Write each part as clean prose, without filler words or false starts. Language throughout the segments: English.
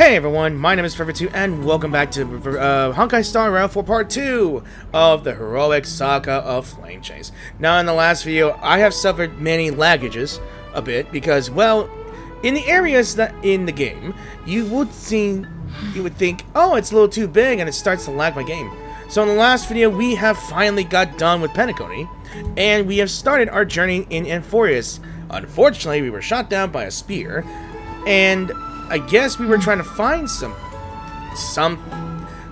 Hey everyone, my name is Forever2 and welcome back to Honkai Star Rail for part 2 of the heroic saga of Flame Chase. Now in the last video, I have suffered many laggages a bit because, well, in the areas that in the game, you would think, oh, it's a little too big and it starts to lag my game. So in the last video, we have finally got done with Penacony and we have started our journey in Amphorius. Unfortunately, we were shot down by a spear and I guess we were trying to find some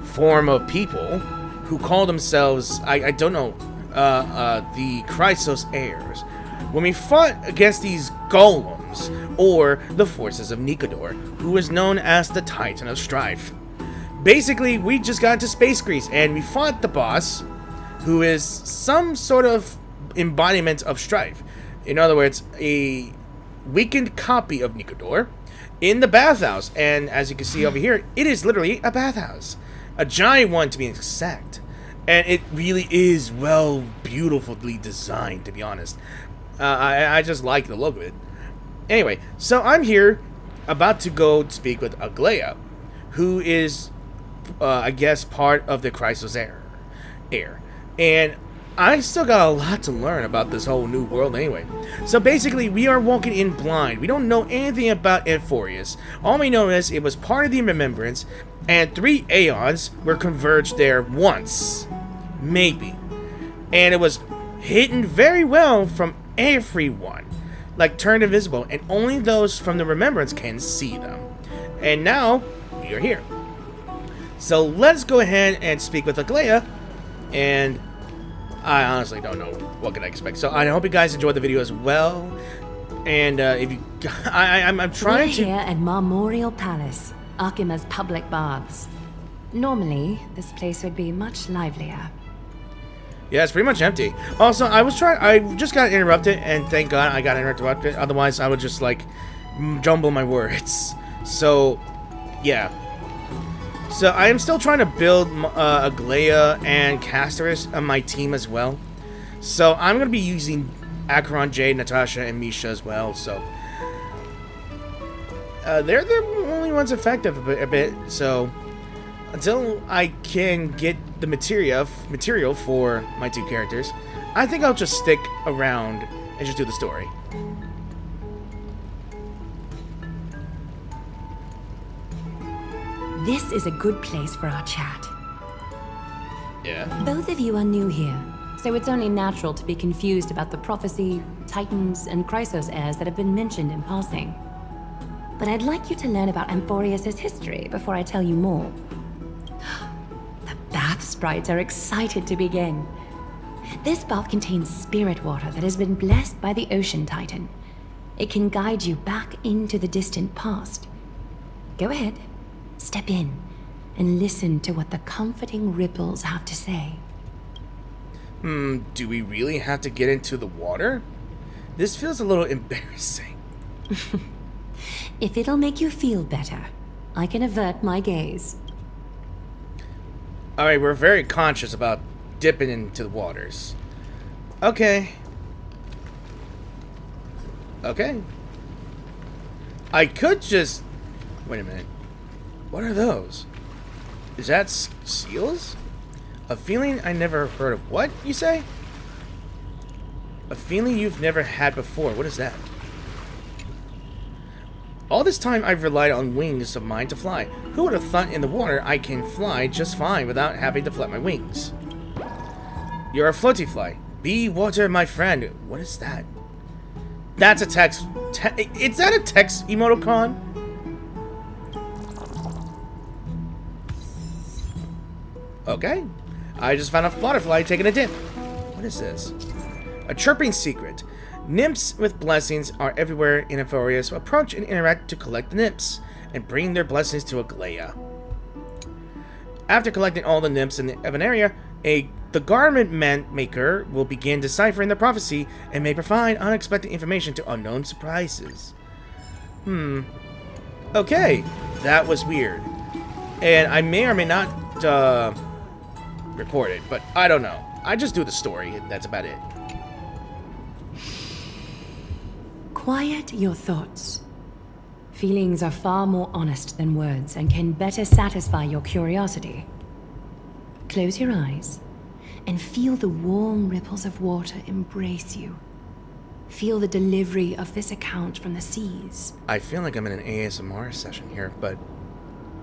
form of people who call themselves, I don't know, the Chrysos heirs. When we fought against these golems, or the forces of Nikador, who is known as the Titan of Strife. Basically, we just got into Space Grease, and we fought the boss, who is some sort of embodiment of Strife. In other words, a weakened copy of Nikador, in the bathhouse, and as you can see over here, it is literally a bathhouse, a giant one to be exact, and it really is beautifully designed, to be honest. I just like the look of it. Anyway, so I'm here about to go speak with Aglaya, who is I guess part of the Chrysos heir, and I still got a lot to learn about this whole new world anyway. So basically, we are walking in blind. We don't know anything about Amphorius. All we know is it was part of the Remembrance, and 3 Aeons were converged there once. Maybe. And it was hidden very well from everyone. Like, turned invisible, and only those from the Remembrance can see them. And now, we are here. So let's go ahead and speak with Aglaya, and I honestly don't know what can I expect. So I hope you guys enjoyed the video as well. And if you, I'm trying to. We're here at Marmoreal Palace, Okhema's public baths. Normally, this place would be much livelier. Yeah, it's pretty much empty. Also, I just got interrupted, and thank God I got interrupted. Otherwise, I would just like jumble my words. So, yeah. So I am still trying to build Aglaya and Casterus on my team as well. So I'm going to be using Acheron, Jade, Natasha, and Misha as well. So they're the only ones effective a bit. So until I can get the material for my 2 characters, I think I'll just stick around and just do the story. This is a good place for our chat. Yeah. Both of you are new here, so it's only natural to be confused about the prophecy, titans, and Chrysos heirs that have been mentioned in passing. But I'd like you to learn about Amphorius' history before I tell you more. The bath sprites are excited to begin. This bath contains spirit water that has been blessed by the Ocean Titan. It can guide you back into the distant past. Go ahead. Step in and listen to what the comforting ripples have to say. Do we really have to get into the water? This feels a little embarrassing. If it'll make you feel better, I can avert my gaze. Alright, we're very conscious about dipping into the waters. Okay. Okay. I could just... Wait a minute. What are those? Is that seals? A feeling I never heard of. What, you say? A feeling you've never had before. What is that? All this time I've relied on wings of mine to fly. Who would have thought in the water I can fly just fine without having to flap my wings? You're a floaty fly. Be water, my friend. What is that? That's a text. Is that a text emoticon? Okay, I just found a butterfly taking a dip. What is this? A chirping secret. Nymphs with blessings are everywhere in Amphorius. Approach and interact to collect the nymphs and bring their blessings to Aglaya. After collecting all the nymphs of an area, the garment maker will begin deciphering the prophecy and may provide unexpected information to unknown surprises. Okay, that was weird. And I may or may not record it, but I don't know. I just do the story, and that's about it. Quiet your thoughts. Feelings are far more honest than words and can better satisfy your curiosity. Close your eyes and feel the warm ripples of water embrace you. Feel the delivery of this account from the seas. I feel like I'm in an ASMR session here, but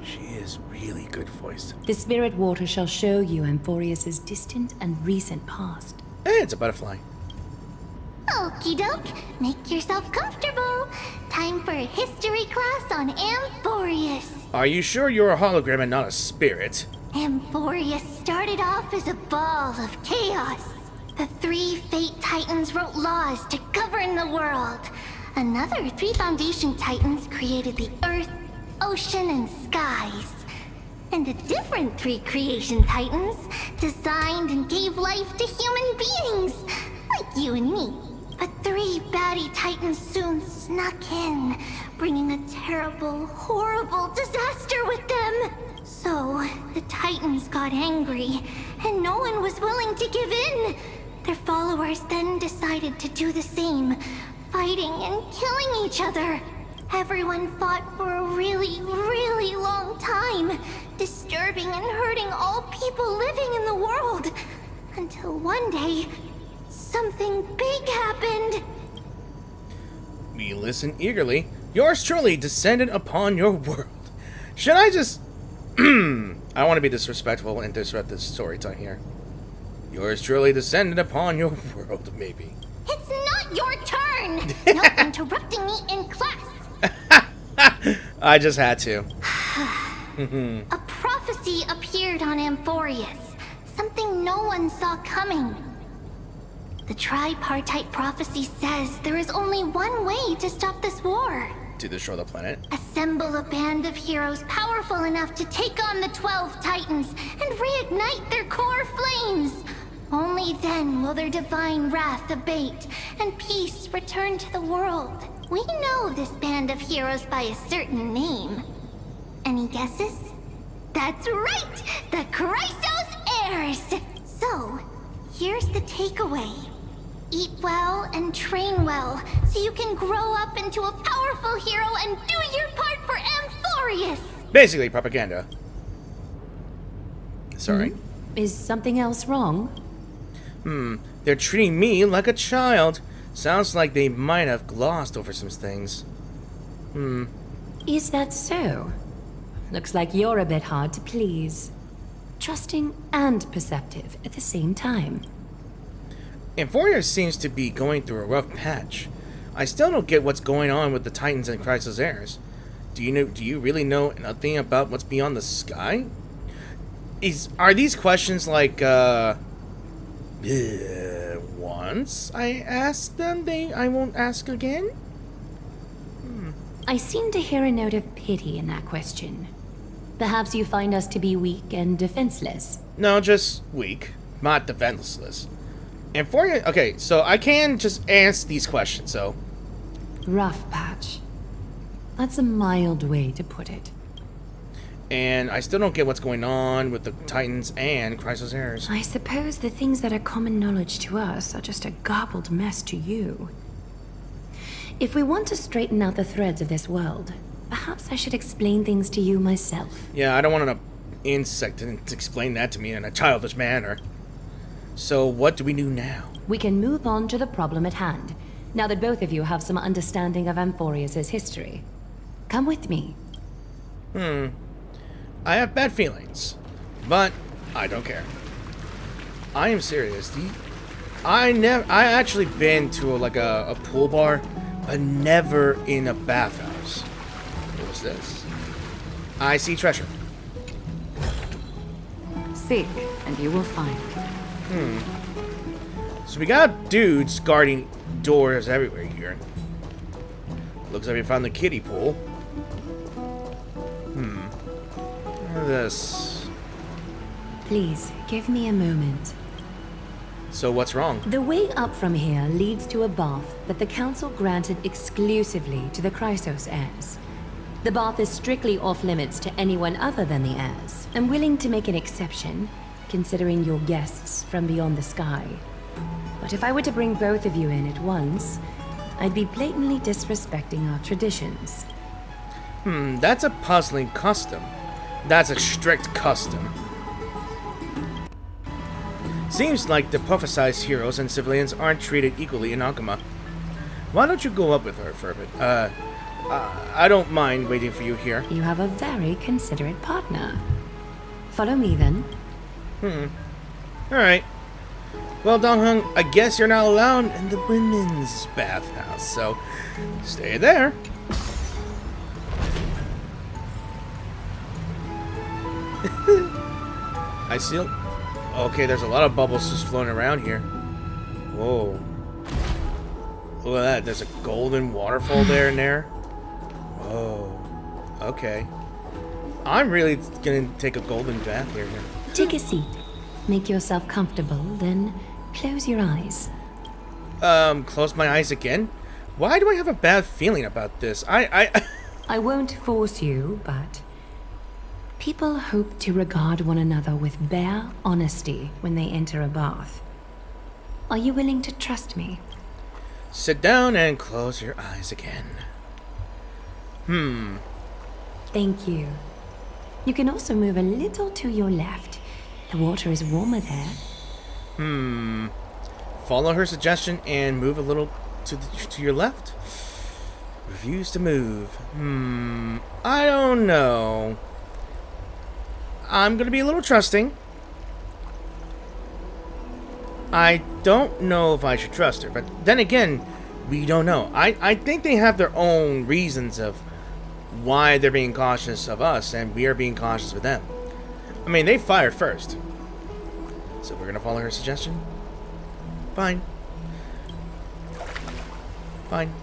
she is really good voiced. The spirit water shall show you Amphorius's distant and recent past. Hey, it's a butterfly. Okie doke, make yourself comfortable. Time for a history class on Amphorius. Are you sure you're a hologram and not a spirit? Amphorius started off as a ball of chaos. The 3 Fate Titans wrote laws to govern the world. Another 3 Foundation Titans created the earth, ocean, and skies. And a different 3 Creation Titans designed and gave life to human beings, like you and me. But 3 baddie Titans soon snuck in, bringing a terrible, horrible disaster with them. So, the Titans got angry, and no one was willing to give in. Their followers then decided to do the same, fighting and killing each other. Everyone fought for a really, really long time, disturbing and hurting all people living in the world. Until one day, something big happened. We listen eagerly. Yours truly descended upon your world. Should I just... I want to be disrespectful and disrupt this story time here. Yours truly descended upon your world, maybe. It's not your turn! No interrupting me in class! I just had to. A prophecy appeared on Amphorius. Something no one saw coming. The tripartite prophecy says there is only one way to stop this war. To destroy the planet. Assemble a band of heroes powerful enough to take on the 12 Titans and reignite their core flames. Only then will their divine wrath abate and peace return to the world. We know this band of heroes by a certain name. Any guesses? That's right! The Chrysos Heirs! So, here's the takeaway. Eat well and train well, so you can grow up into a powerful hero and do your part for Amphorius! Basically, propaganda. Sorry. Is something else wrong? They're treating me like a child. Sounds like they might have glossed over some things. Is that so? Looks like you're a bit hard to please. Trusting and perceptive at the same time. Amphorius seems to be going through a rough patch. I still don't get what's going on with the Titans and Chrysos Heirs. Do you really know nothing about what's beyond the sky? Are these questions like, once I asked them, I won't ask again? I seem to hear a note of pity in that question. Perhaps you find us to be weak and defenseless. No, just weak, not defenseless. Amphorius, okay, so I can just ask these questions, so. Rough patch. That's a mild way to put it. And I still don't get what's going on with the Titans and Chrysos Heirs. I suppose the things that are common knowledge to us are just a garbled mess to you. If we want to straighten out the threads of this world, perhaps I should explain things to you myself. Yeah, I don't want an insect to explain that to me in a childish manner. So what do we do now? We can move on to the problem at hand, now that both of you have some understanding of Amphorius's history. Come with me. I have bad feelings, but I don't care. I am serious. I actually been to a pool bar, but never in a bathhouse. What was this? I see treasure. Seek, and you will find. So we got dudes guarding doors everywhere here. Looks like we found the kiddie pool. Look at this. Please, give me a moment. So what's wrong? The way up from here leads to a bath that the Council granted exclusively to the Chrysos heirs. The bath is strictly off-limits to anyone other than the heirs. I'm willing to make an exception, considering you're guests from beyond the sky. But if I were to bring both of you in at once, I'd be blatantly disrespecting our traditions. That's a puzzling custom. That's a strict custom. Seems like the prophesized heroes and civilians aren't treated equally in Okhema. Why don't you go up with her for a bit? I don't mind waiting for you here. You have a very considerate partner. Follow me then. Alright. Well, Donghung, I guess you're not allowed in the women's bathhouse, so stay there. I see. Okay, there's a lot of bubbles just floating around here. Whoa. Look at that. There's a golden waterfall there and there. Whoa. Okay. I'm really gonna take a golden bath here. Take a seat. Make yourself comfortable, then close your eyes. Close my eyes again? Why do I have a bad feeling about this? I won't force you, but people hope to regard one another with bare honesty when they enter a bath. Are you willing to trust me? Sit down and close your eyes again. Thank you. You can also move a little to your left. The water is warmer there. Follow her suggestion and move a little to your left. Refuse to move. I don't know. I'm gonna be a little trusting. I don't know if I should trust her, but then again, we don't know. I think they have their own reasons of why they're being cautious of us, and we are being cautious with them. I mean, they fired first. So we're gonna follow her suggestion? Fine. Fine.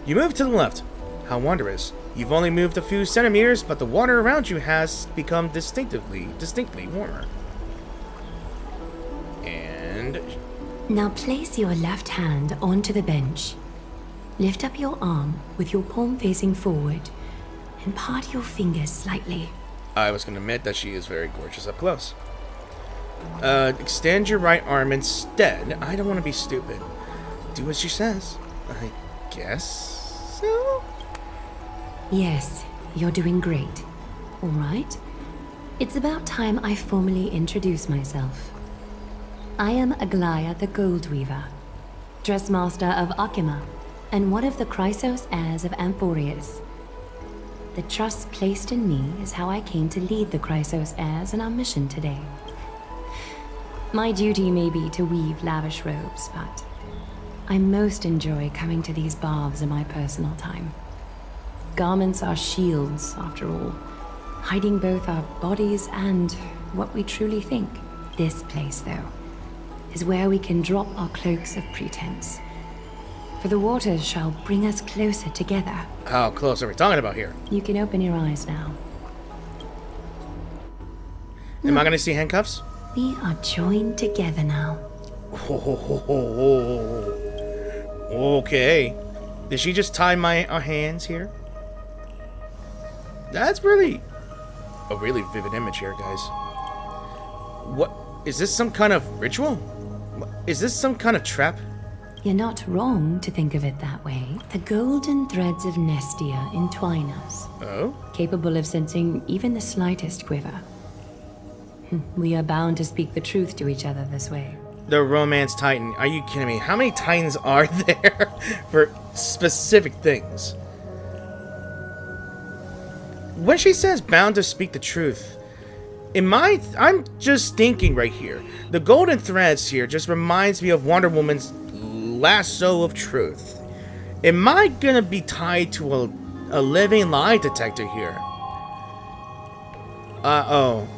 You move to the left. How wondrous. You've only moved a few centimeters, but the water around you has become distinctly warmer. And... Now place your left hand onto the bench. Lift up your arm with your palm facing forward and part your fingers slightly. I was going to admit that she is very gorgeous up close. Extend your right arm instead. I don't want to be stupid. Do as she says. I guess so? Yes, you're doing great. All right. It's about time I formally introduce myself. I am Aglaya the Gold Weaver, Dressmaster of Okhema, and one of the Chrysos heirs of Amphorius. The trust placed in me is how I came to lead the Chrysos heirs in our mission today. My duty may be to weave lavish robes, but I most enjoy coming to these baths in my personal time. Garments are shields, after all, hiding both our bodies and what we truly think. This place, though, is where we can drop our cloaks of pretense. For the waters shall bring us closer together. How close are we talking about here? You can open your eyes now. Am I going to see handcuffs? We are joined together now. Okay. Did she just tie our hands here? That's really a really vivid image here, guys. What? Is this some kind of ritual? Is this some kind of trap? You're not wrong to think of it that way. The golden threads of Nestia entwine us. Oh? Capable of sensing even the slightest quiver. We are bound to speak the truth to each other this way. The Romance Titan. Are you kidding me? How many Titans are there for specific things? When she says bound to speak the truth, I'm just thinking right here. The golden threads here just reminds me of Wonder Woman's lasso of truth. Am I gonna be tied to a living lie detector here? Oh.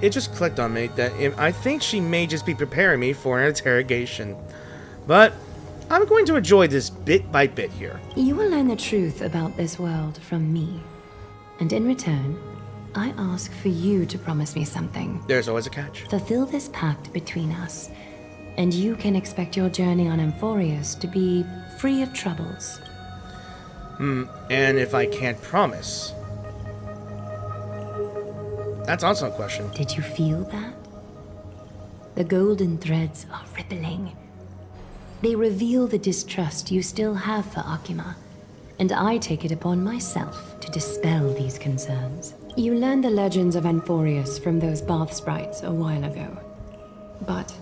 It just clicked on me that I think she may just be preparing me for an interrogation. But I'm going to enjoy this bit by bit here. You will learn the truth about this world from me. And in return, I ask for you to promise me something. There's always a catch. Fulfill this pact between us, and you can expect your journey on Amphorius to be free of troubles. And if I can't promise? That's also a question. Did you feel that? The golden threads are rippling. They reveal the distrust you still have for Okhema, and I take it upon myself to dispel these concerns. You learned the legends of Amphorius from those bath sprites a while ago. But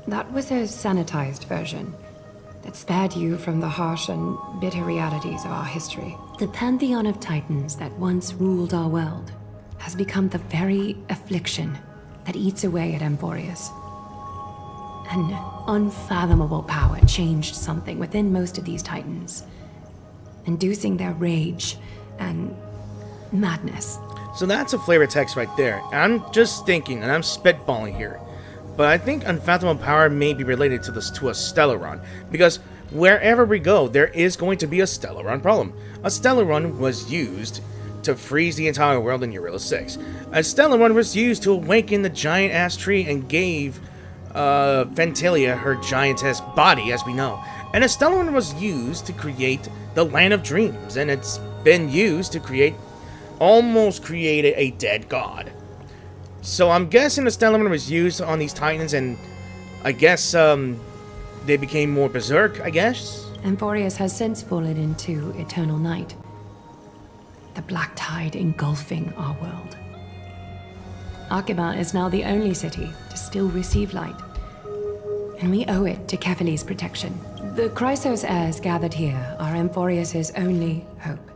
that was a sanitized version that spared you from the harsh and bitter realities of our history. The pantheon of titans that once ruled our world has become the very affliction that eats away at Amphorius. An unfathomable power changed something within most of these titans, inducing their rage and madness. So that's a flavor text right there. And I'm just thinking, and I'm spitballing here, but I think unfathomable power may be related to a Stellaron, because wherever we go, there is going to be a Stellaron problem. A Stellaron was used to freeze the entire world in Eurilla 6. A Stellaron was used to awaken the giant-ass tree and gave Ventilia her giantess body, as we know. And a Stellaron was used to create the Land of Dreams, and it's been used to almost create a dead god. So I'm guessing the Stellaron was used on these titans, and I guess they became more berserk, I guess? Amphorius has since fallen into eternal night, the black tide engulfing our world. Okhema is now the only city to still receive light, and we owe it to Kefali's protection. The Chrysos heirs gathered here are Amphorius' only hope.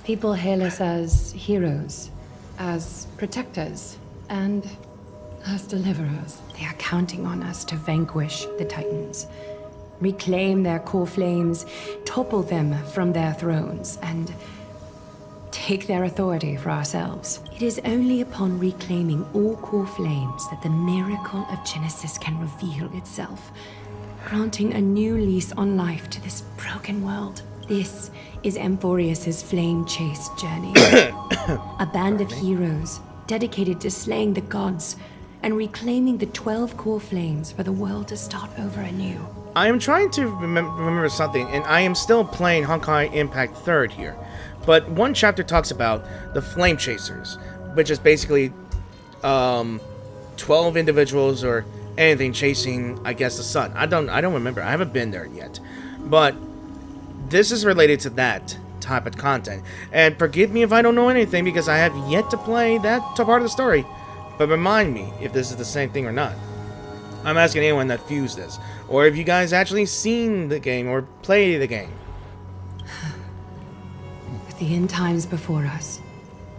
People hail us as heroes, as protectors, and as deliverers. They are counting on us to vanquish the Titans, reclaim their core flames, topple them from their thrones, and take their authority for ourselves. It is only upon reclaiming all core flames that the miracle of Genesis can reveal itself, granting a new lease on life to this broken world. This is Amphorius' flame chase journey. A band of heroes dedicated to slaying the gods and reclaiming the 12 core flames for the world to start over anew. I am trying to remember something, and I am still playing Honkai Impact 3rd here. But one chapter talks about the Flame Chasers, which is basically 12 individuals or anything chasing, I guess, the sun. I don't remember. I haven't been there yet. But this is related to that type of content. And forgive me if I don't know anything, because I have yet to play that part of the story. But remind me if this is the same thing or not. I'm asking anyone that views this, or if you guys actually seen the game or play the game. With the end times before us,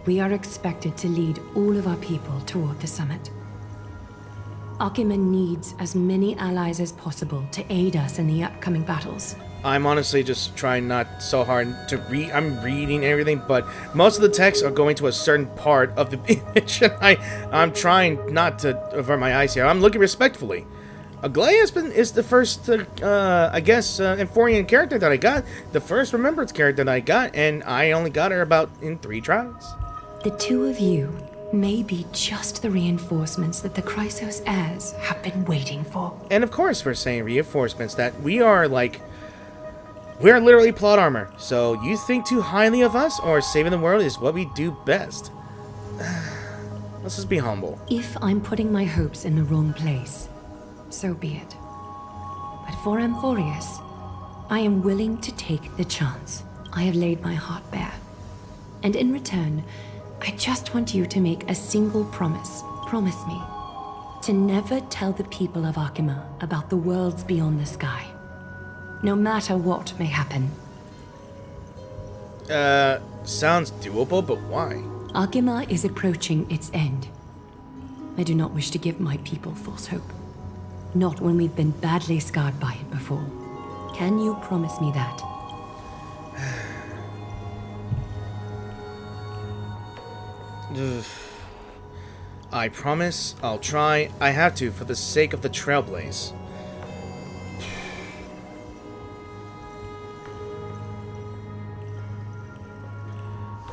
we are expected to lead all of our people toward the summit. Okhema needs as many allies as possible to aid us in the upcoming battles. I'm honestly just trying not so hard to read. I'm reading everything, but most of the texts are going to a certain part of the image, and I'm trying not to avert my eyes here. I'm looking respectfully. Aglaia is the first, I guess, Amphorian character that I got. The first Remembrance character that I got, and I only got her about in 3 tries. The two of you may be just the reinforcements that the Chrysos heirs have been waiting for. And of course we're saying reinforcements, that we are like... we're literally plot armor. So you think too highly of us, or saving the world is what we do best. Let's just be humble. If I'm putting my hopes in the wrong place, so be it. But for Amphorius, I am willing to take the chance. I have laid my heart bare. And in return, I just want you to make a single promise. Promise me to never tell the people of Okhema about the worlds beyond the sky, no matter what may happen. Sounds doable, but why? Okhema is approaching its end. I do not wish to give my people false hope. Not when we've been badly scarred by it before. Can you promise me that? I promise, I'll try. I have to, for the sake of the Trailblaze.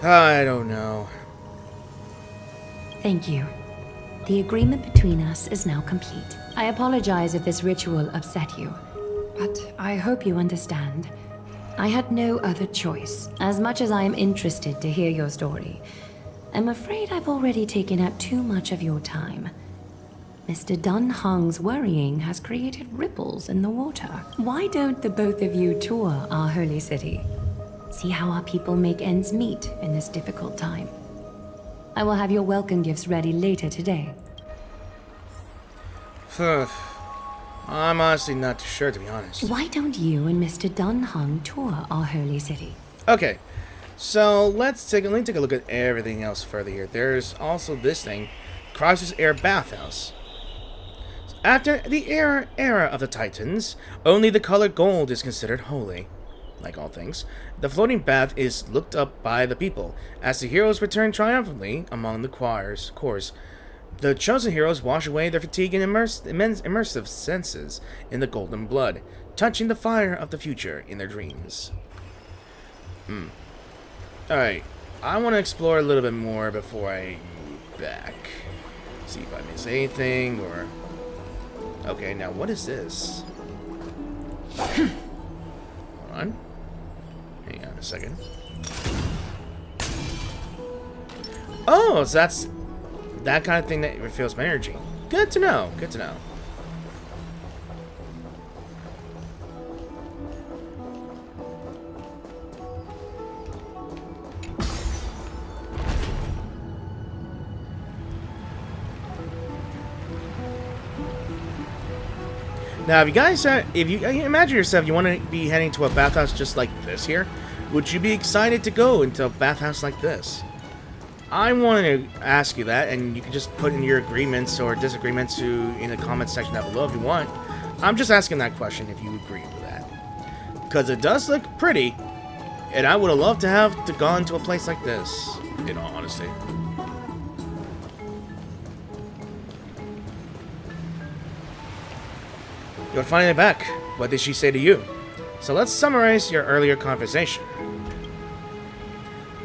I don't know. Thank you. The agreement between us is now complete. I apologize if this ritual upset you, but I hope you understand. I had no other choice. As much as I am interested to hear your story, I'm afraid I've already taken up too much of your time. Mr. Dun Hong's worrying has created ripples in the water. Why don't the both of you tour our holy city? See how our people make ends meet in this difficult time. I will have your welcome gifts ready later today. I'm honestly not too sure, to be honest. Why don't you and Mr. Dunhung tour our holy city? Okay, so let me take a look at everything else further here. There's also this thing, Crisis Air Bathhouse. After the era of the Titans, only the color gold is considered holy. Like all things, the floating bath is looked up by the people. As the heroes return triumphantly among the cores, the chosen heroes wash away their fatigue and immersive senses in the golden blood, touching the fire of the future in their dreams. Alright, I want to explore a little bit more before I move back. See if I miss anything, or... Okay, now what is this? Hold on. Hang on a second. Oh, so that's that kind of thing that refills my energy. Good to know. Good to know. Now, if you imagine yourself, you want to be heading to a bathhouse just like this here, would you be excited to go into a bathhouse like this? I want to ask you that, and you can just put in your agreements or disagreements in the comment section down below if you want. I'm just asking that question if you agree with that, because it does look pretty, and I would have loved to have gone to a place like this, in all honesty. You're finally back. What did she say to you? So let's summarize your earlier conversation.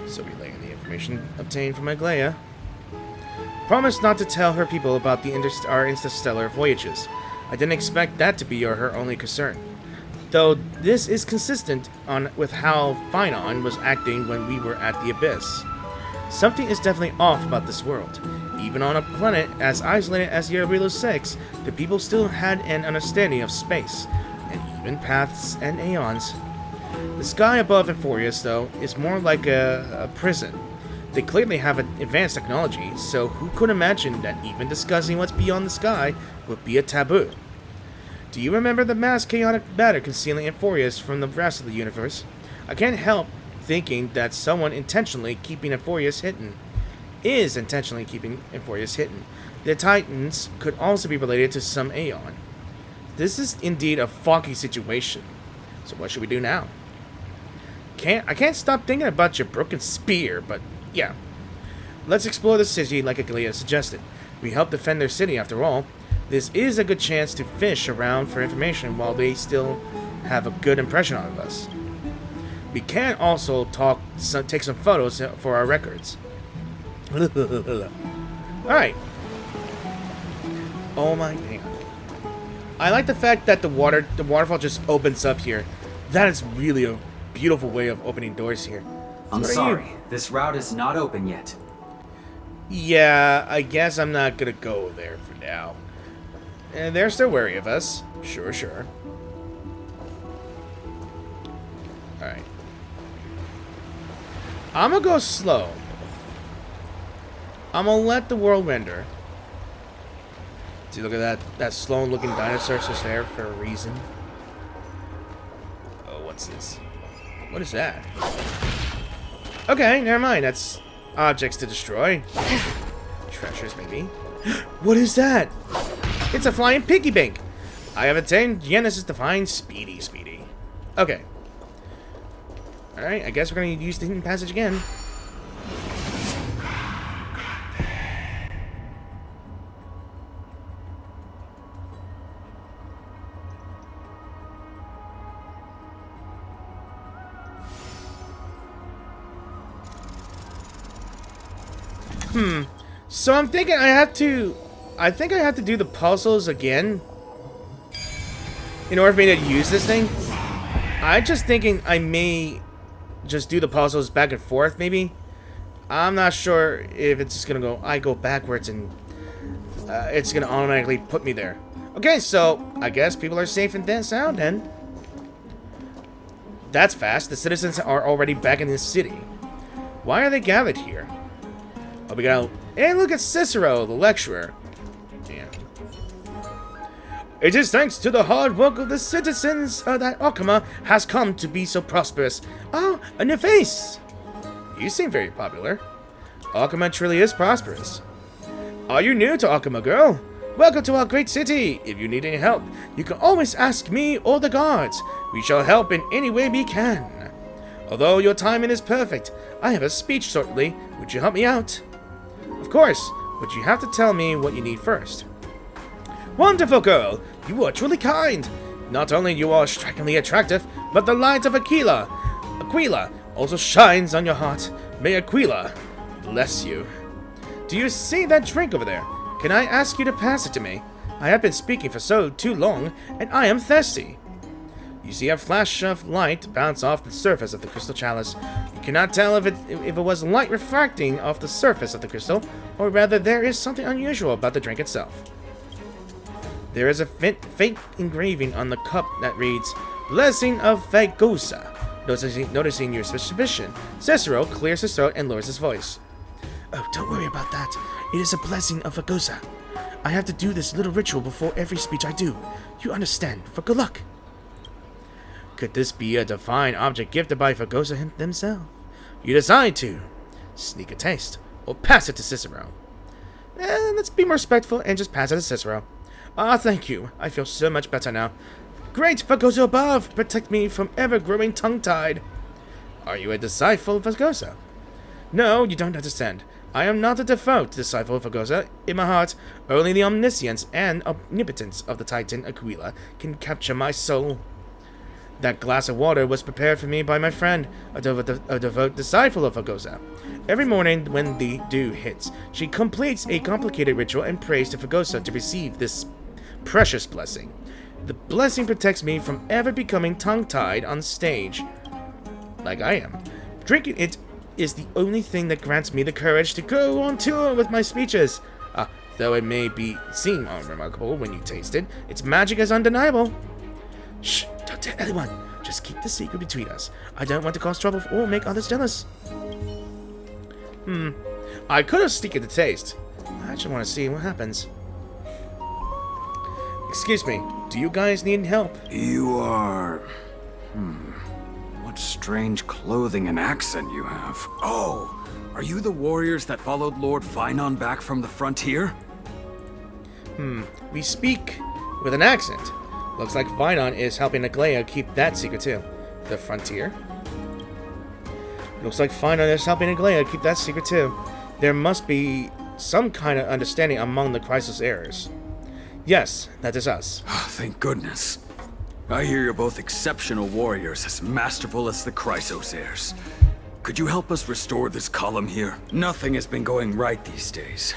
So relaying the information obtained from Aglaia. Promised not to tell her people about our interstellar voyages. I didn't expect that to be her only concern. Though this is consistent with how Phynon was acting when we were at the Abyss. Something is definitely off about this world. Even on a planet as isolated as Yarilo 6, the people still had an understanding of space, and even paths and aeons. The sky above Euphorius, though, is more like a prison. They clearly have advanced technology, so who could imagine that even discussing what's beyond the sky would be a taboo? Do you remember the mass chaotic matter concealing Euphorius from the rest of the universe? I can't help thinking that someone is intentionally keeping Euphorius hidden. The Titans could also be related to some Aeon. This is indeed a foggy situation. So what should we do now? I can't stop thinking about your broken spear, but yeah. Let's explore the city like Aglaia suggested. We help defend their city after all. This is a good chance to fish around for information while they still have a good impression of us. We can also take some photos for our records. Alright. Oh my, hang on. I like the fact that the waterfall just opens up here. That is really a beautiful way of opening doors here. I'm sorry, this route is not open yet. Yeah, I guess I'm not gonna go there for now. And they're still wary of us. Sure. Alright. I'm gonna go slow. I'm gonna let the world render. See, look at that slow-looking dinosaur just there for a reason. Oh, what's this? What is that? Okay, never mind. That's objects to destroy. Treasures, maybe. What is that? It's a flying piggy bank. I have attained Genesis to find Speedy. Okay. Alright, I guess we're gonna use the hidden passage again. So I'm thinking I think I have to do the puzzles again in order for me to use this thing. I'm just thinking I may just do the puzzles back and forth, maybe. I'm not sure if it's just gonna I go backwards and it's gonna automatically put me there. Okay, so I guess people are safe and sound then. That's fast. The citizens are already back in the city. Why are they gathered here? Oh, we got... Hey, look at Cicero, the lecturer. Yeah. It is thanks to the hard work of the citizens that Okhema has come to be so prosperous. Oh, a new face! You seem very popular. Okhema truly is prosperous. Are you new to Okhema, girl? Welcome to our great city. If you need any help, you can always ask me or the guards. We shall help in any way we can. Although your timing is perfect, I have a speech shortly. Would you help me out? Of course, but you have to tell me what you need first. Wonderful girl, you are truly kind. Not only you are strikingly attractive, but the light of Aquila also shines on your heart. May Aquila bless you. Do you see that drink over there? Can I ask you to pass it to me? I have been speaking for too long, and I am thirsty. You see a flash of light bounce off the surface of the crystal chalice. You cannot tell if it was light refracting off the surface of the crystal, or rather there is something unusual about the drink itself. There is a faint engraving on the cup that reads, Blessing of Fagosa. Noticing your suspicion, Cicero clears his throat and lowers his voice. Oh, don't worry about that. It is a blessing of Fagosa. I have to do this little ritual before every speech I do. You understand, for good luck. Could this be a divine object gifted by Fagosa themselves? You decide to sneak a taste, or pass it to Cicero. Let's be more respectful and just pass it to Cicero. Ah, thank you. I feel so much better now. Great, Fagosa above! Protect me from ever-growing tongue-tied. Are you a disciple of Fagosa? No, you don't understand. I am not a devout disciple of Fagosa. In my heart, only the omniscience and omnipotence of the Titan Aquila can capture my soul. That glass of water was prepared for me by my friend, a devout disciple of Fagosa. Every morning when the dew hits, she completes a complicated ritual and prays to Fagosa to receive this precious blessing. The blessing protects me from ever becoming tongue-tied on stage, like I am. Drinking it is the only thing that grants me the courage to go on tour with my speeches. Though it may seem unremarkable when you taste it, its magic is undeniable. Shh, don't tell anyone. Just keep the secret between us. I don't want to cause trouble or make others jealous. I could have sneaked the taste. I just want to see what happens. Excuse me, do you guys need help? You are... What strange clothing and accent you have. Oh, are you the warriors that followed Lord Finon back from the frontier? We speak with an accent. Looks like Finon is helping Aglaia keep that secret too. The frontier? Looks like Finon is helping Aglaia keep that secret too. There must be some kind of understanding among the Chrysos heirs. Yes, that is us. Thank goodness. I hear you're both exceptional warriors, as masterful as the Chrysos heirs. Could you help us restore this column here? Nothing has been going right these days.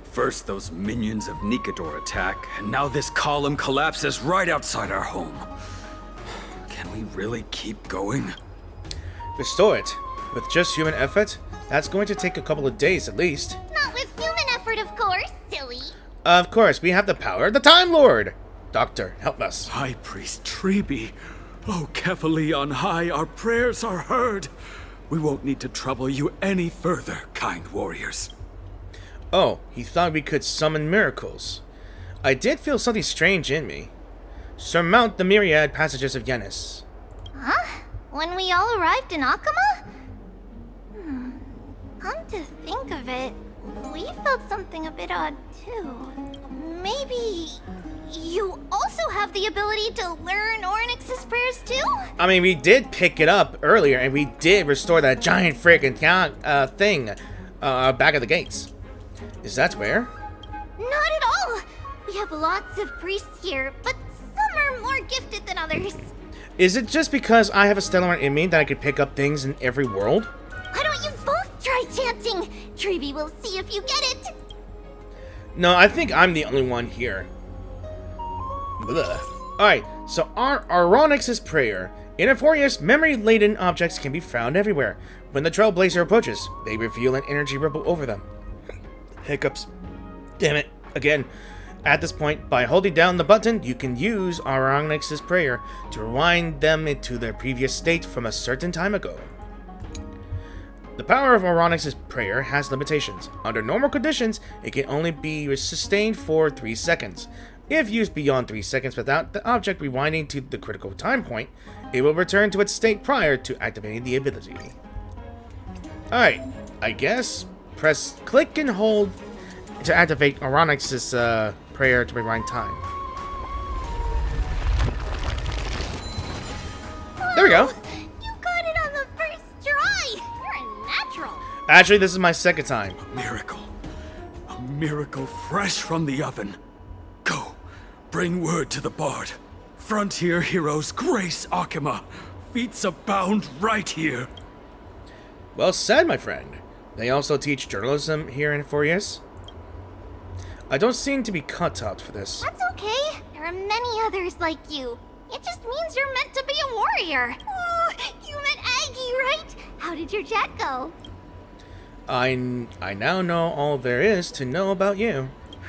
First, those minions of Nikador attack, and now this column collapses right outside our home. Can we really keep going? Restore it. With just human effort, that's going to take a couple of days at least. Not with human effort, of course, silly. Of course, we have the power of the Time Lord! Doctor, help us. High Priest Treeby. Oh, Kefali on high, our prayers are heard. We won't need to trouble you any further, kind warriors. Oh, he thought we could summon miracles. I did feel something strange in me. Surmount the myriad passages of Yenis. Huh? When we all arrived in Okhema? Come to think of it, we felt something a bit odd too. Maybe you also have the ability to learn Ornyx's prayers too? I mean, we did pick it up earlier, and we did restore that giant freaking thing back at the gates. Is that where? Not at all! We have lots of priests here, but some are more gifted than others. Is it just because I have a stellar in me that I could pick up things in every world? Why don't you both try chanting? Treeby will see if you get it. No, I think I'm the only one here. Alright, so our Ornyx's prayer. In Euphorius, memory-laden objects can be found everywhere. When the Trailblazer approaches, they reveal an energy ripple over them. Hiccups. Damn it. Again. At this point, by holding down the button, you can use Aronix's prayer to rewind them into their previous state from a certain time ago. The power of Aronix's prayer has limitations. Under normal conditions, it can only be sustained for 3 seconds. If used beyond 3 seconds without the object rewinding to the critical time point, it will return to its state prior to activating the ability. Alright, I guess press click and hold to activate Aronix's prayer to rewind time. There we go. You got it on the first try! You're a natural! Actually, this is my second time. Miracle. A miracle fresh from the oven. Go. Bring word to the Bard. Frontier heroes grace Okhema. Feats abound right here. Well said, my friend. They also teach journalism here in Furious. I don't seem to be cut out for this. That's okay. There are many others like you. It just means you're meant to be a warrior. Oh, you met Aggie, right? How did your jet go? I now know all there is to know about you.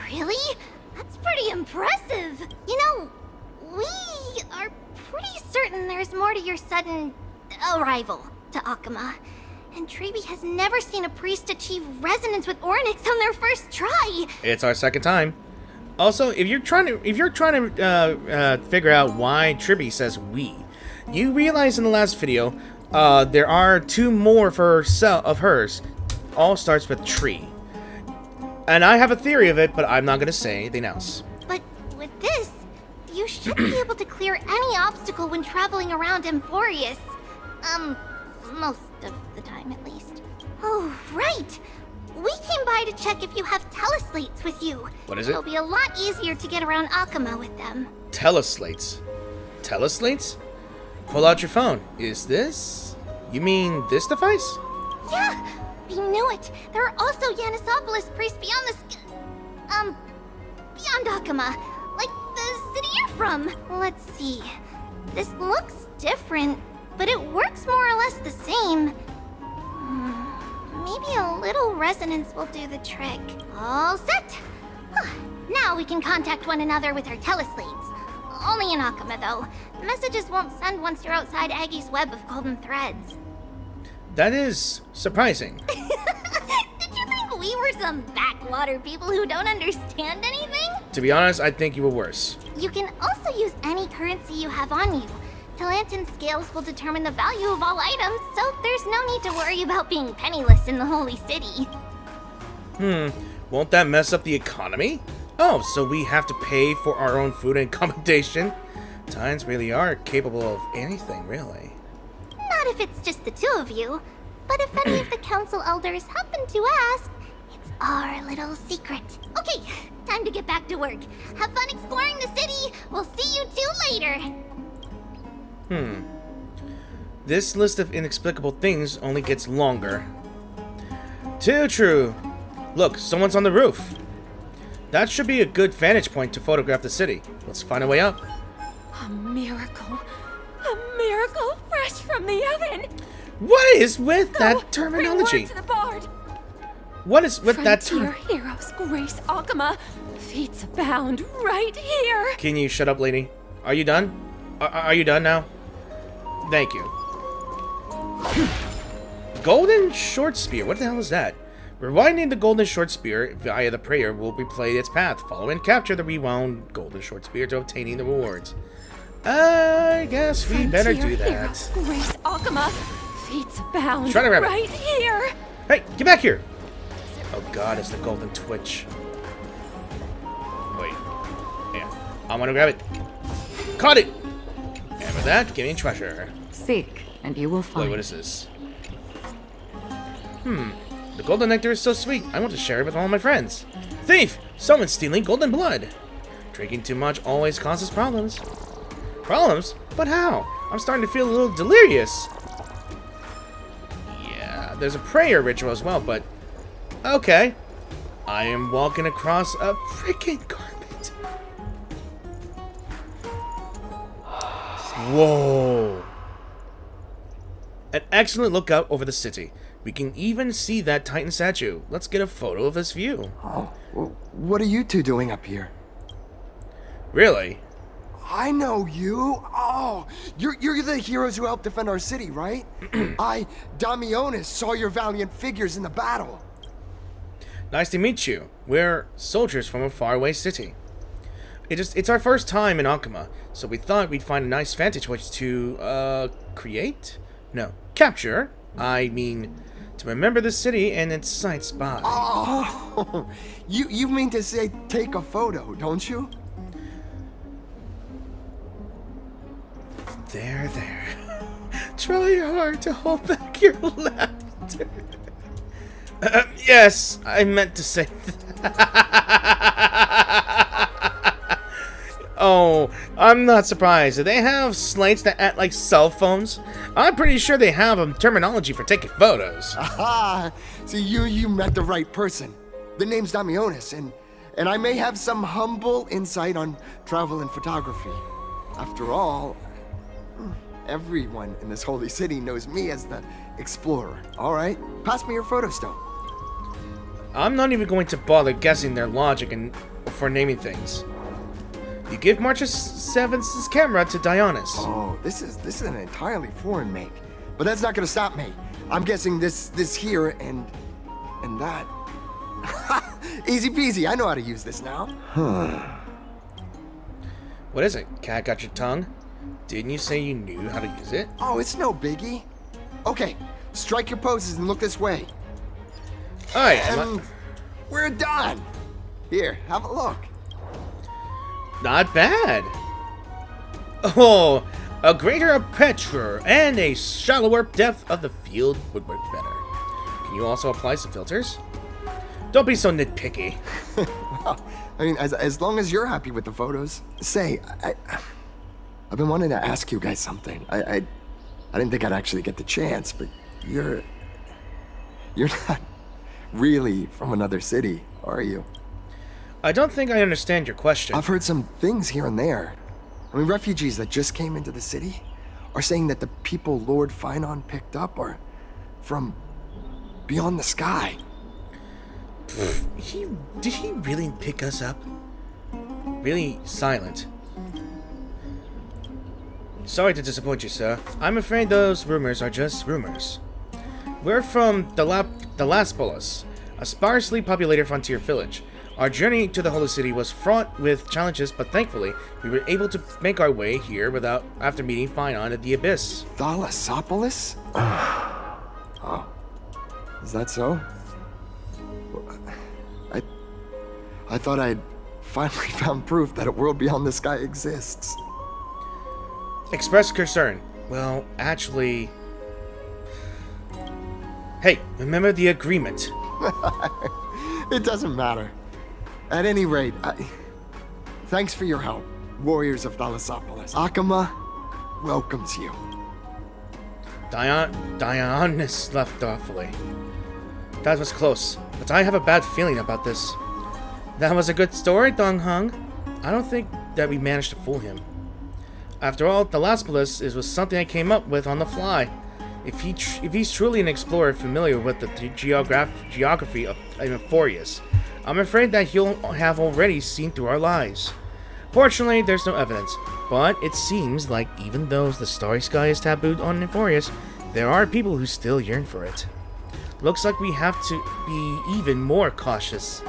Really? That's pretty impressive. You know, we are pretty certain there's more to your sudden arrival to Okhema. And Treeby has never seen a priest achieve resonance with Ornyx on their first try. It's our second time. Also, if you're trying to figure out why Treeby says we, you realize in the last video there are 2 more of hers. All starts with tree. And I have a theory of it, but I'm not gonna say anything else. But with this, you should be able to clear any obstacle when traveling around Amphorius. Most of the time at least. Oh, right! We came by to check if you have teleslates with you. What is it? It'll be a lot easier to get around Okhema with them. Teleslates. Teleslates? Pull out your phone. Is this? You mean this device? Yeah! We knew it! There are also Yanisopolis priests beyond the beyond Okhema. Like the city you're from. Let's see. This looks different, but it works more or less the same. Maybe a little resonance will do the trick. All set! Now we can contact one another with our teleslates. Only in Okhema, though. Messages won't send once you're outside Aggie's web of golden threads. That is surprising. Did you think we were some backwater people who don't understand anything? To be honest, I think you were worse. You can also use any currency you have on you. Talantan scales will determine the value of all items, so there's no need to worry about being penniless in the Holy City. Won't that mess up the economy? Oh, so we have to pay for our own food and accommodation? Titans really are capable of anything, really. Not if it's just the 2 of you, but if any of the council elders happen to ask, it's our little secret. Okay, time to get back to work. Have fun exploring the city. We'll see you 2 later. This list of inexplicable things only gets longer. Too true. Look, someone's on the roof. That should be a good vantage point to photograph the city. Let's find a way up. A miracle. A miracle fresh from the oven. What is with that terminology? Bring word to the Bard. What is with that Frontier heroes grace Okhema. Feats abound right here. Can you shut up, lady? Are you done? Are you done now? Thank you. Golden Short Spear. What the hell is that? Rewinding the Golden Short Spear via the prayer will replay its path. Follow and capture the rewound Golden Short Spear to obtaining the rewards. I guess we better do that. Heroes grace Okhema. Feats abound Try to grab it. right here. Hey, get back here! Oh god, it's the Golden Twitch. Wait. Yeah. I'm gonna grab it. Caught it! And with that, give me treasure. Seek, and you will find. Wait, what is this? The golden nectar is so sweet. I want to share it with all my friends. Thief! Someone's stealing golden blood. Drinking too much always causes problems. Problems? But how? I'm starting to feel a little delirious. Yeah, there's a prayer ritual as well, but... Okay. I am walking across a freaking carpet. Whoa. An excellent lookout over the city. We can even see that Titan statue. Let's get a photo of this view. Oh, what are you 2 doing up here? Really? I know you. Oh, you're the heroes who helped defend our city, right? Damionis, saw your valiant figures in the battle. Nice to meet you. We're soldiers from a faraway city. It's our first time in Okhema, so we thought we'd find a nice vantage point to, create? No, capture. I mean, to remember the city and its sights by. Oh, you mean to say take a photo, don't you? There. Try hard to hold back your laughter. Yes, I meant to say that. Oh, I'm not surprised. Do they have slates that act like cell phones? I'm pretty sure they have a terminology for taking photos. Aha! So you met the right person. The name's Damionis, and I may have some humble insight on travel and photography. After all, everyone in this holy city knows me as the explorer. All right, pass me your photo stone. I'm not even going to bother guessing their logic for naming things. You give Marchus 7's camera to Dionys. Oh, this is an entirely foreign make, but that's not gonna stop me. I'm guessing this here and that. Easy peasy. I know how to use this now. What is it? Cat got your tongue? Didn't you say you knew how to use it? Oh, it's no biggie. Okay, strike your poses and look this way. Alright, And we're done. Here, have a look. not bad. Oh, a greater aperture and a shallower depth of the field would work better. Can you also apply some filters? Don't be so nitpicky. Well, I mean, as long as you're happy with the photos. Say, I've been wanting to ask you guys something. I didn't think I'd actually get the chance, but you're not really from another city, are you? I don't think I understand your question. I've heard some things here and there. I mean, refugees that just came into the city are saying that the people Lord Finon picked up are from beyond the sky. Did he really pick us up? Really silent. Sorry to disappoint you, sir. I'm afraid those rumors are just rumors. We're from the Laspolis, a sparsely populated frontier village. Our journey to the Holy City was fraught with challenges, but thankfully, we were able to make our way here after meeting Finon at the Abyss. Thalassopolis? Oh. Is that so? I thought I'd finally found proof that a world beyond the sky exists. Express concern. Well, actually... Hey, remember the agreement. It doesn't matter. At any rate, thanks for your help, warriors of Thalassopolis. Okhema welcomes you. Dionys left thoughtfully. That was close, but I have a bad feeling about this. That was a good story, Dong Hung. I don't think that we managed to fool him. After all, the Laspolis was something I came up with on the fly. If he's truly an explorer familiar with the geography of Amphorius, I'm afraid that he'll have already seen through our lies. Fortunately, there's no evidence, but it seems like even though the starry sky is tabooed on Amphorius, there are people who still yearn for it. Looks like we have to be even more cautious.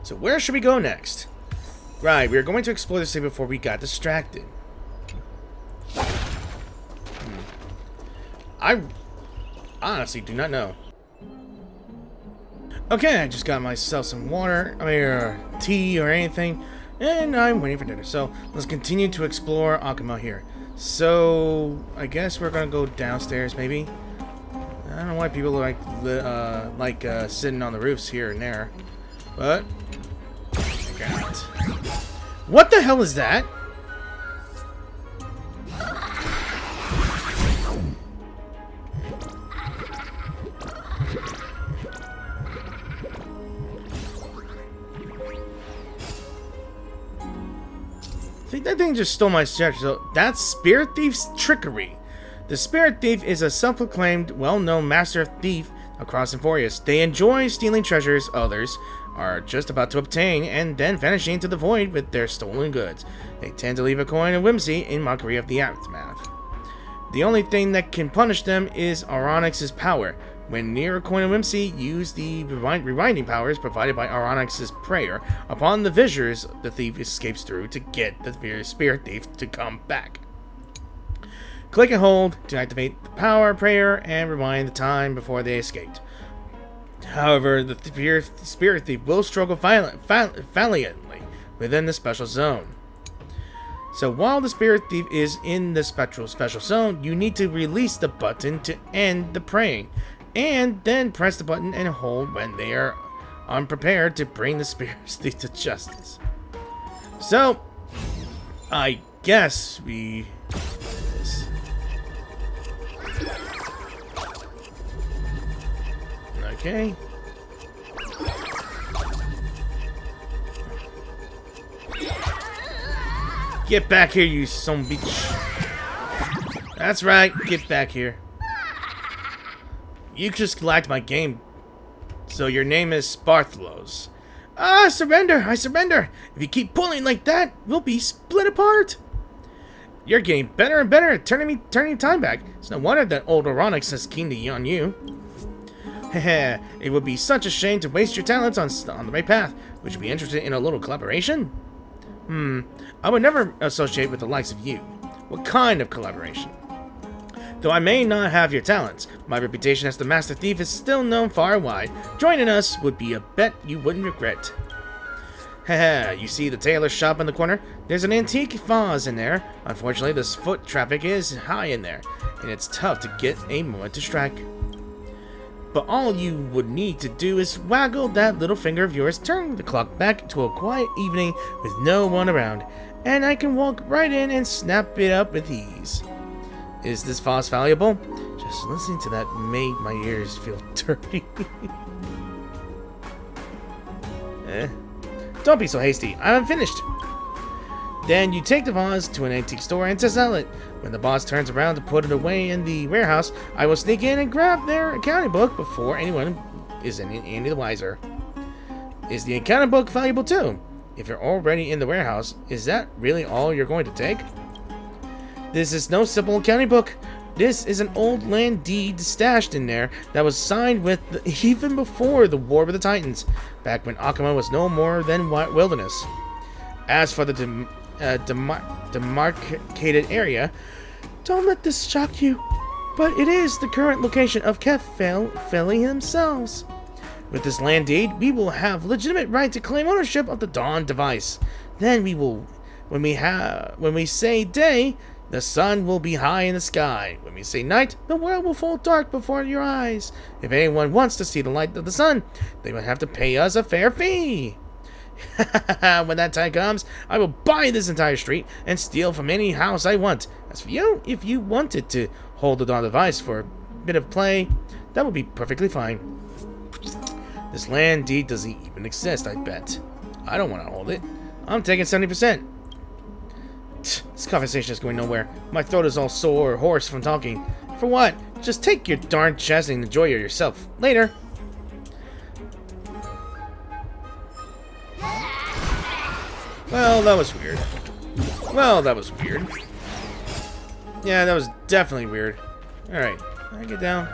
So where should we go next? Right, we are going to explore the city before we got distracted. I honestly do not know. Okay, I just got myself some water, tea or anything, and I'm waiting for dinner. So let's continue to explore Okhema here. So I guess we're gonna go downstairs, maybe. I don't know why people like sitting on the roofs here and there, but God. What the hell is that? I think that thing just stole my statue. So that's Spirit Thief's trickery. The Spirit Thief is a self-proclaimed, well-known master of thief across Emphorius. They enjoy stealing treasures others are just about to obtain and then vanishing into the void with their stolen goods. They tend to leave a coin of whimsy in mockery of the aftermath. The only thing that can punish them is Aronix's power. When near a coin of whimsy, use the rewinding powers provided by Aronix's prayer upon the fissures the thief escapes through to get the spirit thief to come back. Click and hold to activate the power prayer and rewind the time before they escaped. However, the spirit thief will struggle valiantly within the special zone. So while the spirit thief is in the special zone, you need to release the button to end the praying, and then press the button and hold when they are unprepared to bring the spirit thief to justice. So, I guess we... Okay. Get back here, you son of a bitch. That's right, get back here. You just lagged my game. So your name is Bartholos. Ah, surrender! I surrender! If you keep pulling like that, we'll be split apart! You're getting better and better at turning time back. It's no wonder that old Oronix is keen on you. Heh, it would be such a shame to waste your talents on the right path. Would you be interested in a little collaboration? I would never associate with the likes of you. What kind of collaboration? Though I may not have your talents, my reputation as the Master Thief is still known far and wide. Joining us would be a bet you wouldn't regret. Haha, you see the tailor shop in the corner? There's an antique vase in there. Unfortunately, the foot traffic is high in there, and it's tough to get a moment to strike. But all you would need to do is waggle that little finger of yours, turn the clock back to a quiet evening with no one around, and I can walk right in and snap it up with ease. Is this vase valuable? Just listening to that made my ears feel dirty. Don't be so hasty. I haven't finished. Then you take the vase to an antique store and to sell it. When the boss turns around to put it away in the warehouse, I will sneak in and grab their accounting book before anyone is any the wiser. Is the accounting book valuable too? If you're already in the warehouse, is that really all you're going to take? This is no simple accounting book. This is an old land deed stashed in there that was signed with even before the War with the Titans, back when Okhema was no more than wilderness. As for the demarcated area, don't let this shock you, but it is the current location of Kefeli themselves. With this land deed, we will have legitimate right to claim ownership of the Dawn device. Then we will, when we say day, the sun will be high in the sky. When we say night, the world will fall dark before your eyes. If anyone wants to see the light of the sun, they will have to pay us a fair fee. When that time comes, I will buy this entire street and steal from any house I want. As for you, if you wanted to hold the Dawn device for a bit of play, that would be perfectly fine. This land deed doesn't even exist, I bet. I don't want to hold it. I'm taking 70%. This conversation is going nowhere. My throat is all sore or hoarse from talking. For what? Just take your darn chest and enjoy yourself. Later. Well, that was weird. Yeah, that was definitely weird. Alright, can I get down?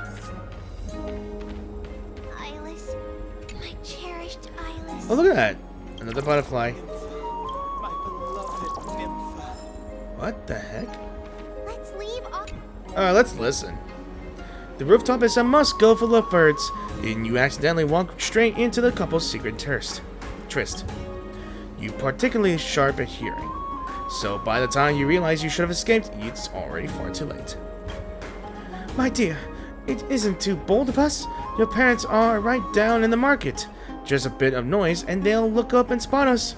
Eyeless. My cherished eyeless. Oh, look at that. Another butterfly. What the heck? Let's leave off. Alright, let's listen. The rooftop is a must-go for lovebirds, and you accidentally walk straight into the couple's secret tryst. You particularly sharp at hearing, so by the time you realize you should have escaped, it's already far too late. My dear, it isn't too bold of us. Your parents are right down in the market. Just a bit of noise and they'll look up and spot us.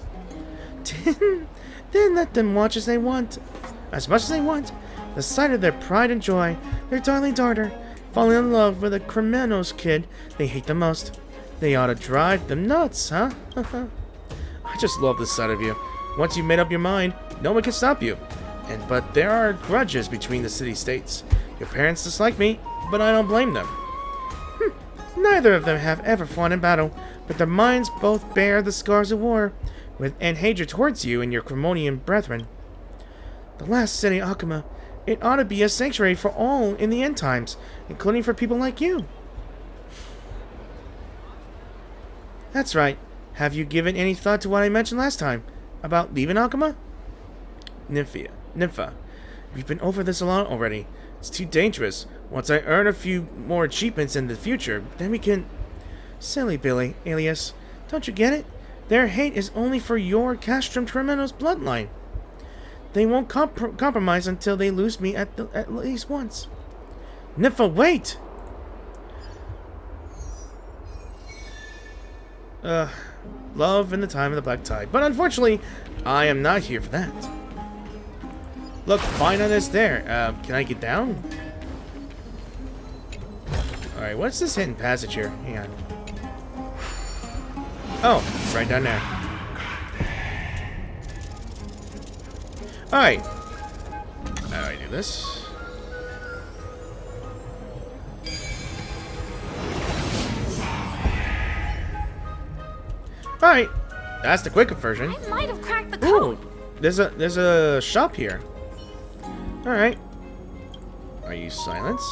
Then let them watch as much as they want. The sight of their pride and joy, their darling daughter, falling in love with a criminal's kid they hate the most. They ought to drive them nuts, huh? I just love this side of you. Once you've made up your mind, no one can stop you. But there are grudges between the city-states. Your parents dislike me, but I don't blame them. Neither of them have ever fought in battle, but their minds both bear the scars of war, and hatred towards you and your Cremonian brethren. The last city, Okhema, it ought to be a sanctuary for all in the end times, including for people like you. That's right. Have you given any thought to what I mentioned last time about leaving Okhema? Nympha, we've been over this a lot already. It's too dangerous. Once I earn a few more achievements in the future, then we can... Silly Billy, alias. Don't you get it? Their hate is only for your castrum criminal's bloodline. They won't compromise until they lose me at least once. Nympha, wait! Love in the time of the black tide. But unfortunately, I am not here for that. Look, fine on this there. Can I get down? Alright, what's this hidden passage here? Hang on. Oh, it's right down there. Alright. How do I do this? Alright. That's the quicker version. I might have cracked the code. Ooh, there's a shop here. Alright. Are you silenced?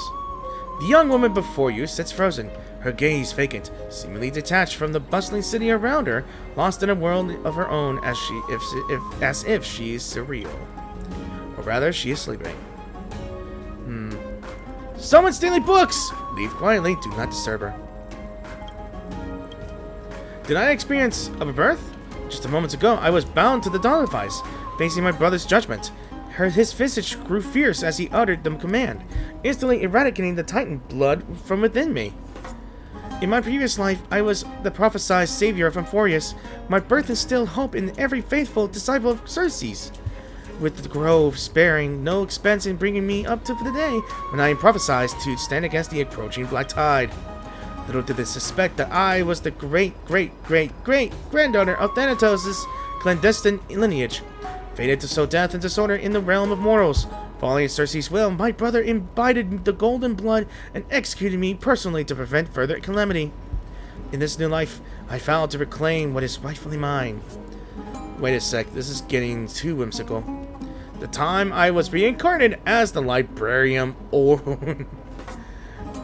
The young woman before you sits frozen, her gaze vacant, seemingly detached from the bustling city around her, lost in a world of her own as if she is surreal. Or rather, she is sleeping. Someone's stealing books! Leave quietly, do not disturb her. Did I experience of a birth? Just a moment ago, I was bound to the dollar vice, facing my brother's judgment. His visage grew fierce as he uttered the command, instantly eradicating the Titan blood from within me. In my previous life, I was the prophesied savior of Amphorius. My birth instilled hope in every faithful disciple of Xerxes, with the grove sparing no expense in bringing me up to the day when I am prophesied to stand against the approaching black tide. Little did they suspect that I was the great-great-great-granddaughter of Thanatos' clandestine lineage, fated to sow death and disorder in the realm of mortals. Following Xerxes' will, my brother imbibed the golden blood and executed me personally to prevent further calamity. In this new life, I vowed to reclaim what is rightfully mine. Wait a sec, this is getting too whimsical. The time I was reincarnated as the librarian or...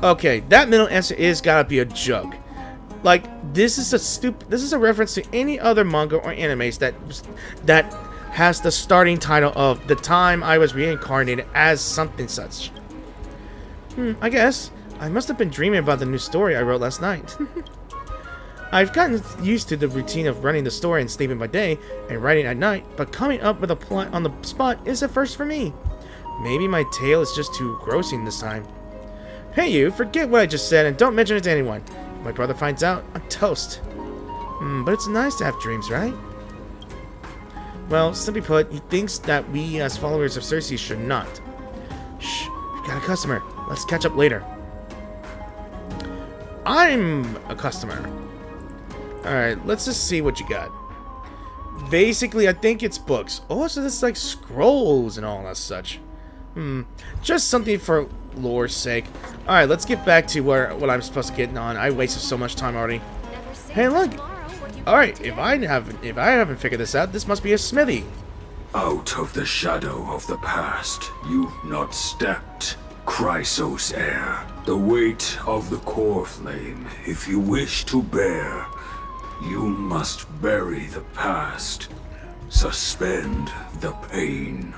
Okay, that middle answer is gotta be a joke. Like, this is a reference to any other manga or animes that has the starting title of the time I was reincarnated as something such. I guess. I must have been dreaming about the new story I wrote last night. I've gotten used to the routine of running the story and sleeping by day and writing at night, but coming up with a plot on the spot is a first for me. Maybe my tale is just too grossing this time. Hey you, forget what I just said and don't mention it to anyone. If my brother finds out, I'm toast. But it's nice to have dreams, right? Well, simply put, he thinks that we as followers of Xerxes should not. Shh, we've got a customer. Let's catch up later. I'm a customer. Alright, let's just see what you got. Basically, I think it's books. Oh, so this is like scrolls and all that such. Just something for lore's sake. Alright, let's get back to what I'm supposed to get on. I wasted so much time already. Hey, look! Alright, if I haven't figured this out, this must be a smithy. Out of the shadow of the past, you've not stepped. Chrysos heir, the weight of the core flame, if you wish to bear, you must bury the past. Suspend the pain.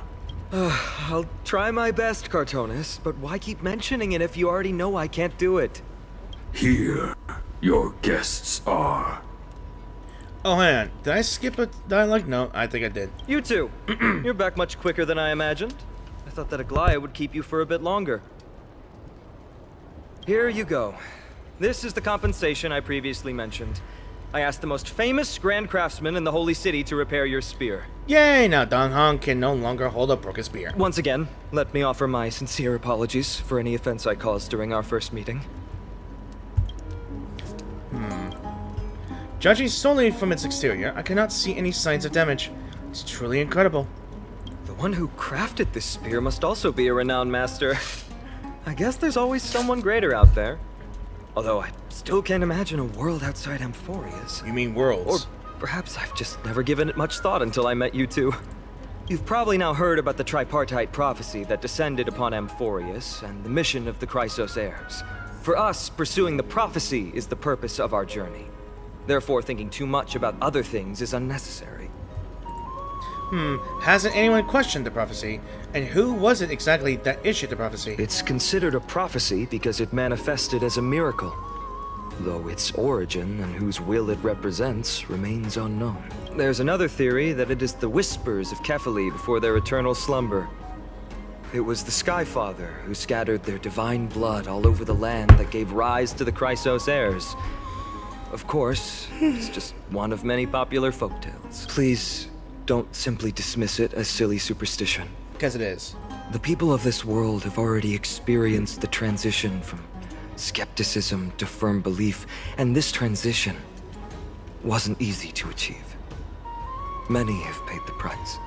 I'll try my best, Cartonis, but why keep mentioning it if you already know I can't do it? Here, your guests are. Oh, man, did I skip a dialogue? No, I think I did. You too. You're back much quicker than I imagined. I thought that Aglaya would keep you for a bit longer. Here you go. This is the compensation I previously mentioned. I asked the most famous grand craftsman in the Holy City to repair your spear. Yay, now Dong Hong can no longer hold a broken spear. Once again, let me offer my sincere apologies for any offense I caused during our first meeting. Judging solely from its exterior, I cannot see any signs of damage. It's truly incredible. The one who crafted this spear must also be a renowned master. I guess there's always someone greater out there. Although I still still can't imagine a world outside Amphorius. You mean Or worlds? perhaps I've just never given it much thought until I met you two. You've probably now heard about the tripartite prophecy that descended upon Amphorius and the mission of the Chrysos heirs. For us, pursuing the prophecy is the purpose of our journey. Therefore, thinking too much about other things is unnecessary. Hasn't anyone questioned the prophecy? And who was it exactly that issued the prophecy? It's considered a prophecy because it manifested as a miracle, though its origin and whose will it represents remains unknown. There's another theory that it is the whispers of Kefali before their eternal slumber. It was the Skyfather who scattered their divine blood all over the land that gave rise to the Chrysos heirs. Of course, it's just one of many popular folktales. Please, don't simply dismiss it as silly superstition. Because it is. The people of this world have already experienced the transition from skepticism to firm belief, and this transition wasn't easy to achieve. Many have paid the price.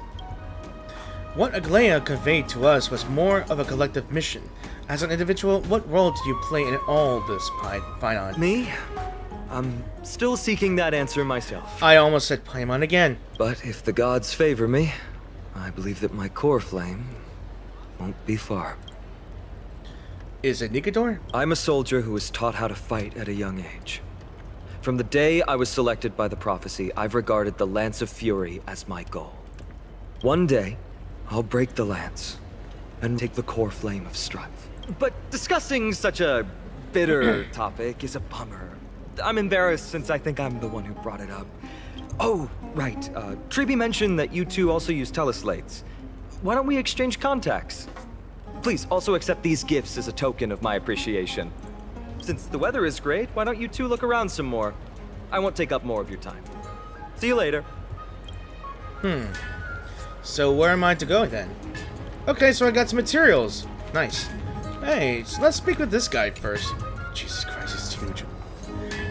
What Okhema conveyed to us was more of a collective mission. As an individual, what role do you play in all this, Paimon? Me? I'm still seeking that answer myself. I almost said Paimon again. But if the gods favor me, I believe that my core flame won't be far. Is it Nikador? I'm a soldier who was taught how to fight at a young age. From the day I was selected by the prophecy, I've regarded the Lance of Fury as my goal. One day, I'll break the lance and take the core flame of strife. But discussing such a bitter topic is a bummer. I'm embarrassed since I think I'm the one who brought it up. Oh, right. Triby mentioned that you two also use teleslates. Why don't we exchange contacts? Please also accept these gifts as a token of my appreciation. Since the weather is great, why don't you two look around some more? I won't take up more of your time. See you later. So where am I to go then? Okay, so I got some materials. Nice. Hey, so let's speak with this guy first. Jesus Christ, he's huge.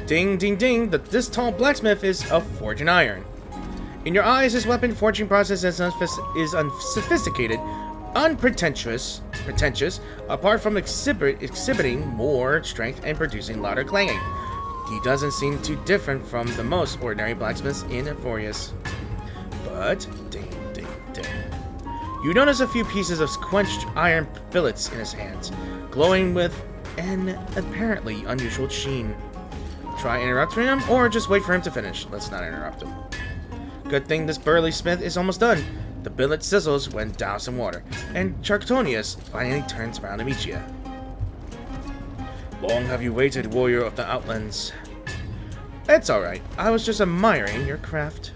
Ding, ding, ding. This tall blacksmith is a forging iron. In your eyes, his weapon forging process is unsophisticated, unpretentious, apart from exhibiting more strength and producing louder clanging. He doesn't seem too different from the most ordinary blacksmiths in Amphorius. But, ding, ding, ding. You notice a few pieces of quenched iron billets in his hands, glowing with an apparently unusual sheen. Try interrupting him, or just wait for him to finish. Let's not interrupt him. Good thing this burly smith is almost done. The billet sizzles when doused in water, and Charctonius finally turns around to meet you. Long have you waited, warrior of the Outlands. It's alright. I was just admiring your craft.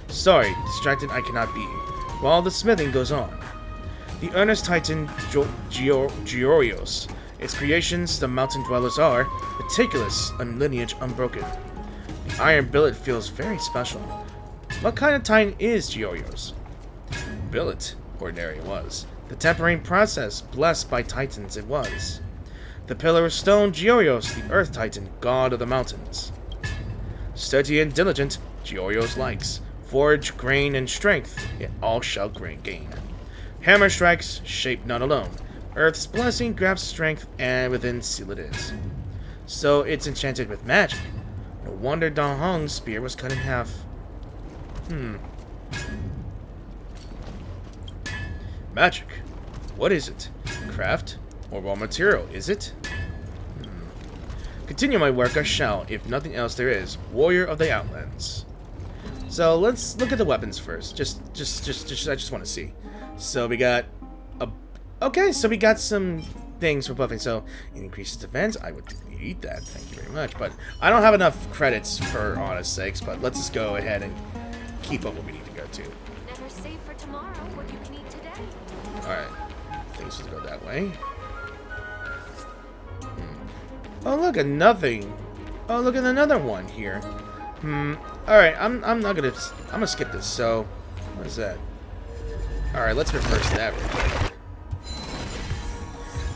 Sorry, distracted I cannot be, while the smithing goes on. The earnest titan Giorios. Its creations, the mountain dwellers, are meticulous and lineage unbroken. The iron billet feels very special. What kind of titan is Giorios? Billet, ordinary it was. The tempering process, blessed by titans it was. The pillar of stone, Giorios, the earth titan, god of the mountains. Sturdy and diligent, Giorios likes. Forge, grain, and strength, it all shall gain. Hammer strikes, shape not alone. Earth's blessing grabs strength, and within seal it is. So it's enchanted with magic. No wonder Dong Hong's spear was cut in half. Magic. What is it? Craft? Or raw material, is it? Continue my work I shall, if nothing else there is. Warrior of the Outlands. So let's look at the weapons first. I just want to see. So we got a... Okay, so we got some things for buffing. So it increases defense. I would eat that. Thank you very much. But I don't have enough credits for honest sakes. But let's just go ahead and keep up what we need to go to. Never save for tomorrow what you can eat today. Alright. Things will go that way. Oh, look at nothing. Oh, look at another one here. Alright, I'm gonna skip this. So, what is that? Alright, let's reverse that real quick.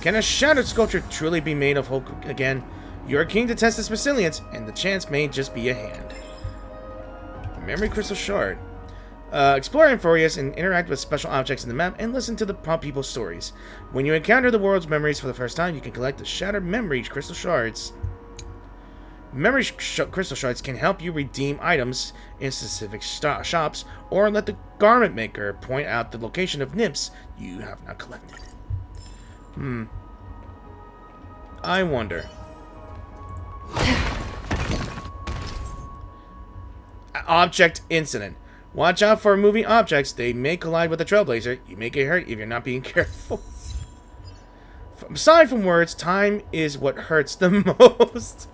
Can a shattered sculpture truly be made of whole again? You're keen to test its resilience, and the chance may just be a hand. Memory crystal shard. Explore Amphorius and interact with special objects in the map and listen to the people's stories. When you encounter the world's memories for the first time, you can collect the shattered memory crystal shards. Memory crystal shards can help you redeem items in specific shops, or let the garment maker point out the location of nymphs you have not collected. I wonder. Object incident. Watch out for moving objects. They may collide with the Trailblazer. You may get hurt if you're not being careful. Aside from words, time is what hurts the most.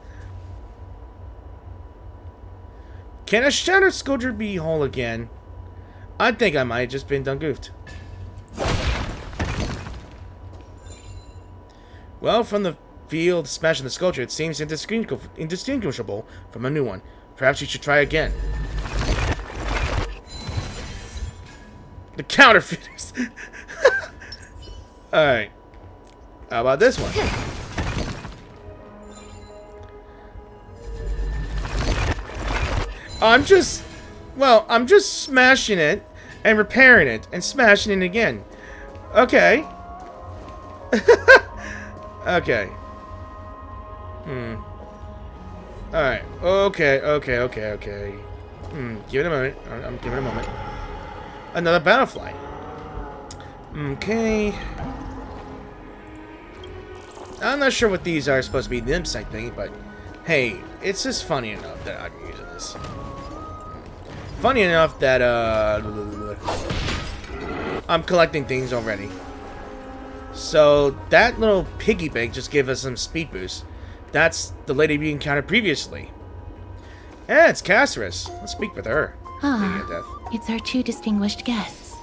Can a shattered sculpture be whole again? I think I might have just been done goofed. Well, from the field smashing the sculpture, it seems indistinguishable from a new one. Perhaps you should try again. The counterfeiters. Alright. How about this one? I'm just smashing it and repairing it and smashing it again. Okay. Okay. Alright. Okay. Give it a moment. I'm giving it a moment. Another battlefly. Okay. I'm not sure what these are supposed to be nymphs, I think, but hey, it's just funny enough that I'm using this. Funny enough that, I'm collecting things already. So, that little piggy bank just gave us some speed boost. That's the lady we encountered previously. Yeah, it's Casterus. Let's speak with her. It's our two distinguished guests.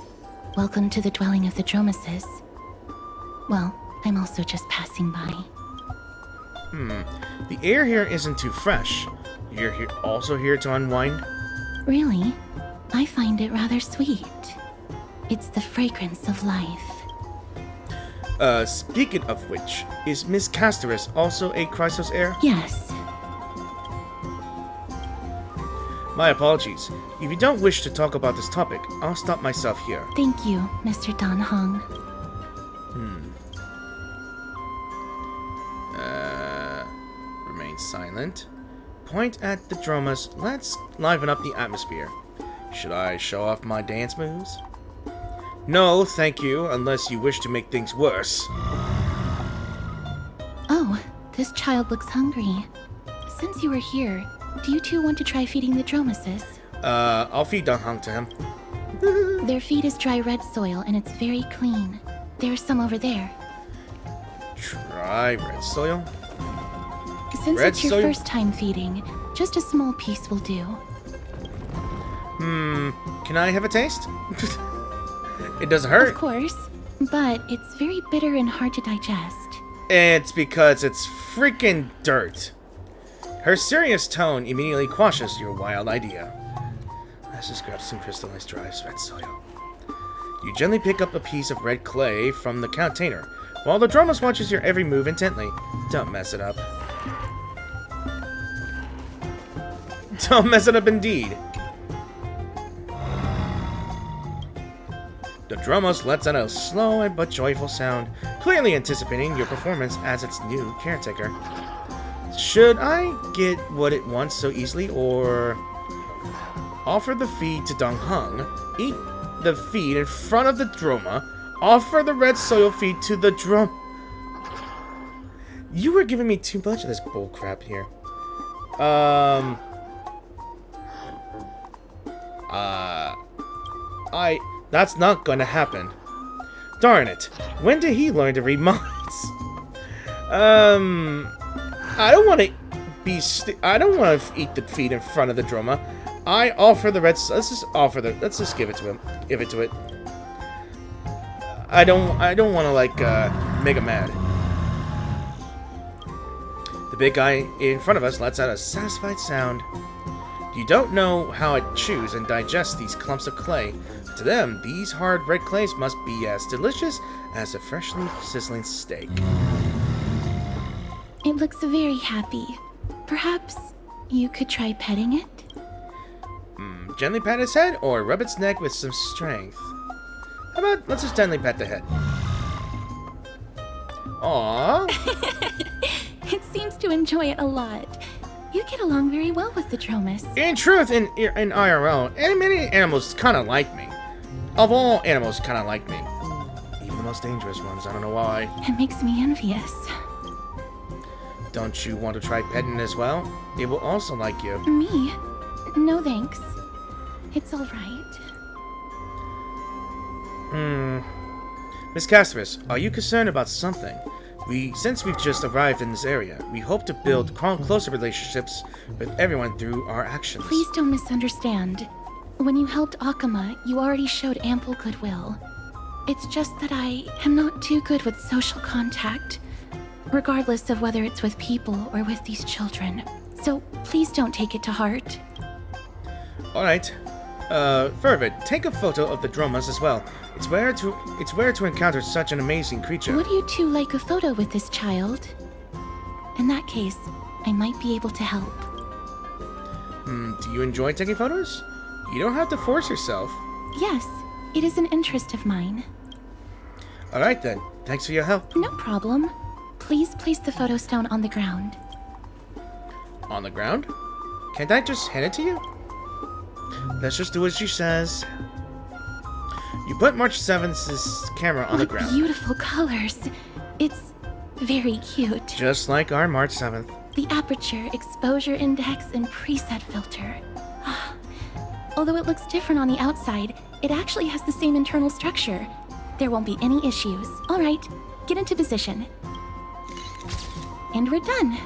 Welcome to the dwelling of the Dromases. Well, I'm also just passing by. The air here isn't too fresh. You're also here to unwind? Really? I find it rather sweet. It's the fragrance of life. Speaking of which, is Miss Casterus also a Chrysos heir? Yes. My apologies. If you don't wish to talk about this topic, I'll stop myself here. Thank you, Mr. Dan Heng. Remain silent. Point at the drummers. Let's liven up the atmosphere. Should I show off my dance moves? No, thank you, unless you wish to make things worse. Oh, this child looks hungry. Since you were here, do you two want to try feeding the Dromases? I'll feed Dan Heng to him. Their feed is dry red soil, and it's very clean. There's some over there. Try red soil? Since Red it's your soil? first time feeding, just a small piece will do. Can I have a taste? It doesn't hurt. Of course, but it's very bitter and hard to digest. It's because it's freaking dirt. Her serious tone immediately quashes your wild idea. Let's just grab some crystallized dry red soil. You gently pick up a piece of red clay from the container, while the Dromas watches your every move intently. Don't mess it up. Don't mess it up indeed. The Dromos lets out a slow but joyful sound, clearly anticipating your performance as its new caretaker. Should I get what it wants so easily, or offer the feed to Dan Heng, eat the feed in front of the Droma, offer the red soil feed to the Drom... You were giving me too much of this bullcrap here. That's not gonna happen. Darn it. When did he learn to read minds? I don't want to I don't want to eat the feed in front of the Droma. I offer the red. Let's just give it to him. Give it to it. I don't want to like make him mad. The big guy in front of us lets out a satisfied sound. You don't know how it chews and digests these clumps of clay. To them, these hard red clays must be as delicious as a freshly sizzling steak. It looks very happy. Perhaps you could try petting it? Gently pat its head or rub its neck with some strength. How about let's just gently pat the head. Aww. It seems to enjoy it a lot. You get along very well with the Dromus. In truth, in IRL, many animals kind of like me. Of all animals, kind of like me. Even the most dangerous ones. I don't know why. It makes me envious. Don't you want to try petting as well? It will also like you. Me? No thanks. It's all right. Miss Castorus, are you concerned about something? Since we've just arrived in this area, we hope to build closer relationships with everyone through our actions. Please don't misunderstand. When you helped Okhema, you already showed ample goodwill. It's just that I am not too good with social contact, regardless of whether it's with people or with these children. So please don't take it to heart. Alright. Fervid, take a photo of the Dromas as well. It's rare to encounter such an amazing creature. Would you two like a photo with this child? In that case, I might be able to help. Do you enjoy taking photos? You don't have to force yourself. Yes, it is an interest of mine. Alright then. Thanks for your help. No problem. Please place the photo stone on the ground. On the ground? Can't I just hand it to you? Let's just do as she says. You put March 7th's camera on the ground. Beautiful colors. It's very cute. Just like our March 7th. The aperture, exposure index, and preset filter. Although it looks different on the outside, it actually has the same internal structure. There won't be any issues. All right, get into position. And we're done.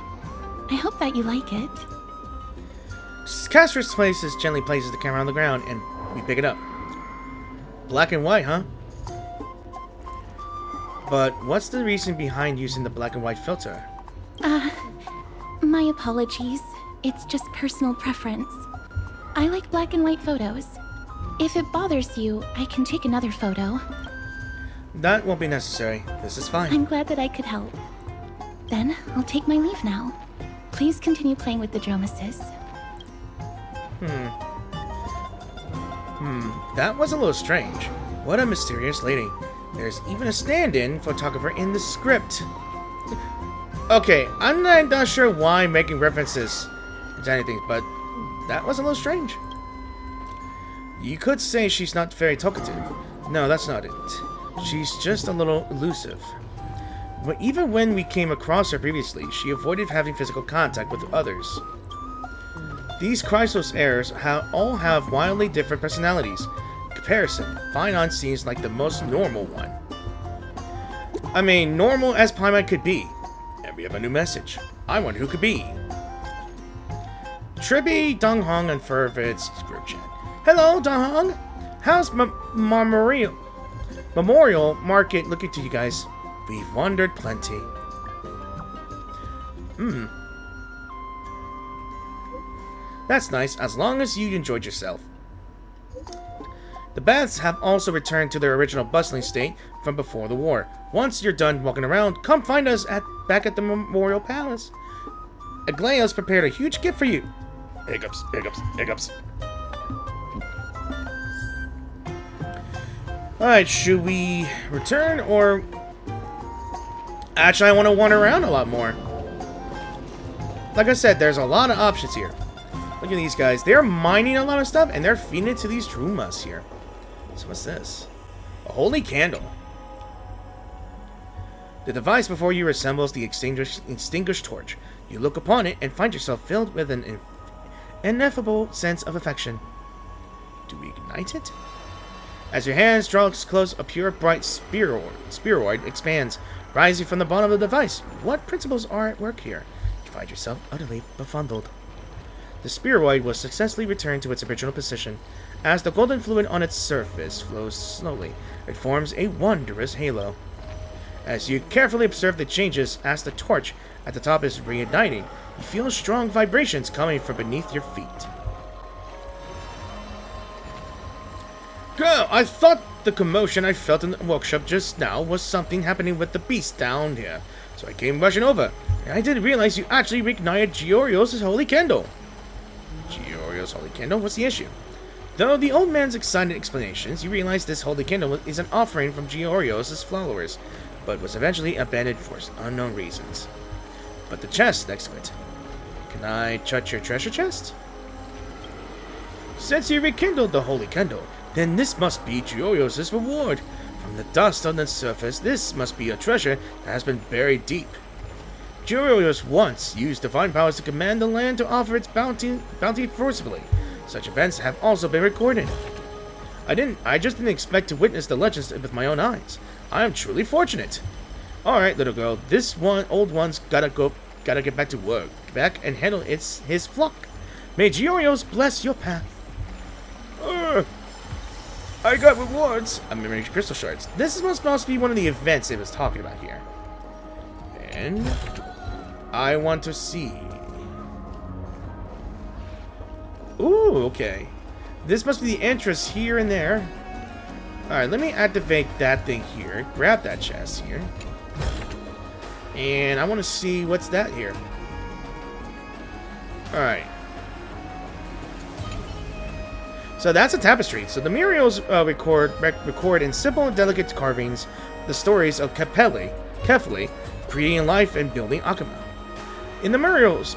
I hope that you like it. Castorus gently places the camera on the ground, and we pick it up. Black and white, huh? But what's the reason behind using the black and white filter? My apologies. It's just personal preference. I like black and white photos. If it bothers you, I can take another photo. That won't be necessary. This is fine. I'm glad that I could help. Then, I'll take my leave now. Please continue playing with the Dromuses. That was a little strange. What a mysterious lady. There's even a stand-in photographer in the script. Okay, I'm not sure why I'm making references to anything, but that was a little strange. You could say she's not very talkative. No, that's not it. She's just a little elusive. But even when we came across her previously, she avoided having physical contact with others. These Chrysos heirs all have wildly different personalities. In comparison, Phynon seems like the most normal one. I mean, normal as Paimon could be. And we have a new message. I wonder who could be. Tribby, Donghong, and Fervid's group chat. Hello, Donghong. How's Memorial Market looking to you guys? We've wandered plenty. That's nice, as long as you enjoyed yourself. The baths have also returned to their original bustling state from before the war. Once you're done walking around, come find us back at the Memorial Palace. Aglaeos prepared a huge gift for you. Hiccups, hiccups, hiccups. Alright, should we return or... Actually, I want to wander around a lot more. Like I said, there's a lot of options here. Look at these guys. They're mining a lot of stuff, and they're feeding it to these Dromas here. So what's this? A holy candle. The device before you resembles the extinguished torch. You look upon it and find yourself filled with an ineffable sense of affection. Do we ignite it? As your hands draw close, a pure, bright spheroid expands, rising from the bottom of the device. What principles are at work here? You find yourself utterly befuddled. The spheroid was successfully returned to its original position. As the golden fluid on its surface flows slowly, it forms a wondrous halo. As you carefully observe the changes as the torch at the top is reigniting, you feel strong vibrations coming from beneath your feet. Girl, I thought the commotion I felt in the workshop just now was something happening with the beast down here, so I came rushing over. And I didn't realize you actually reignited Giorios' holy candle. Giorios' holy candle? What's the issue? Though the old man's excited explanations, you realize this holy candle is an offering from Giorios' followers, but was eventually abandoned for unknown reasons. But the chest next to it. Can I touch your treasure chest? Since you rekindled the holy candle, then this must be Giorio's reward. From the dust on the surface, this must be a treasure that has been buried deep. Giorios once used divine powers to command the land to offer its bounty forcibly. Such events have also been recorded. I just didn't expect to witness the legends with my own eyes. I am truly fortunate. Alright, little girl, this old one's gotta get back to work. Back and handle his flock. May Giorios bless your path. I got rewards. I'm memory crystal shards. This must be one of the events it was talking about here. And I want to see. Ooh, okay. This must be the entrance here and there. Alright, let me activate that thing here. Grab that chest here. And I want to see what's that here. Alright. So that's a tapestry. So the murals record in simple and delicate carvings the stories of Kefli, creating life and building Okhema. In the murals,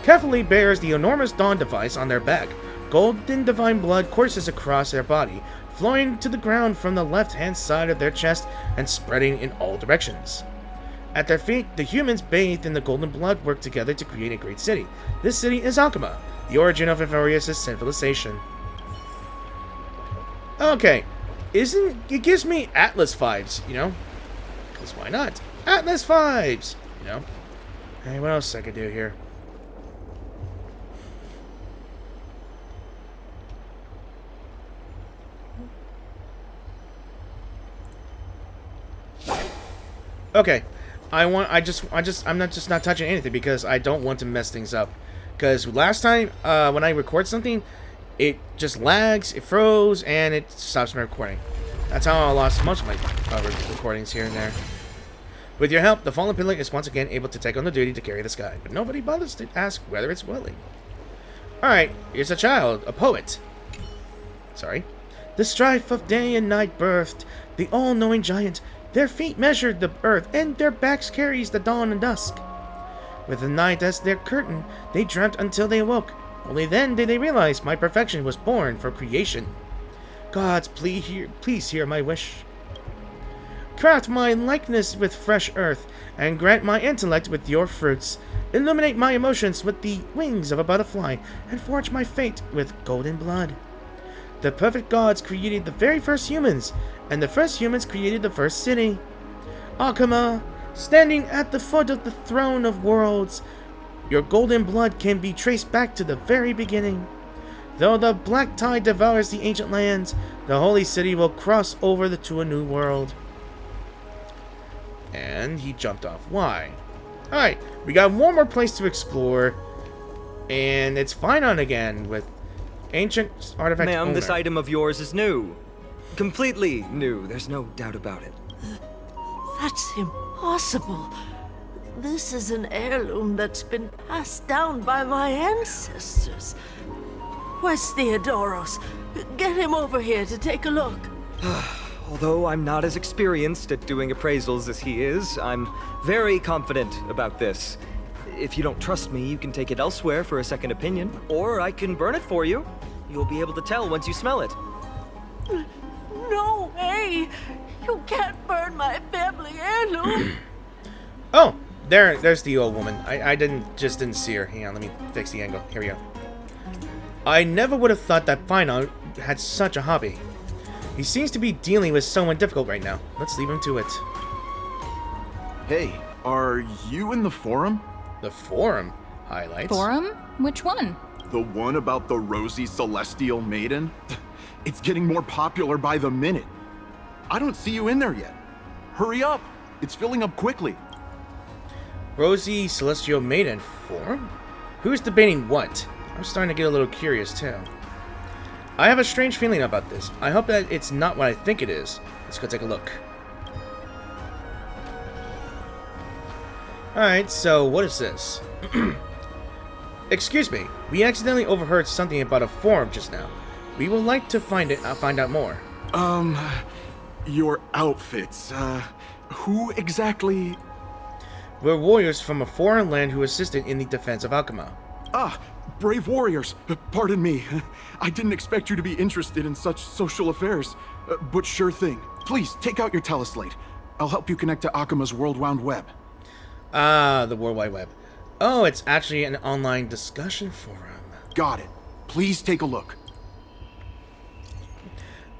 Kefli bears the enormous dawn device on their back. Golden divine blood courses across their body, flowing to the ground from the left-hand side of their chest and spreading in all directions. At their feet, the humans bathed in the golden blood work together to create a great city. This city is Okhema, the origin of Inferius' civilization. Okay, it gives me Atlas vibes, you know? Because why not? Atlas vibes, you know? Hey, what else I could do here? Okay, I'm not touching anything because I don't want to mess things up. Because last time, when I record something, it just lags, it froze, and it stops my recording. That's how I lost most of my recordings here and there. With your help, the fallen pillar is once again able to take on the duty to carry the sky, but nobody bothers to ask whether it's willing. Alright, here's a child, a poet. Sorry. The strife of day and night birthed the all-knowing giant. Their feet measured the earth, and their backs carries the dawn and dusk. With the night as their curtain, they dreamt until they awoke. Only then did they realize my perfection was born for creation. Gods, please hear my wish. Craft my likeness with fresh earth, and grant my intellect with your fruits. Illuminate my emotions with the wings of a butterfly, and forge my fate with golden blood. The perfect gods created the very first humans, and the first humans created the first city. Okhema, standing at the foot of the throne of worlds, your golden blood can be traced back to the very beginning. Though the black tide devours the ancient lands, the holy city will cross over to a new world. And he jumped off. Why? Alright, we got one more place to explore. And it's Finon again with ancient artifact Ma'am, owner. this item of yours is new. Completely new, there's no doubt about it. That's impossible. This is an heirloom that's been passed down by my ancestors. Where's Theodoros? Get him over here to take a look. Although I'm not as experienced at doing appraisals as he is, I'm very confident about this. If you don't trust me, you can take it elsewhere for a second opinion, or I can burn it for you. You'll be able to tell once you smell it. No way! You can't burn my family heirloom! Oh, there's the old woman. I didn't see her. Hang on, let me fix the angle. Here we go. I never would have thought that Finon had such a hobby. He seems to be dealing with someone difficult right now. Let's leave him to it. Hey, are you in the forum? The forum? Highlights. Forum? Which one? The one about the rosy celestial maiden? It's getting more popular by the minute. I don't see you in there yet. Hurry up! It's filling up quickly. Rosy Celestial Maiden forum? Who's debating what? I'm starting to get a little curious too. I have a strange feeling about this. I hope that it's not what I think it is. Let's go take a look. Alright, so what is this? Excuse me, we accidentally overheard something about a forum just now. We would like to find out more. Your outfits, who exactly? We're warriors from a foreign land who assisted in the defense of Okhema. Ah, brave warriors. Pardon me. I didn't expect you to be interested in such social affairs. But sure thing. Please, take out your teleslate. I'll help you connect to Okhema's World Wide Web. Ah, the World Wide Web. Oh, it's actually an online discussion forum. Got it. Please take a look.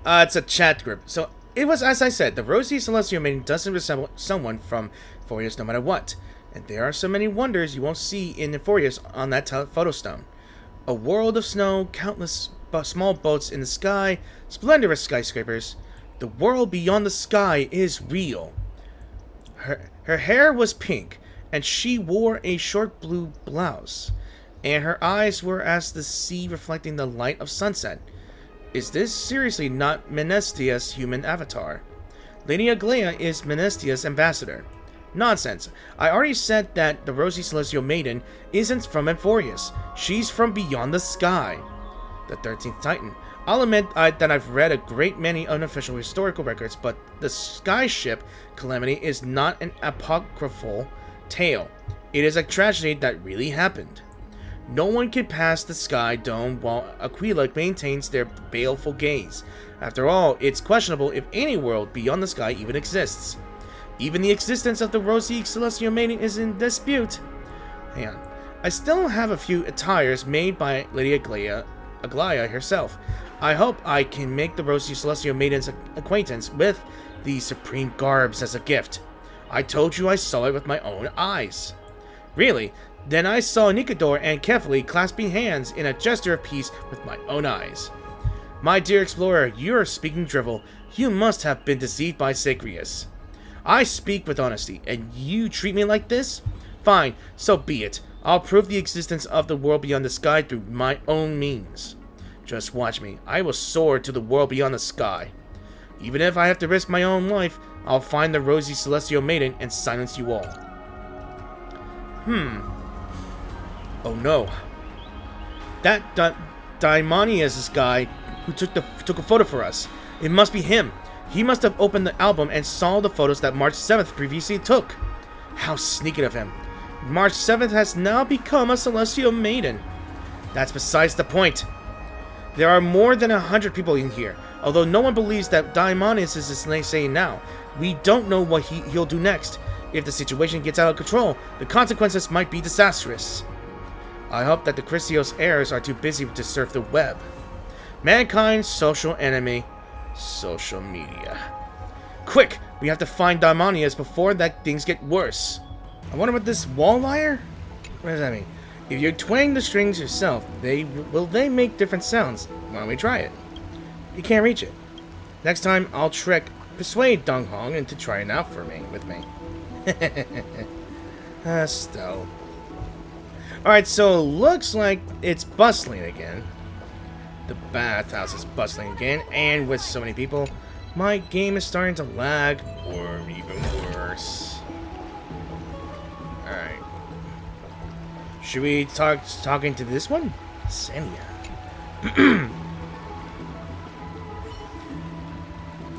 It's a chat group. So, it was as I said, the Rosy Celestial Maiden doesn't resemble someone from Forius no matter what. And there are so many wonders you won't see in Forius on that photo stone. A world of snow, countless small boats in the sky, splendorous skyscrapers. The world beyond the sky is real. Her hair was pink, and she wore a short blue blouse. And her eyes were as the sea reflecting the light of sunset. Is this seriously not Menestia's human avatar? Lady Aglaia is Menestia's ambassador. Nonsense. I already said that the Rosy Celestial Maiden isn't from Amphorius. She's from beyond the sky. The 13th Titan. I'll admit that I've read a great many unofficial historical records, but the sky ship calamity is not an apocryphal tale. It is a tragedy that really happened. No one can pass the sky dome while Aquila maintains their baleful gaze. After all, it's questionable if any world beyond the sky even exists. Even the existence of the Rosy Celestial Maiden is in dispute. Hang on. I still have a few attires made by Lady Aglaia herself. I hope I can make the Rosy Celestial Maiden's acquaintance with the supreme garbs as a gift. I told you I saw it with my own eyes. Really? Then I saw Nikador and Kefli clasping hands in a gesture of peace with my own eyes. My dear explorer, you are speaking drivel. You must have been deceived by Sagrius. I speak with honesty, and you treat me like this? Fine, so be it. I'll prove the existence of the world beyond the sky through my own means. Just watch me. I will soar to the world beyond the sky. Even if I have to risk my own life, I'll find the Rosy Celestial Maiden and silence you all. Oh no. That Daimonius guy who took a photo for us. It must be him. He must have opened the album and saw the photos that March 7th previously took. How sneaky of him. March 7th has now become a Celestial Maiden. That's besides the point. There are more than 100 people in here. Although no one believes that Daimonius is saying now, we don't know what he'll do next. If the situation gets out of control, the consequences might be disastrous. I hope that the Chrysios heirs are too busy to surf the web. Mankind's social enemy, social media. Quick, we have to find Daimonius before that things get worse. I wonder what this wall wire? What does that mean? If you twang the strings yourself, will they make different sounds? Why don't we try it? You can't reach it. Next time, I'll persuade Dong Hong into trying out with me. Still. Alright, so looks like it's bustling again. The bathhouse is bustling again, and with so many people, my game is starting to lag, or even worse. Alright. Should we talking to this one? Senya.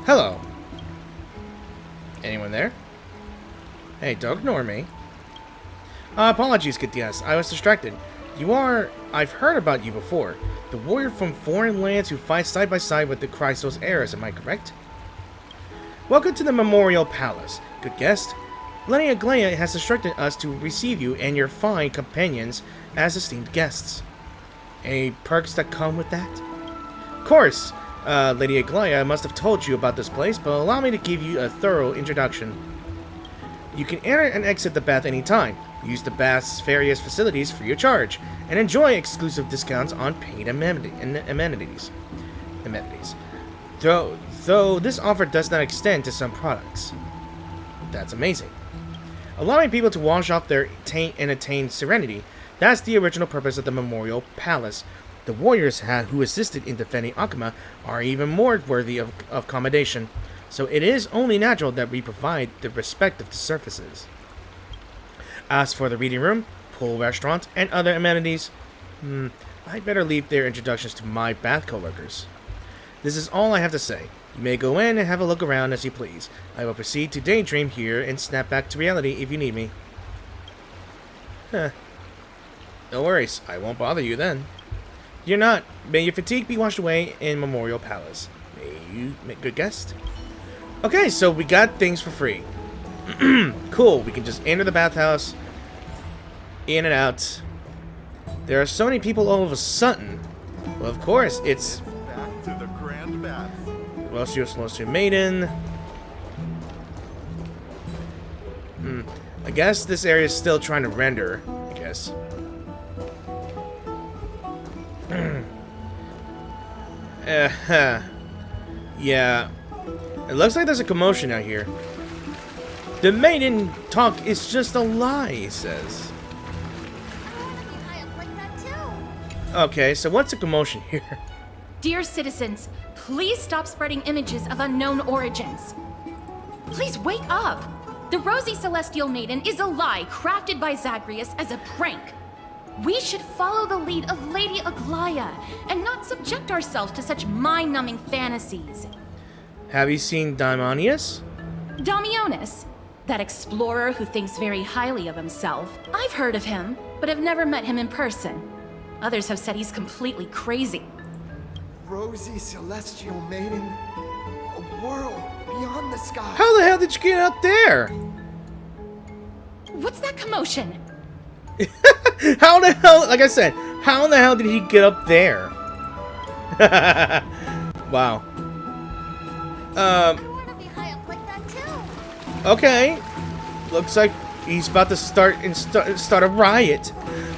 Hello. Anyone there? Hey, don't ignore me. Apologies, good guest. I was distracted. I've heard about you before. The warrior from foreign lands who fights side by side with the Chrysos heirs, am I correct? Welcome to the Memorial Palace. Good guest. Lady Aglaia has instructed us to receive you and your fine companions as esteemed guests. Any perks that come with that? Of course. Lady Aglaia must have told you about this place, but allow me to give you a thorough introduction. You can enter and exit the bath anytime. Use the bath's various facilities free of charge, and enjoy exclusive discounts on paid amenities. Though this offer does not extend to some products. That's amazing. Allowing people to wash off their taint and attain serenity, that's the original purpose of the Memorial Palace. The warriors who assisted in defending Okhema are even more worthy of accommodation, so it is only natural that we provide the respective services. As for the reading room, pool restaurant, and other amenities, I'd better leave their introductions to my bath co-workers. This is all I have to say. You may go in and have a look around as you please. I will proceed to daydream here and snap back to reality if you need me. Huh. No worries, I won't bother you then. You're not. May your fatigue be washed away in Memorial Palace. May you make good guest. Okay, so we got things for free. Cool, we can just enter the bathhouse. In and out. There are so many people all of a sudden. Well, of course, it's... Back to the Grand Bath. Celestial Maiden. I guess this area is still trying to render, I guess. Yeah. It looks like there's a commotion out here. The maiden talk is just a lie, he says. Okay, so what's a commotion here? Dear citizens, please stop spreading images of unknown origins. Please wake up! The Rosy Celestial Maiden is a lie crafted by Zagreus as a prank. We should follow the lead of Lady Aglaya and not subject ourselves to such mind-numbing fantasies. Have you seen Daimonius? Damionis, that explorer who thinks very highly of himself. I've heard of him, but have never met him in person. Others have said he's completely crazy. Rosy Celestial Maiden, a world beyond the sky. How the hell did you get up there? What's that commotion? How the hell, like I said, how the hell did he get up there? Wow. Okay. Looks like he's about to start a riot.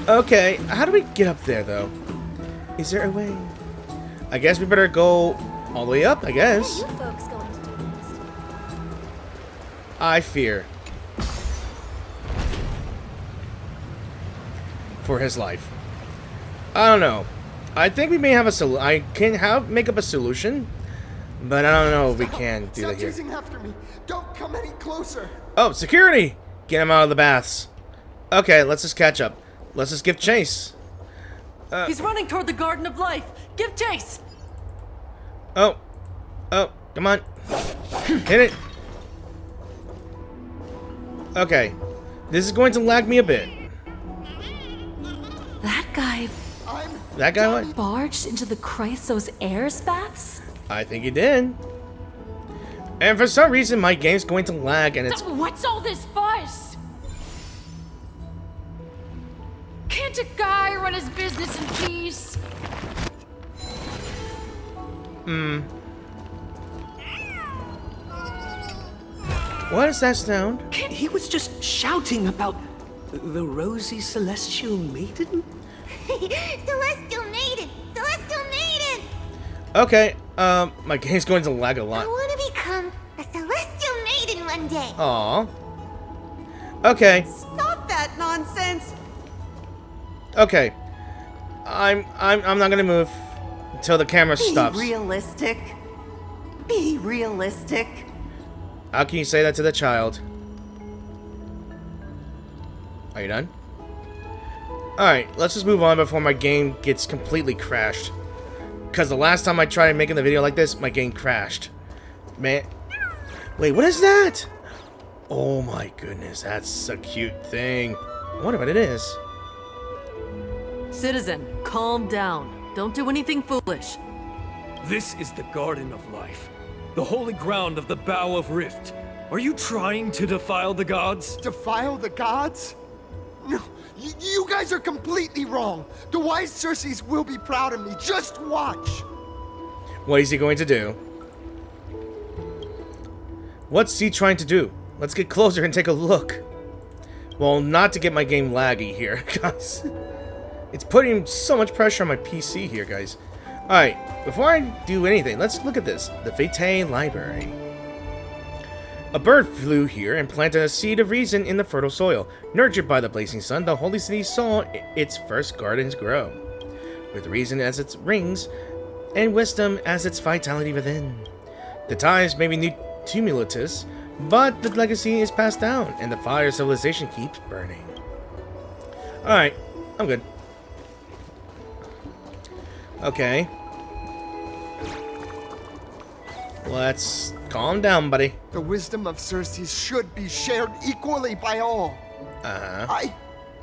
Okay, how do we get up there though? Is there a way? I guess we better go all the way up, I guess. I fear for his life. I don't know. I think we may have a solution. I can make up a solution, but I don't know if we can do that here. Stop chasing after me. Don't come any closer. Oh, security! Get him out of the baths. Okay, let's just catch up. Let's just give chase. He's running toward the Garden of Life. Give chase. Oh, come on. Hit it. Okay. This is going to lag me a bit. That guy That guy what? barged into the Chrysos Heirs baths? I think he did. And for some reason, my game's going to lag and it's... What's all this fuss? Can't a guy run his business in peace? What is that sound? He was just shouting about the Rosy Celestial Maiden? Celestial Maiden! Celestial Maiden! Okay, my game's going to lag a lot. I want to become a Celestial Maiden one day. Aw. Okay. Stop that nonsense. Okay. I'm not gonna move until the camera stops. Be realistic. Be realistic. How can you say that to the child? Are you done? Alright, let's just move on before my game gets completely crashed. Because the last time I tried making the video like this, my game crashed. Man. Wait, what is that? Oh my goodness, that's a cute thing. I wonder what it is. Citizen, calm down. Don't do anything foolish. This is the Garden of Life, the holy ground of the Bow of Rift. Are you trying to defile the gods? Defile the gods? No, you guys are completely wrong. The wise Circes will be proud of me. Just watch. What is he going to do? What's he trying to do? Let's get closer and take a look. Well, not to get my game laggy here, guys. It's putting so much pressure on my PC here, guys. Alright, before I do anything, let's look at this. The Fete Library. A bird flew here and planted a seed of reason in the fertile soil. Nurtured by the blazing sun, the holy city saw its first gardens grow, with reason as its rings, and wisdom as its vitality within. The times may be tumultuous, but the legacy is passed down, and the fire of civilization keeps burning. Alright, I'm good. Okay. Let's calm down, buddy. The wisdom of Circes should be shared equally by all. Uh-huh.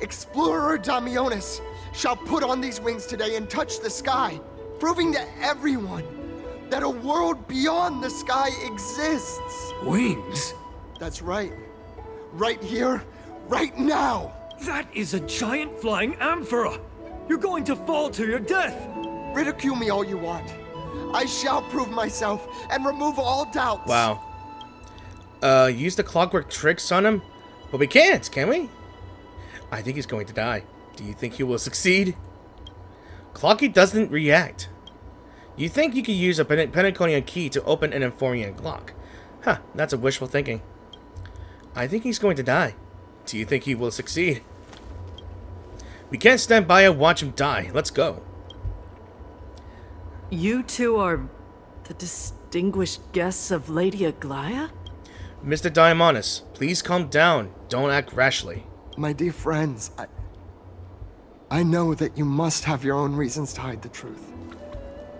Explorer Damionis shall put on these wings today and touch the sky, proving to everyone that a world beyond the sky exists. Wings? That's right. Right here, right now. That is a giant flying amphora! You're going to fall to your death! Ridicule me all you want. I shall prove myself and remove all doubts. Wow. Use the clockwork tricks on him? But we can't, can we? I think he's going to die. Do you think he will succeed? Clocky doesn't react. You think you could use a Penaconian key to open an Amphorian lock? Huh, that's a wishful thinking. I think he's going to die. Do you think he will succeed? We can't stand by and watch him die. Let's go. You two are the distinguished guests of Lady Aglaia? Mr. Diamonus, please calm down. Don't act rashly. My dear friends, I know that you must have your own reasons to hide the truth.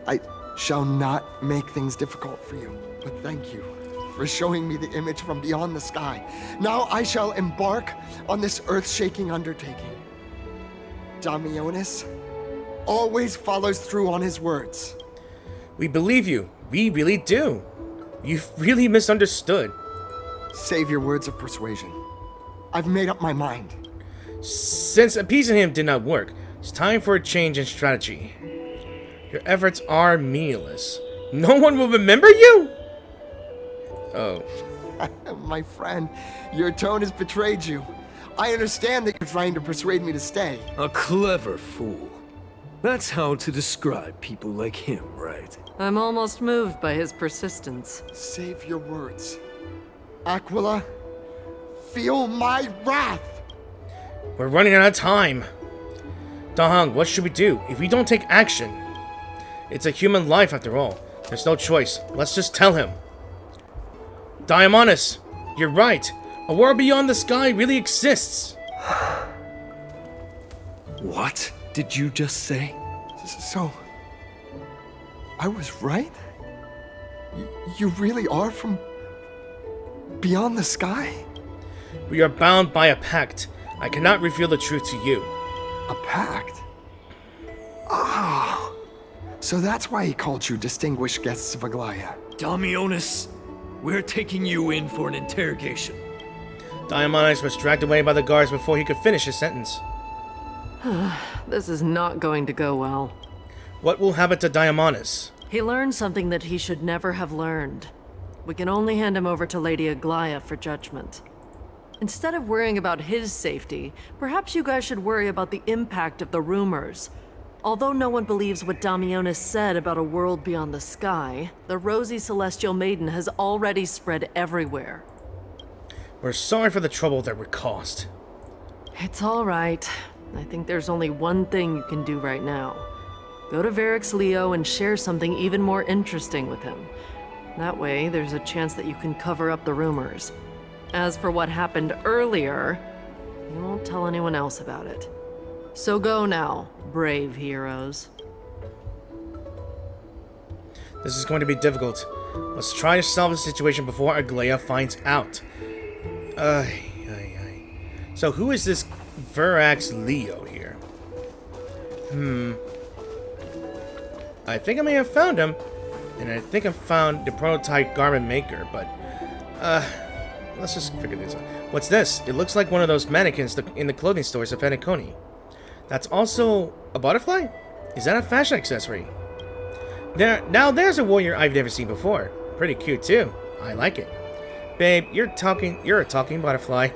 I shall not make things difficult for you, but thank you for showing me the image from beyond the sky. Now I shall embark on this earth-shaking undertaking. Damionis always follows through on his words. We believe you. We really do. You've really misunderstood. Save your words of persuasion. I've made up my mind. Since appeasing him did not work, it's time for a change in strategy. Your efforts are meaningless. No one will remember you? Oh. My friend, your tone has betrayed you. I understand that you're trying to persuade me to stay. A clever fool. That's how to describe people like him, right? I'm almost moved by his persistence. Save your words. Aquila, feel my wrath! We're running out of time. Dahang, what should we do if we don't take action? It's a human life after all. There's no choice. Let's just tell him. Diamonus, you're right. A world beyond the sky really exists. What did you just say? So, I was right? You really are from beyond the sky? We are bound by a pact. I cannot reveal the truth to you. A pact? Ah, so that's why he called you distinguished guests of Aglaia. Damionis, we're taking you in for an interrogation. Diamonus was dragged away by the guards before he could finish his sentence. This is not going to go well. What will happen to Diamonus? He learned something that he should never have learned. We can only hand him over to Lady Aglaia for judgment. Instead of worrying about his safety, perhaps you guys should worry about the impact of the rumors. Although no one believes what Damionis said about a world beyond the sky, the rosy celestial maiden has already spread everywhere. We're sorry for the trouble that we caused. It's all right. I think there's only one thing you can do right now. Go to Varix Leo and share something even more interesting with him. That way, there's a chance that you can cover up the rumors. As for what happened earlier, you won't tell anyone else about it. So go now, brave heroes. This is going to be difficult. Let's try to solve the situation before Aglaia finds out. So who is this Verax Leo here? I think I may have found him. And I think I found the prototype garment maker, but let's just figure this out. What's this? It looks like one of those mannequins in the clothing stores of Penacony. That's also a butterfly? Is that a fashion accessory? Now there's a warrior I've never seen before. Pretty cute too. I like it. Babe, you're a talking butterfly.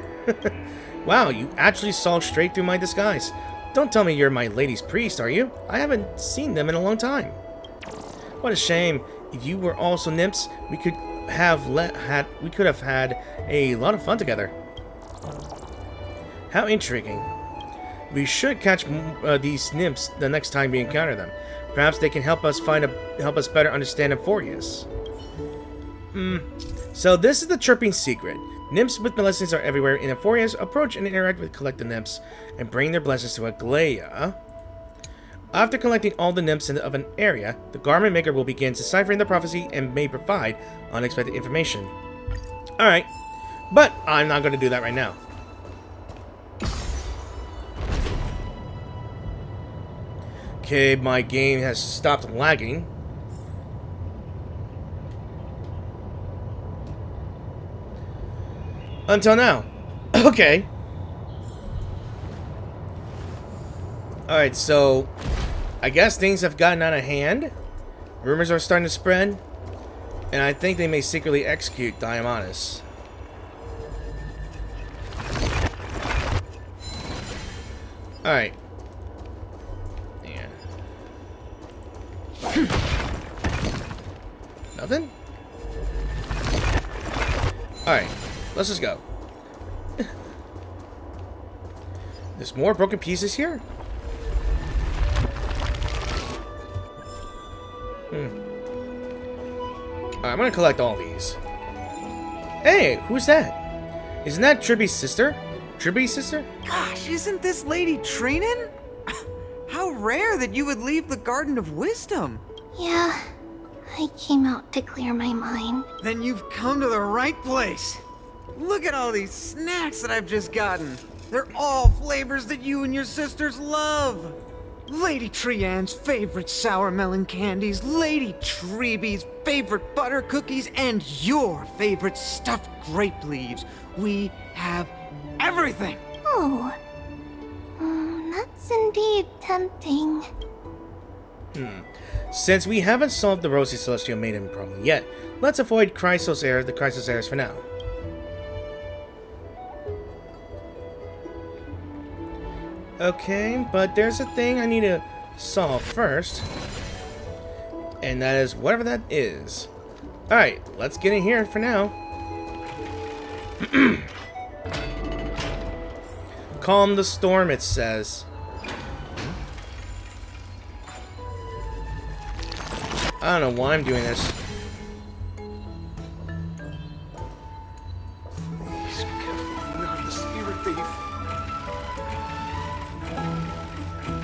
Wow, you actually saw straight through my disguise. Don't tell me you're my lady's priest, are you? I haven't seen them in a long time. What a shame. If you were also nymphs, we could have had a lot of fun together. How intriguing. We should catch these nymphs the next time we encounter them. Perhaps they can help us better understand Amphorius. So this is the chirping secret. Nymphs with blessings are everywhere in Amphorius. Approach and interact with collected nymphs and bring their blessings to Aglaia. After collecting all the nymphs of an area, the garment maker will begin deciphering the prophecy and may provide unexpected information. Alright, but I'm not going to do that right now. Okay, my game has stopped lagging. Until now. Okay. Alright, so I guess things have gotten out of hand. Rumors are starting to spread. And I think they may secretly execute Diamantis. Alright. Yeah. Nothing? Alright. Let's just go. There's more broken pieces here? Alright, I'm gonna collect all these. Hey, who's that? Isn't that Tribby's sister? Tribby's sister? Gosh, isn't this Lady Treenan? How rare that you would leave the Garden of Wisdom. Yeah, I came out to clear my mind. Then you've come to the right place. Look at all these snacks that I've just gotten. They're all flavors that you and your sisters love. Lady Trianne's favorite sour melon candies, Lady Treeby's favorite butter cookies, and your favorite stuffed grape leaves. We have everything. Oh, that's indeed tempting. Since we haven't solved the Rosy Celestial Maiden problem yet, let's avoid the Chrysos heirs for now. Okay, but there's a thing I need to solve first. And that is whatever that is. Alright, let's get in here for now. Calm the storm, it says. I don't know why I'm doing this.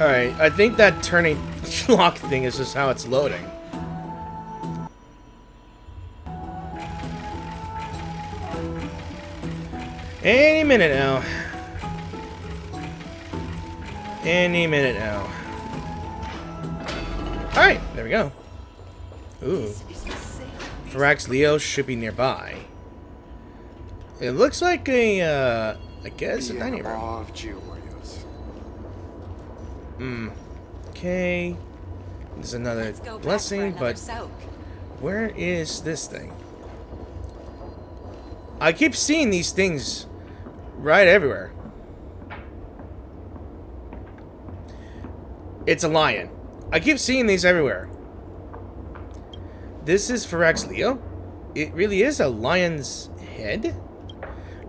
Alright, I think that turning lock thing is just how it's loading. Any minute now. Any minute now. Alright, there we go. Ooh. Firax Leo should be nearby. It looks like a, I guess, a dining room. Okay. There's another blessing, but where is this thing? I keep seeing these things right everywhere. It's a lion. I keep seeing these everywhere. This is Firax Leo? It really is a lion's head?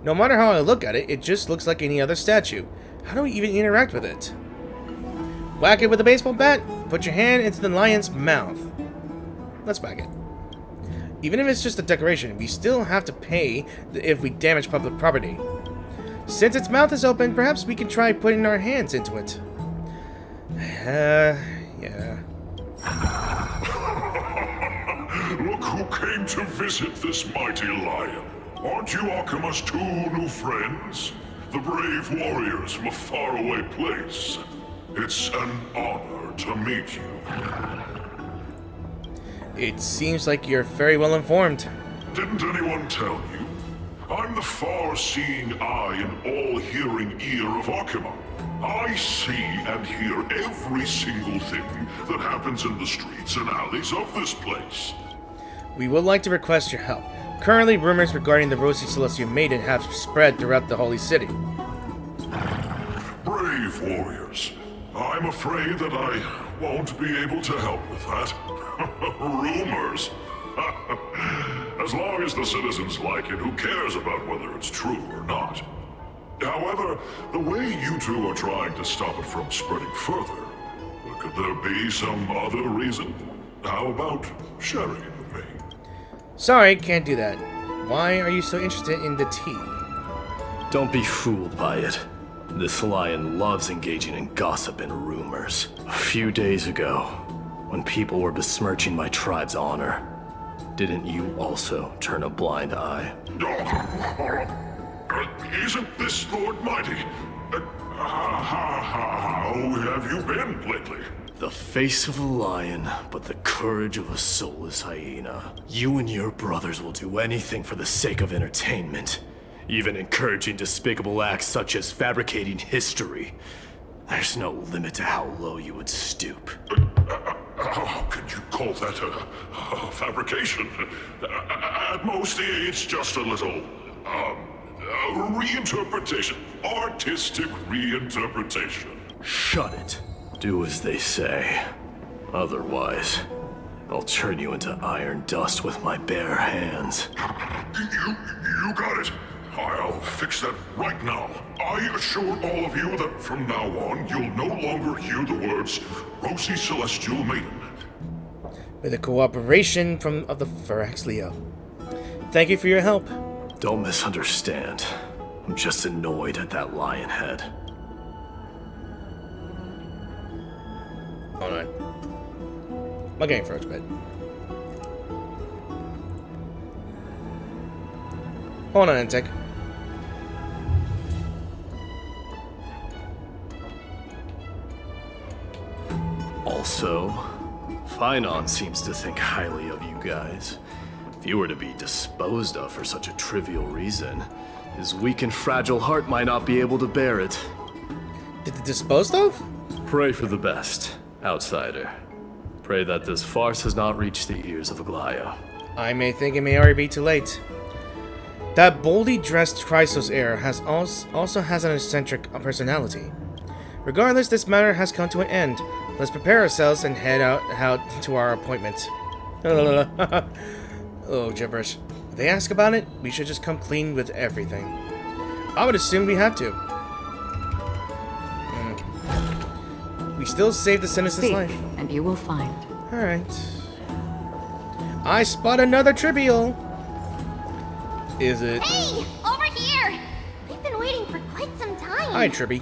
No matter how I look at it, it just looks like any other statue. How do we even interact with it? Whack it with a baseball bat, put your hand into the lion's mouth. Let's whack it. Even if it's just a decoration, we still have to pay if we damage public property. Since its mouth is open, perhaps we can try putting our hands into it. Yeah. Look who came to visit this mighty lion. Aren't you Okhema's two new friends? The brave warriors from a faraway place. It's an honor to meet you. It seems like you're very well informed. Didn't anyone tell you? I'm the far-seeing eye and all-hearing ear of Okhema. I see and hear every single thing that happens in the streets and alleys of this place. We would like to request your help. Currently, rumors regarding the Rosy Celestial Maiden have spread throughout the Holy City. Brave warriors. I'm afraid that I won't be able to help with that. Rumors. As long as the citizens like it, who cares about whether it's true or not? However, the way you two are trying to stop it from spreading further, could there be some other reason? How about sharing it with me? Sorry, can't do that. Why are you so interested in the tea? Don't be fooled by it. This lion loves engaging in gossip and rumors. A few days ago, when people were besmirching my tribe's honor, didn't you also turn a blind eye? Isn't this Lord Mighty? How have you been lately? The face of a lion, but the courage of a soulless hyena. You and your brothers will do anything for the sake of entertainment, even encouraging despicable acts such as fabricating history. There's no limit to how low you would stoop. How could you call that a fabrication? At most, it's just a little, reinterpretation. Artistic reinterpretation. Shut it. Do as they say. Otherwise, I'll turn you into iron dust with my bare hands. You got it. I'll fix that right now. I assure all of you that from now on, you'll no longer hear the words Rosy Celestial Maiden. With the cooperation of the Firax Leo. Thank you for your help. Don't misunderstand. I'm just annoyed at that lion head. Hold on. My game froze, but... Hold on a tick. Also, Finon seems to think highly of you guys. If you were to be disposed of for such a trivial reason, his weak and fragile heart might not be able to bear it. Disposed of? Pray for the best, outsider. Pray that this farce has not reached the ears of Aglaya. I may think it may already be too late. That boldly dressed Chrysos heir also has an eccentric personality. Regardless, this matter has come to an end. Let's prepare ourselves and head out to our appointment. Oh, gibberish. If they ask about it, we should just come clean with everything. I would assume we have to. We still saved the citizen's life. And you will find. Alright. I spot another trivial. Is it? Hey! Over here! We've been waiting for quite some time. Hi, Tribby.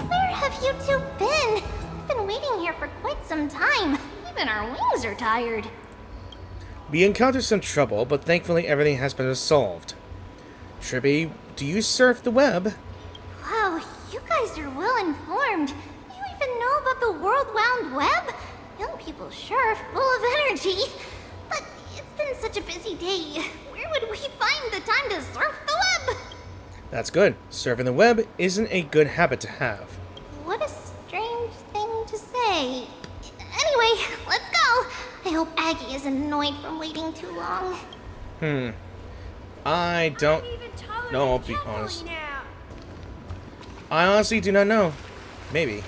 Where have you two been? We've been waiting here for quite some time. Even our wings are tired. We encountered some trouble, but thankfully everything has been resolved. Tribby, do you surf the web? Wow, you guys are well informed. You even know about the World Wound Web? Young people sure are full of energy. But it's been such a busy day. Where would we find the time to surf the web? That's good. Surfing the web isn't a good habit to have. What a strange thing to say. Anyway, let's go. I hope Aggie isn't annoyed from waiting too long. I don't know, I'll be honest. I honestly do not know. Maybe.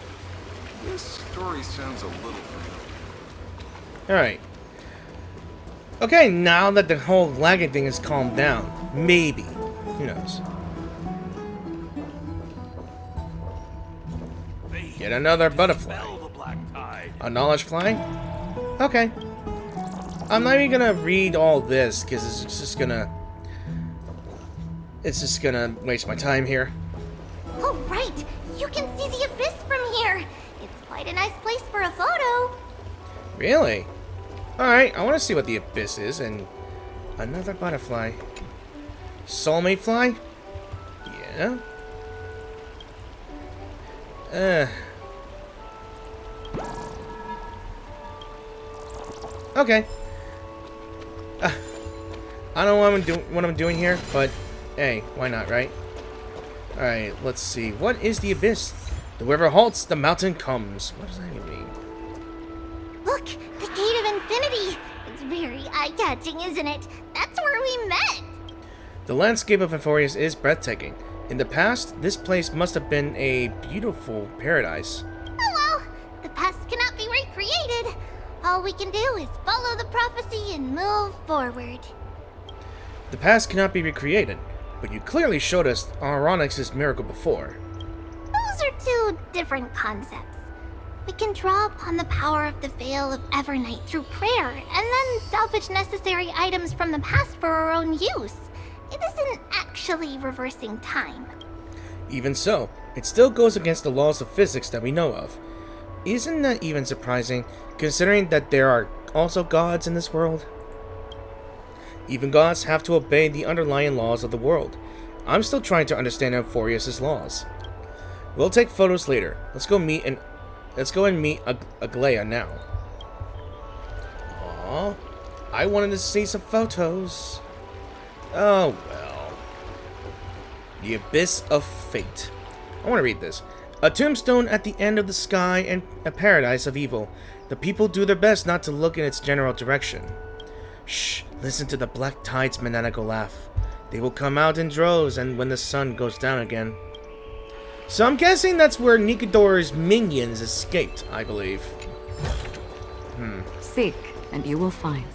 This story sounds a little familiar. Alright. Okay, now that the whole lagging thing has calmed down. Maybe. Who knows? Yet another butterfly. A knowledge fly? Okay. I'm not even gonna read all this, because it's just gonna waste my time here. Oh, right! You can see the abyss from here! It's quite a nice place for a photo. Really? Alright, I want to see what the abyss is, and another butterfly. Soulmate fly? Yeah. Okay. I don't know what I'm doing here, but hey, why not, right? Alright, let's see. What is the abyss? The river halts, the mountain comes. What does that even mean? Look, the Gate of Infinity! It's very eye-catching, isn't it? That's where we met! The landscape of Euphorius is breathtaking. In the past, this place must have been a beautiful paradise. Oh well, the past cannot be recreated. All we can do is follow the prophecy and move forward. The past cannot be recreated, but you clearly showed us Aronix's miracle before. Those are two different concepts. We can draw upon the power of the Veil of Evernight through prayer, and then salvage necessary items from the past for our own use. It isn't actually reversing time. Even so, it still goes against the laws of physics that we know of. Isn't that even surprising, considering that there are also gods in this world? Even gods have to obey the underlying laws of the world. I'm still trying to understand Euphorius' laws. We'll take photos later. Let's go and meet Aglaya now. Aww. I wanted to see some photos. Oh well. The Abyss of Fate. I want to read this. A tombstone at the end of the sky and a paradise of evil. The people do their best not to look in its general direction. Shh, listen to the black tide's maniacal laugh. They will come out in droves and when the sun goes down again. So I'm guessing that's where Nikador's minions escaped, I believe. Seek, and you will find.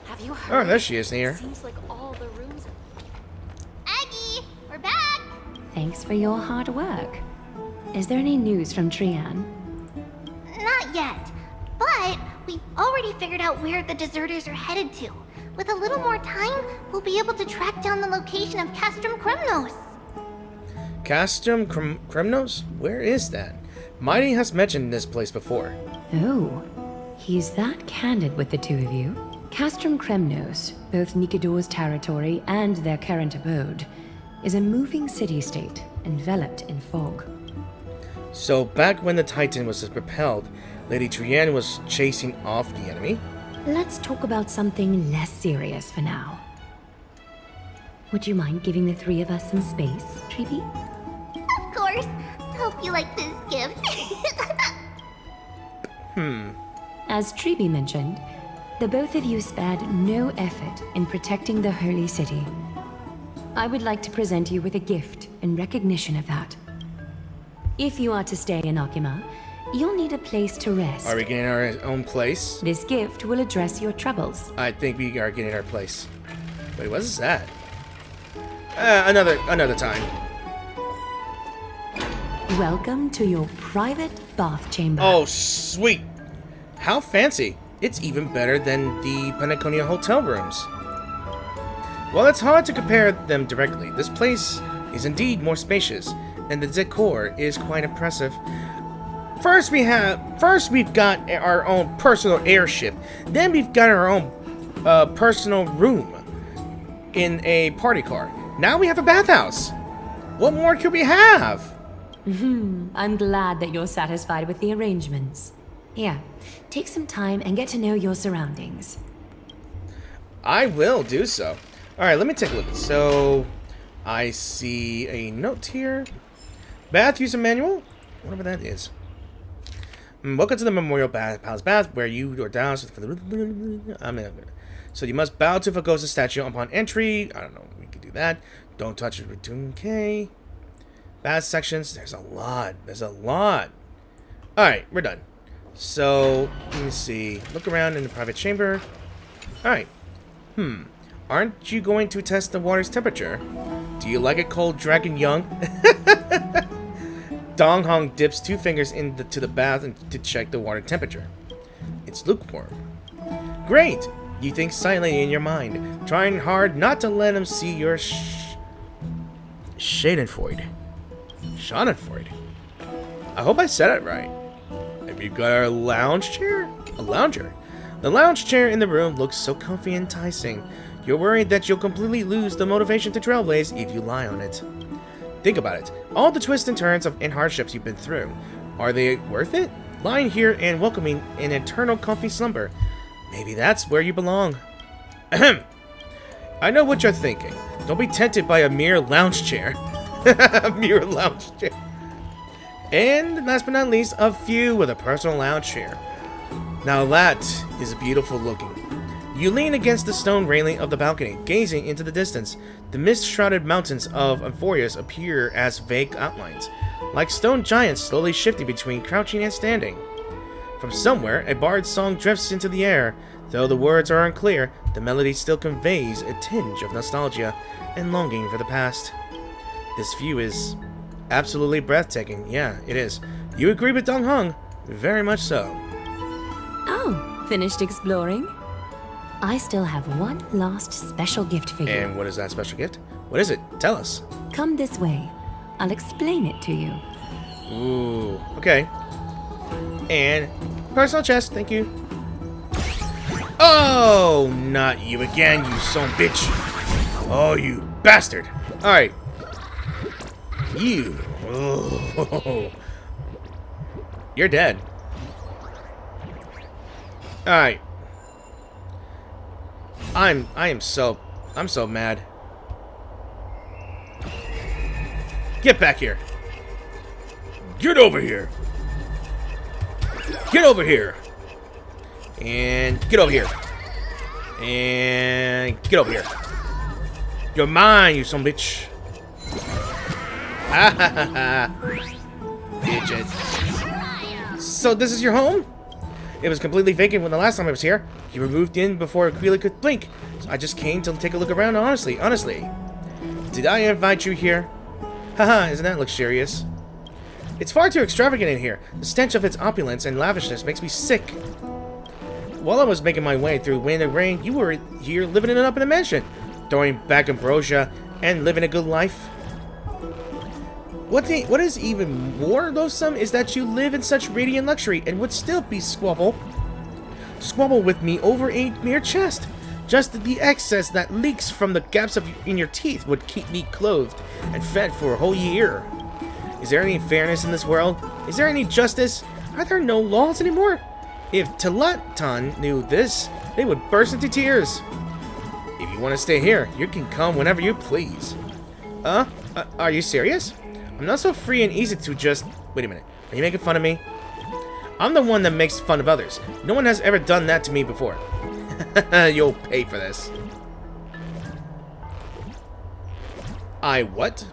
Have you heard? Oh, there she is here. Seems like all the rooms Aggie, we're back! Thanks for your hard work. Is there any news from Trian? Not yet, but we've already figured out where the deserters are headed to. With a little more time, we'll be able to track down the location of Castrum Kremnos. Castrum Kremnos? Where is that? Mighty has mentioned this place before. Oh, he's that candid with the two of you. Castrum Kremnos, both Nikador's territory and their current abode, is a moving city-state enveloped in fog. So back when the Titan was repelled, Lady Trian was chasing off the enemy? Let's talk about something less serious for now. Would you mind giving the three of us some space, Treeby? Of course. Hope you like this gift. As Treeby mentioned, the both of you spared no effort in protecting the holy city. I would like to present you with a gift in recognition of that. If you are to stay in Okhema, you'll need a place to rest. Are we getting our own place? This gift will address your troubles. I think we are getting our place. Wait, what is that? Another time. Welcome to your private bath chamber. Oh, sweet. How fancy. It's even better than the Panaconia hotel rooms. While it's hard to compare them directly, this place is indeed more spacious, and the decor is quite impressive. First we've got our own personal airship, then we've got our own personal room in a party car. Now we have a bathhouse. What more could we have? I'm glad that you're satisfied with the arrangements. Here, take some time and get to know your surroundings. I will do so. Alright, let me take a look. So, I see a note here. Bath user manual? Whatever that is. Welcome to the Memorial Palace Bath, where you are down. So you must bow to the ghost statue upon entry. I don't know. We can do that. Don't touch it with 2K. Bath sections. There's a lot. Alright, we're done. So, let me see. Look around in the private chamber. Alright. Aren't you going to test the water's temperature? Do you like it cold, dragon young? Dong Hong dips 2 fingers into the bath to check the water temperature. It's lukewarm. Great! You think silently in your mind, trying hard not to let him see your Schadenfreude. Schadenfreude. I hope I said it right. Have you got our lounge chair? A lounger. The lounge chair in the room looks so comfy and enticing. You're worried that you'll completely lose the motivation to trailblaze if you lie on it. Think about it. All the twists and turns and hardships you've been through. Are they worth it? Lying here and welcoming an eternal comfy slumber. Maybe that's where you belong. Ahem. I know what you're thinking. Don't be tempted by a mere lounge chair. A mere lounge chair. And last but not least, a few with a personal lounge chair. Now that is beautiful looking. You lean against the stone railing of the balcony, gazing into the distance. The mist-shrouded mountains of Amphorius appear as vague outlines, like stone giants slowly shifting between crouching and standing. From somewhere, a bard's song drifts into the air. Though the words are unclear, the melody still conveys a tinge of nostalgia and longing for the past. This view is absolutely breathtaking. Yeah, it is. You agree with Dong Hong? Very much so. Oh, finished exploring? I still have one last special gift for you. And what is that special gift? What is it? Tell us. Come this way. I'll explain it to you. Ooh, okay. And personal chest, thank you. Oh, not you again, you son of a bitch. Oh, you bastard! Alright. You. Oh. You're dead. Alright. I'm so mad. Get back here. Get over here. Get over here. And get over here. And get over here. You're mine, you son bitch. Ha ha ha ha. Bitches. So this is your home? It was completely vacant when the last time I was here. You were moved in before I really could blink. So I just came to take a look around, honestly. Did I invite you here? Haha, isn't that luxurious? It's far too extravagant in here. The stench of its opulence and lavishness makes me sick. While I was making my way through wind and rain, you were here living it up in a mansion, throwing back ambrosia and living a good life. What is even more loathsome is that you live in such radiant luxury and would still be squabble with me over a mere chest. Just the excess that leaks from the gaps in your teeth would keep me clothed and fed for a whole year. Is there any fairness in this world? Is there any justice? Are there no laws anymore? If Telatan knew this, they would burst into tears. If you want to stay here, you can come whenever you please. Are you serious? I'm not so free and easy to just... Wait a minute. Are you making fun of me? I'm the one that makes fun of others. No one has ever done that to me before. You'll pay for this. I what?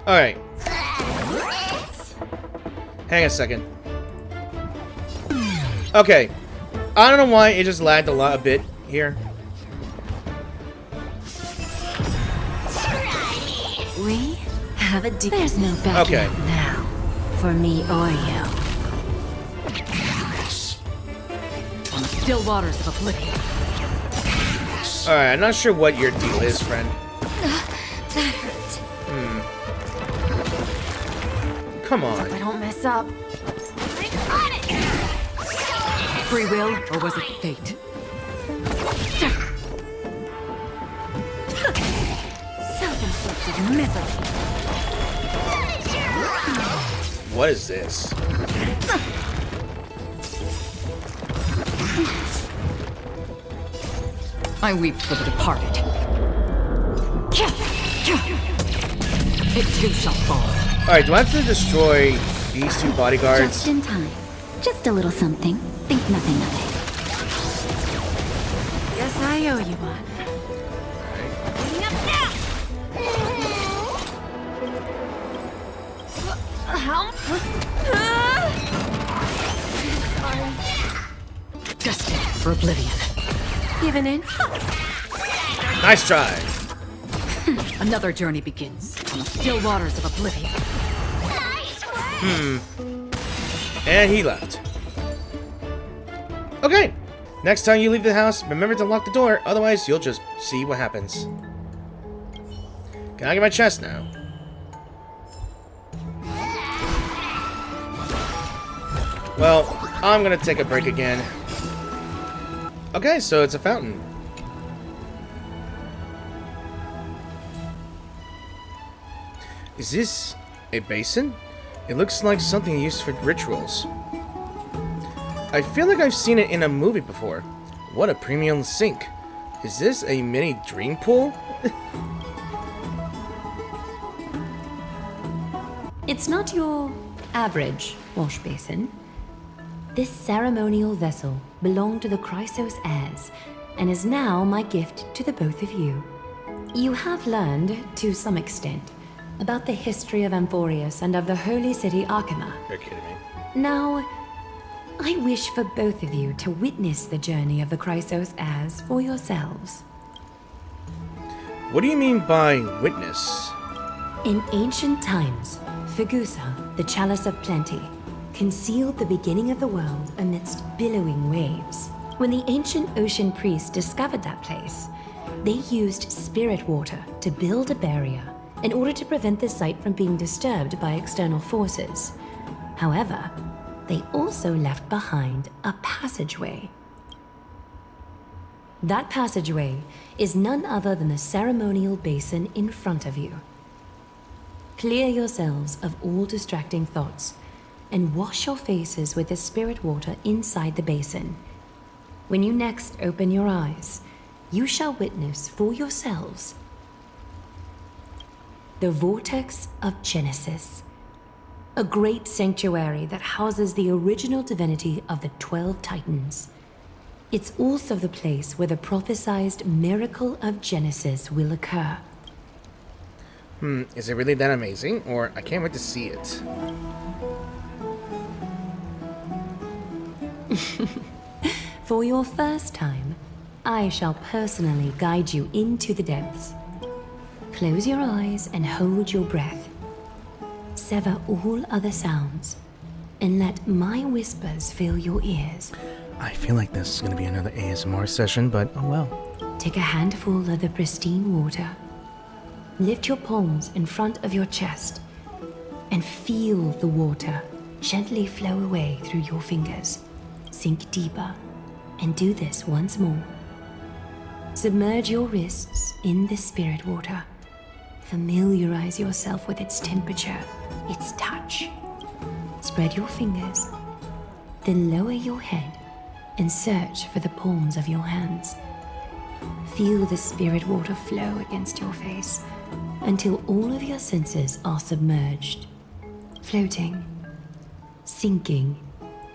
Alright. Hang a second. Okay. I don't know why it just lagged a bit here. We have a deal. There's no backing out now for me or you. On the still waters of oblivion. Alright, I'm not sure what your deal is, friend. That hurt. Come on. I don't mess up. Free will, or was it fate? Self-inflicted misery. What is this? I weep for the departed. It too shall fall. Alright, do I have to destroy these two bodyguards? Just in time. Just a little something. Think nothing of it. Guess I owe you one. Destined for oblivion. Given in? Nice try. Another journey begins on the still waters of oblivion. And he left. Okay. Next time you leave the house, remember to lock the door, otherwise you'll just see what happens. Can I get my chest now? Well, I'm gonna take a break again. Okay, so it's a fountain. Is this a basin? It looks like something used for rituals. I feel like I've seen it in a movie before. What a premium sink. Is this a mini dream pool? It's not your average wash basin. This ceremonial vessel belonged to the Chrysos heirs and is now my gift to the both of you. You have learned, to some extent, about the history of Amphorius and of the holy city Okhema. You're kidding me. Now, I wish for both of you to witness the journey of the Chrysos heirs for yourselves. What do you mean by witness? In ancient times, Fegusa, the Chalice of Plenty, concealed the beginning of the world amidst billowing waves. When the ancient ocean priests discovered that place, they used spirit water to build a barrier in order to prevent the site from being disturbed by external forces. However, they also left behind a passageway. That passageway is none other than the ceremonial basin in front of you. Clear yourselves of all distracting thoughts and wash your faces with the spirit water inside the basin. When you next open your eyes, you shall witness for yourselves the Vortex of Genesis, a great sanctuary that houses the original divinity of the 12 Titans. It's also the place where the prophesied miracle of Genesis will occur. Is it really that amazing? Or I can't wait to see it. For your first time, I shall personally guide you into the depths. Close your eyes and hold your breath. Sever all other sounds, and let my whispers fill your ears. I feel like this is going to be another ASMR session, but oh well. Take a handful of the pristine water. Lift your palms in front of your chest, and feel the water gently flow away through your fingers. Sink deeper, and do this once more. Submerge your wrists in the spirit water. Familiarize yourself with its temperature, its touch. Spread your fingers, then lower your head and search for the palms of your hands. Feel the spirit water flow against your face until all of your senses are submerged, floating, sinking,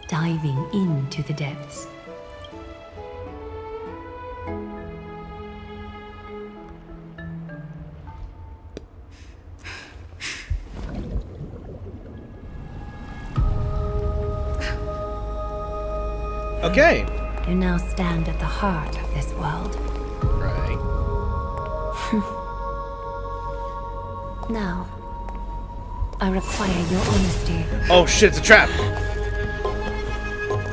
diving into the depths. Okay. You now stand at the heart of this world. Right. Now, I require your honesty. Oh shit, it's a trap!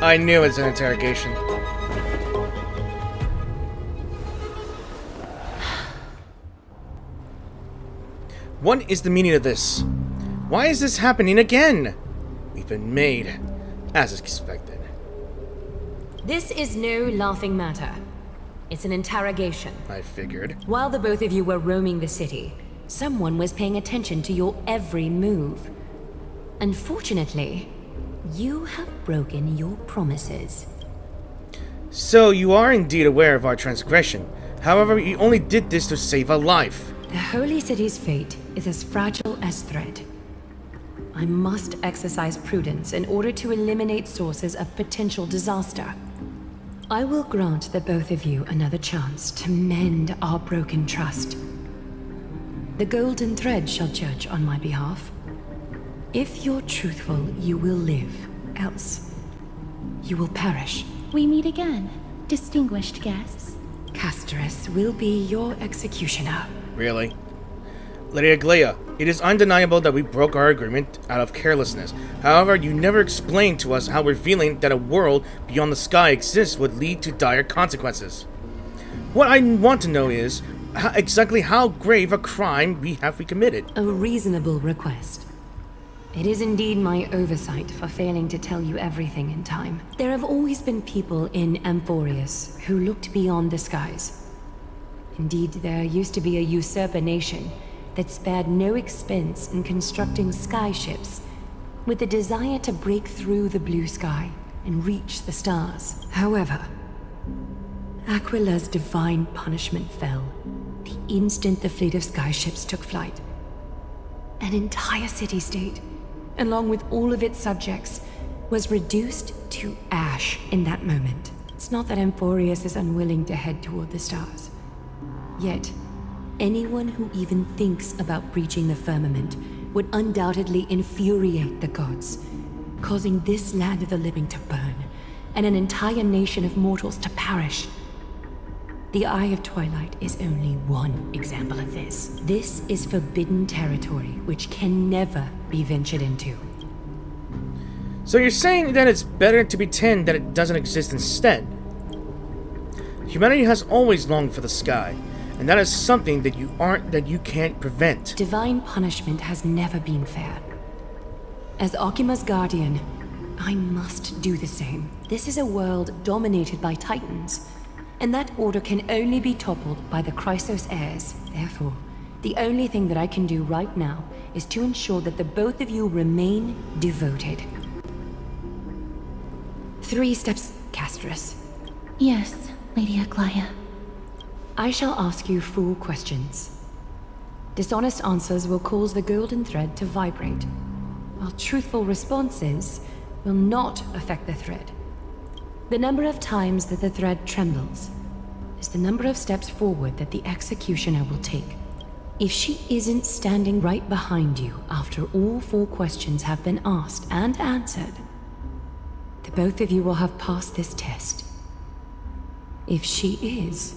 I knew it's an interrogation. What is the meaning of this? Why is this happening again? We've been made as expected. This is no laughing matter. It's an interrogation. I figured. While the both of you were roaming the city, someone was paying attention to your every move. Unfortunately, you have broken your promises. So you are indeed aware of our transgression. However, you only did this to save a life. The Holy City's fate is as fragile as thread. I must exercise prudence in order to eliminate sources of potential disaster. I will grant the both of you another chance to mend our broken trust. The golden thread shall judge on my behalf. If you're truthful, you will live. Else, you will perish. We meet again, distinguished guests. Casterus will be your executioner. Really? Lady Aglaya, it is undeniable that we broke our agreement out of carelessness. However, you never explained to us how revealing that a world beyond the sky exists would lead to dire consequences. What I want to know is exactly how grave a crime we committed. A reasonable request. It is indeed my oversight for failing to tell you everything in time. There have always been people in Amphorius who looked beyond the skies. Indeed, there used to be a usurper nation that spared no expense in constructing skyships with the desire to break through the blue sky and reach the stars. However, Aquila's divine punishment fell the instant the fleet of skyships took flight. An entire city-state, along with all of its subjects, was reduced to ash in that moment. It's not that Amphorius is unwilling to head toward the stars. Yet, anyone who even thinks about breaching the firmament would undoubtedly infuriate the gods, causing this land of the living to burn, and an entire nation of mortals to perish. The Eye of Twilight is only one example of this. This is forbidden territory, which can never be ventured into. So you're saying that it's better to pretend that it doesn't exist instead? Humanity has always longed for the sky, and that is something that you can't prevent. Divine punishment has never been fair. As Okhema's guardian, I must do the same. This is a world dominated by Titans, and that order can only be toppled by the Chrysos heirs. Therefore, the only thing that I can do right now is to ensure that the both of you remain devoted. 3 steps, Castris. Yes, Lady Aglaia. I shall ask you 4 questions. Dishonest answers will cause the golden thread to vibrate, while truthful responses will not affect the thread. The number of times that the thread trembles is the number of steps forward that the executioner will take. If she isn't standing right behind you after all 4 questions have been asked and answered, the both of you will have passed this test. If she is,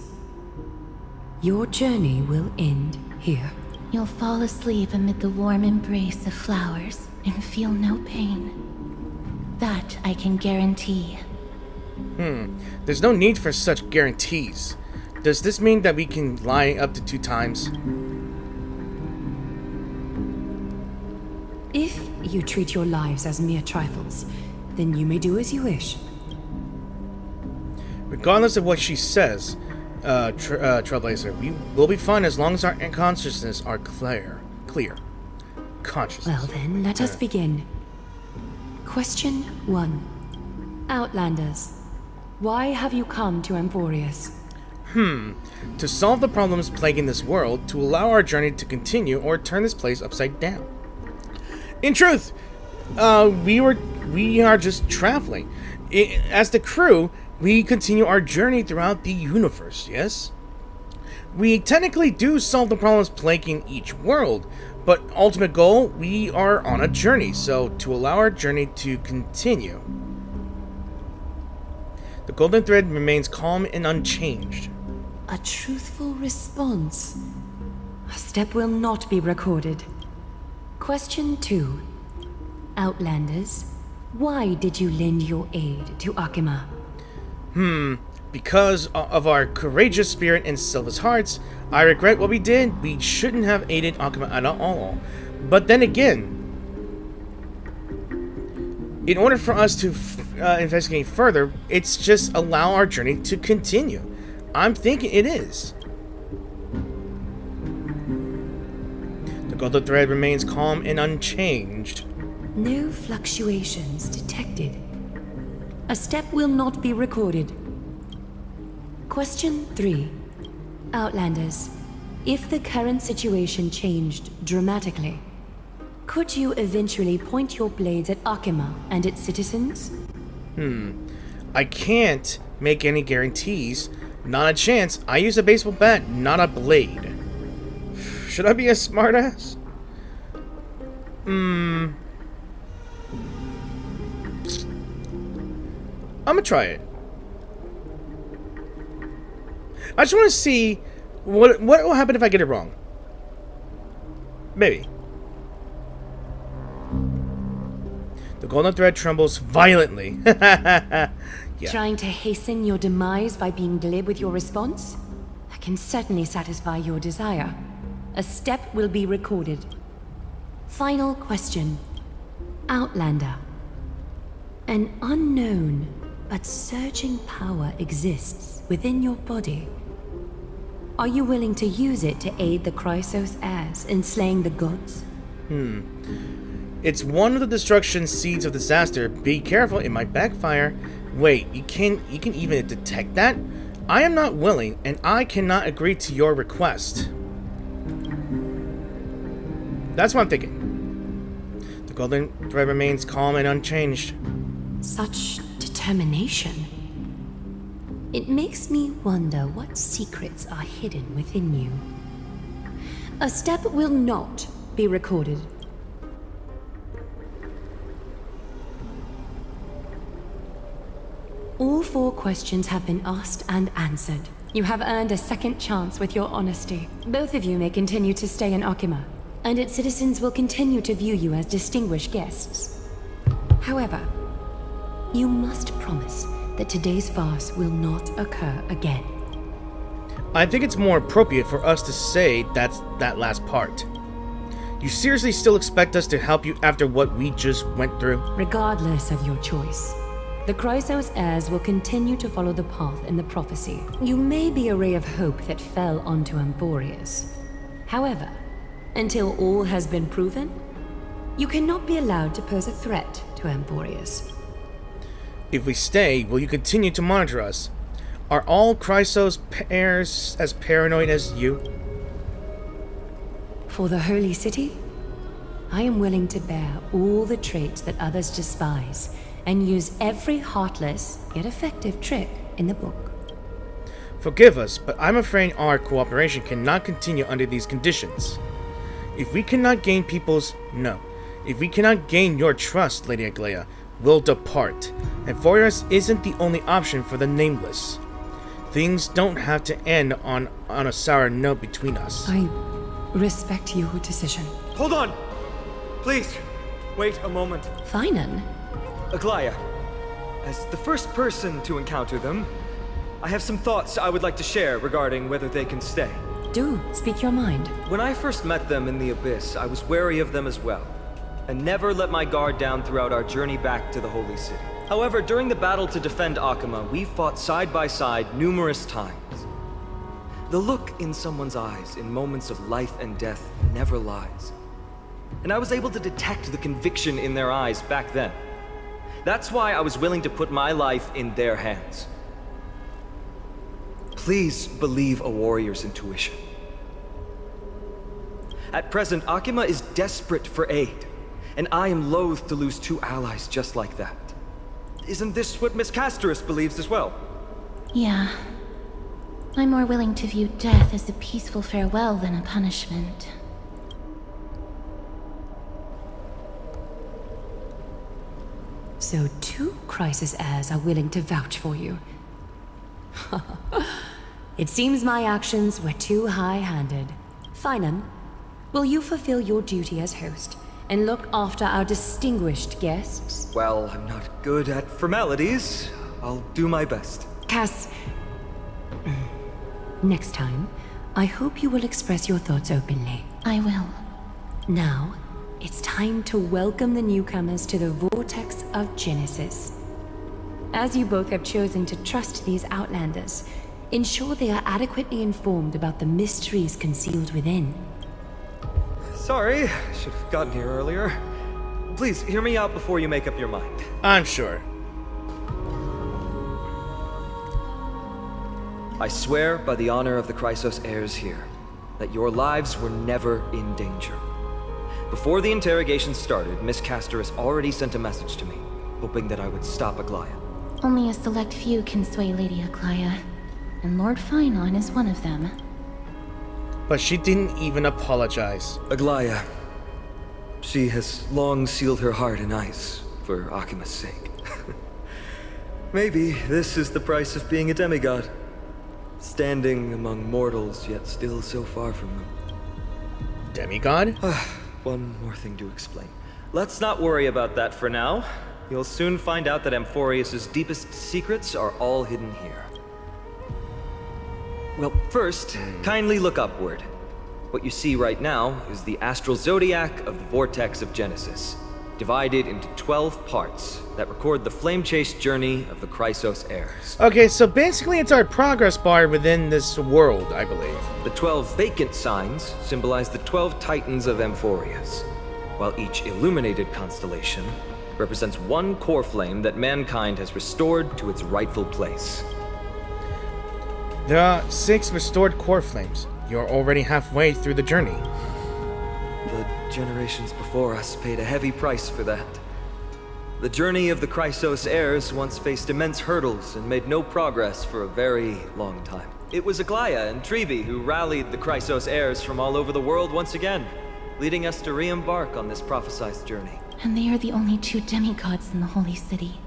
your journey will end here. You'll fall asleep amid the warm embrace of flowers and feel no pain. That I can guarantee. There's no need for such guarantees. Does this mean that we can lie up to 2 times? If you treat your lives as mere trifles, then you may do as you wish. Regardless of what she says, Trailblazer, we will be fine as long as our consciousness are clear. Consciousness. Well then, let us begin. Question 1. Outlanders, why have you come to Emporius? To solve the problems plaguing this world, to allow our journey to continue, or turn this place upside down. In truth, we are just traveling. As the crew, we continue our journey throughout the universe, yes? We technically do solve the problems plaguing each world, but ultimate goal, we are on a journey, so to allow our journey to continue. The golden thread remains calm and unchanged. A truthful response. A step will not be recorded. Question 2. Outlanders, why did you lend your aid to Okhema? Because of our courageous spirit and selfless hearts, I regret what we did. We shouldn't have aided Okhema at all. But then again, in order for us to investigate further, it's just allow our journey to continue. I'm thinking it is. The golden thread remains calm and unchanged. No fluctuations detected. A step will not be recorded. Question 3. Outlanders, if the current situation changed dramatically, could you eventually point your blades at Okhema and its citizens? I can't make any guarantees. Not a chance. I use a baseball bat, not a blade. Should I be a smartass? I'm gonna try it. I just want to see what will happen if I get it wrong. Maybe. The golden thread trembles violently. Yeah. Trying to hasten your demise by being glib with your response? That can certainly satisfy your desire. A step will be recorded. Final question. Outlander. An unknown but surging power exists within your body. Are you willing to use it to aid the Chrysos heirs in slaying the gods? It's one of the destruction seeds of disaster. Be careful, it might backfire. Wait, you can even detect that? I am not willing, and I cannot agree to your request. That's what I'm thinking. The golden thread remains calm and unchanged. Such determination. It makes me wonder what secrets are hidden within you. A step will not be recorded. All 4 questions have been asked and answered. You have earned a second chance with your honesty. Both of you may continue to stay in Okhema, and its citizens will continue to view you as distinguished guests. However, you must promise that today's farce will not occur again. I think it's more appropriate for us to say that last part. You seriously still expect us to help you after what we just went through? Regardless of your choice, the Chrysos heirs will continue to follow the path in the prophecy. You may be a ray of hope that fell onto Amphorius. However, until all has been proven, you cannot be allowed to pose a threat to Amphorius. If we stay, will you continue to monitor us? Are all Chrysos heirs as paranoid as you? For the Holy City, I am willing to bear all the traits that others despise and use every heartless yet effective trick in the book. Forgive us, but I'm afraid our cooperation cannot continue under these conditions. If we cannot gain if we cannot gain your trust, Lady Aglaia, we'll depart. Amphorius isn't the only option for the Nameless. Things don't have to end on a sour note between us. I respect your decision. Hold on! Please, wait a moment. Finan? Aglaia, as the first person to encounter them, I have some thoughts I would like to share regarding whether they can stay. Do speak your mind. When I first met them in the Abyss, I was wary of them as well, and never let my guard down throughout our journey back to the Holy City. However, during the battle to defend Okhema, we fought side by side numerous times. The look in someone's eyes in moments of life and death never lies. And I was able to detect the conviction in their eyes back then. That's why I was willing to put my life in their hands. Please believe a warrior's intuition. At present, Okhema is desperate for aid, and I am loath to lose two allies just like that. Isn't this what Miss Casterus believes as well? Yeah. I'm more willing to view death as a peaceful farewell than a punishment. So 2 Chrysos heirs are willing to vouch for you. It seems my actions were too high-handed. Finan, will you fulfill your duty as host and look after our distinguished guests? Well, I'm not good at formalities. I'll do my best. Cass, next time, I hope you will express your thoughts openly. I will. Now, it's time to welcome the newcomers to the Vortex of Genesis. As you both have chosen to trust these Outlanders, ensure they are adequately informed about the mysteries concealed within. Sorry, should have gotten here earlier. Please, hear me out before you make up your mind. I'm sure. I swear by the honor of the Chrysos heirs here, that your lives were never in danger. Before the interrogation started, Miss Casterus already sent a message to me, hoping that I would stop Aglaia. Only a select few can sway Lady Aglaia, and Lord Finan is one of them. But she didn't even apologize. Aglaia. She has long sealed her heart in ice, for Okhema's sake. Maybe this is the price of being a demigod. Standing among mortals, yet still so far from them. Demigod? One more thing to explain. Let's not worry about that for now. You'll soon find out that Amphorius' deepest secrets are all hidden here. Well, first, kindly look upward. What you see right now is the astral zodiac of the Vortex of Genesis, divided into 12 parts that record the flame-chased journey of the Chrysos heirs. Okay, so basically it's our progress bar within this world, I believe. The 12 vacant signs symbolize the 12 titans of Amphorius, while each illuminated constellation represents one core flame that mankind has restored to its rightful place. There are 6 restored core flames. You're already halfway through the journey. The generations before us paid a heavy price for that. The journey of the Chrysos heirs once faced immense hurdles and made no progress for a very long time. It was Aglaia and Trevi who rallied the Chrysos heirs from all over the world once again, leading us to re-embark on this prophesized journey. And they are the only 2 demigods in the Holy City.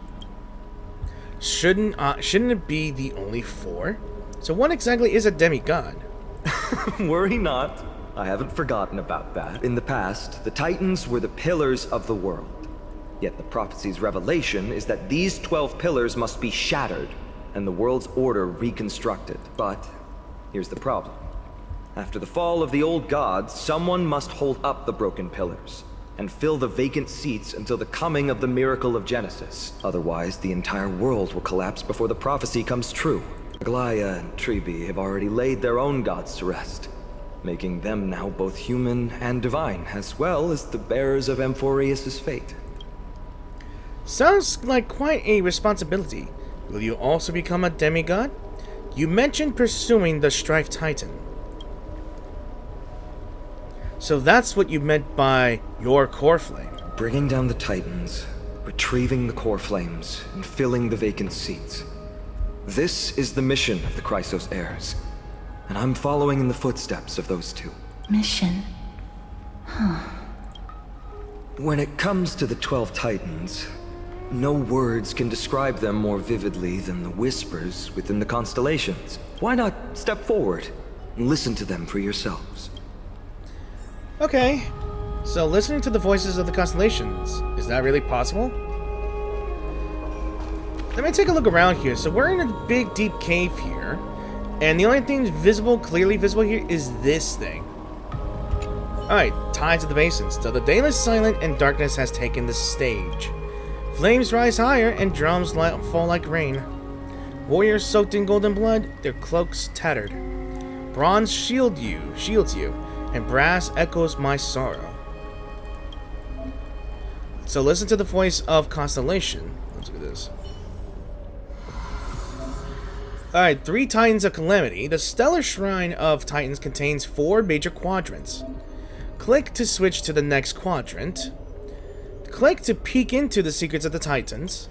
Shouldn't it be the only 4? So what exactly is a demigod? Worry not. I haven't forgotten about that. In the past, the Titans were the pillars of the world. Yet the prophecy's revelation is that these 12 pillars must be shattered and the world's order reconstructed. But here's the problem. After the fall of the old gods, someone must hold up the broken pillars and fill the vacant seats until the coming of the miracle of Genesis. Otherwise, the entire world will collapse before the prophecy comes true. Aglaya and Tribi have already laid their own gods to rest, making them now both human and divine, as well as the bearers of Amphorius' fate. Sounds like quite a responsibility. Will you also become a demigod? You mentioned pursuing the Strife Titan. So that's what you meant by your core flame. Bringing down the Titans, retrieving the core flames, and filling the vacant seats. This is the mission of the Chrysos heirs, and I'm following in the footsteps of those two. Mission? Huh. When it comes to the 12 Titans, no words can describe them more vividly than the whispers within the constellations. Why not step forward and listen to them for yourselves? Okay, so listening to the voices of the constellations, is that really possible? Let me take a look around here. So we're in a big, deep cave here, and the only thing visible, clearly visible here, is this thing. Alright, tides of the basins. So the dayless silent and darkness has taken the stage. Flames rise higher and drums fall like rain. Warriors soaked in golden blood, their cloaks tattered. Bronze shields you, and brass echoes my sorrow. So listen to the voice of Constellation. Let's look at this. Alright, 3 Titans of Calamity. The Stellar Shrine of Titans contains 4 major quadrants. Click to switch to the next quadrant. Click to peek into the secrets of the Titans.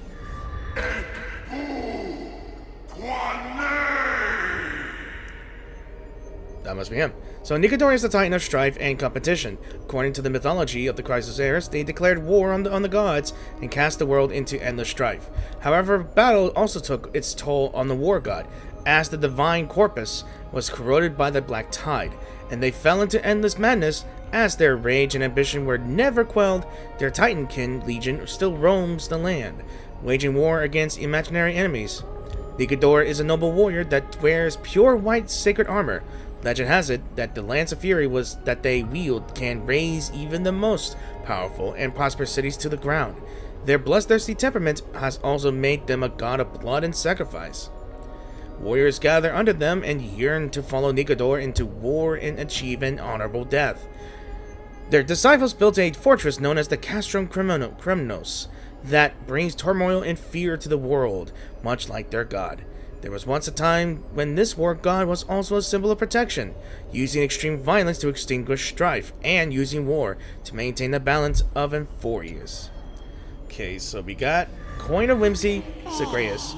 That must be him. So Nikador is the Titan of strife and competition. According to the mythology of the Chrysos heirs, they declared war on the gods and cast the world into endless strife. However, battle also took its toll on the war god, as the divine corpus was corroded by the black tide, and they fell into endless madness. As their rage and ambition were never quelled, their Titankin legion still roams the land, waging war against imaginary enemies. Nikador is a noble warrior that wears pure white sacred armor. Legend has it that the Lance of Fury that they wield can raise even the most powerful and prosperous cities to the ground. Their bloodthirsty temperament has also made them a god of blood and sacrifice. Warriors gather under them and yearn to follow Nikador into war and achieve an honorable death. Their disciples built a fortress known as the Castrum Kremnos that brings turmoil and fear to the world, much like their god. There was once a time when this war god was also a symbol of protection, using extreme violence to extinguish strife, and using war to maintain the balance of Amphorius. Okay, so we got Coin of Whimsy, Zagreus.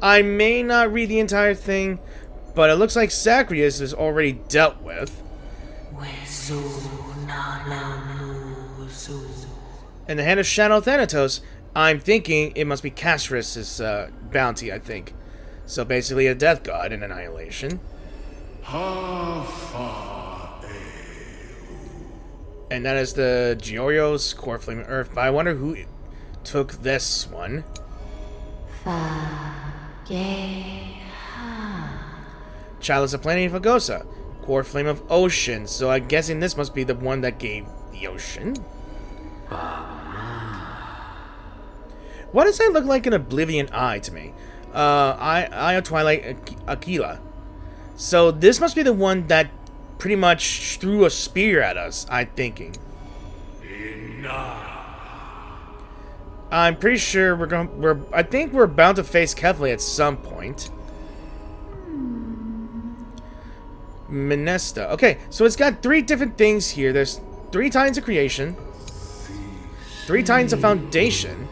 I may not read the entire thing, but it looks like Zagreus is already dealt with. And the Hand of Shadow Thanatos, I'm thinking it must be Castris' bounty, I think. So basically a death god in Annihilation. And that is the Giorio's Core Flame of Earth. But I wonder who took this one. Chalice of Planet Fagosa. Core Flame of Ocean. So I'm guessing this must be the one that gave the ocean. What does that look like in Oblivion Eye to me? Eye of Twilight Aquila. So this must be the one that pretty much threw a spear at us, I'm thinking. I'm pretty sure I think we're bound to face Kefli at some point. Minesta. Okay, so it's got 3 different things here. There's 3 Titans of Creation, 3 Titans of Foundation.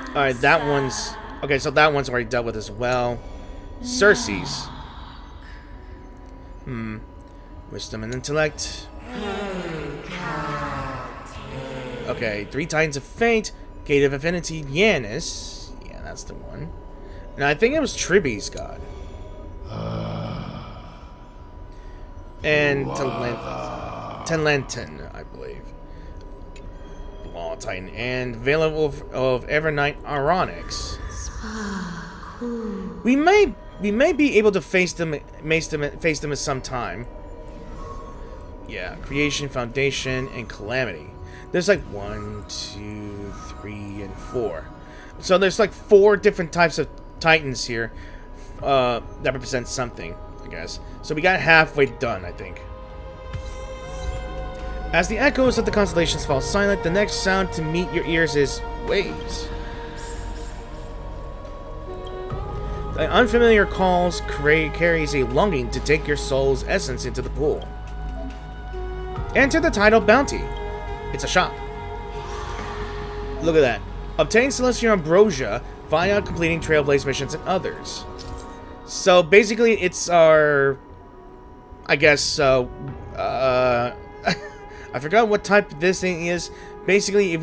Alright, that one's... Okay, so that one's already dealt with as well. Circe's. Wisdom and Intellect. Okay, 3 Titans of Fate. Gate of Affinity, Yanis. Yeah, that's the one. And I think it was Tribi's god. And Talenton, I believe. Law Titan. And Veil of Evernight Ironics. We may be able to face them at some time. Yeah, creation, foundation, and calamity. There's like 1, 2, 3, and 4. So there's like 4 different types of titans here that represent something, I guess. So we got halfway done, I think. As the echoes of the constellations fall silent, the next sound to meet your ears is waves. The unfamiliar calls carries a longing to take your soul's essence into the pool. Enter the tidal bounty. It's a shop. Look at that. Obtain Celestial Ambrosia via completing Trailblaze missions and others. So basically, it's our, I guess, I forgot what type this thing is. Basically, if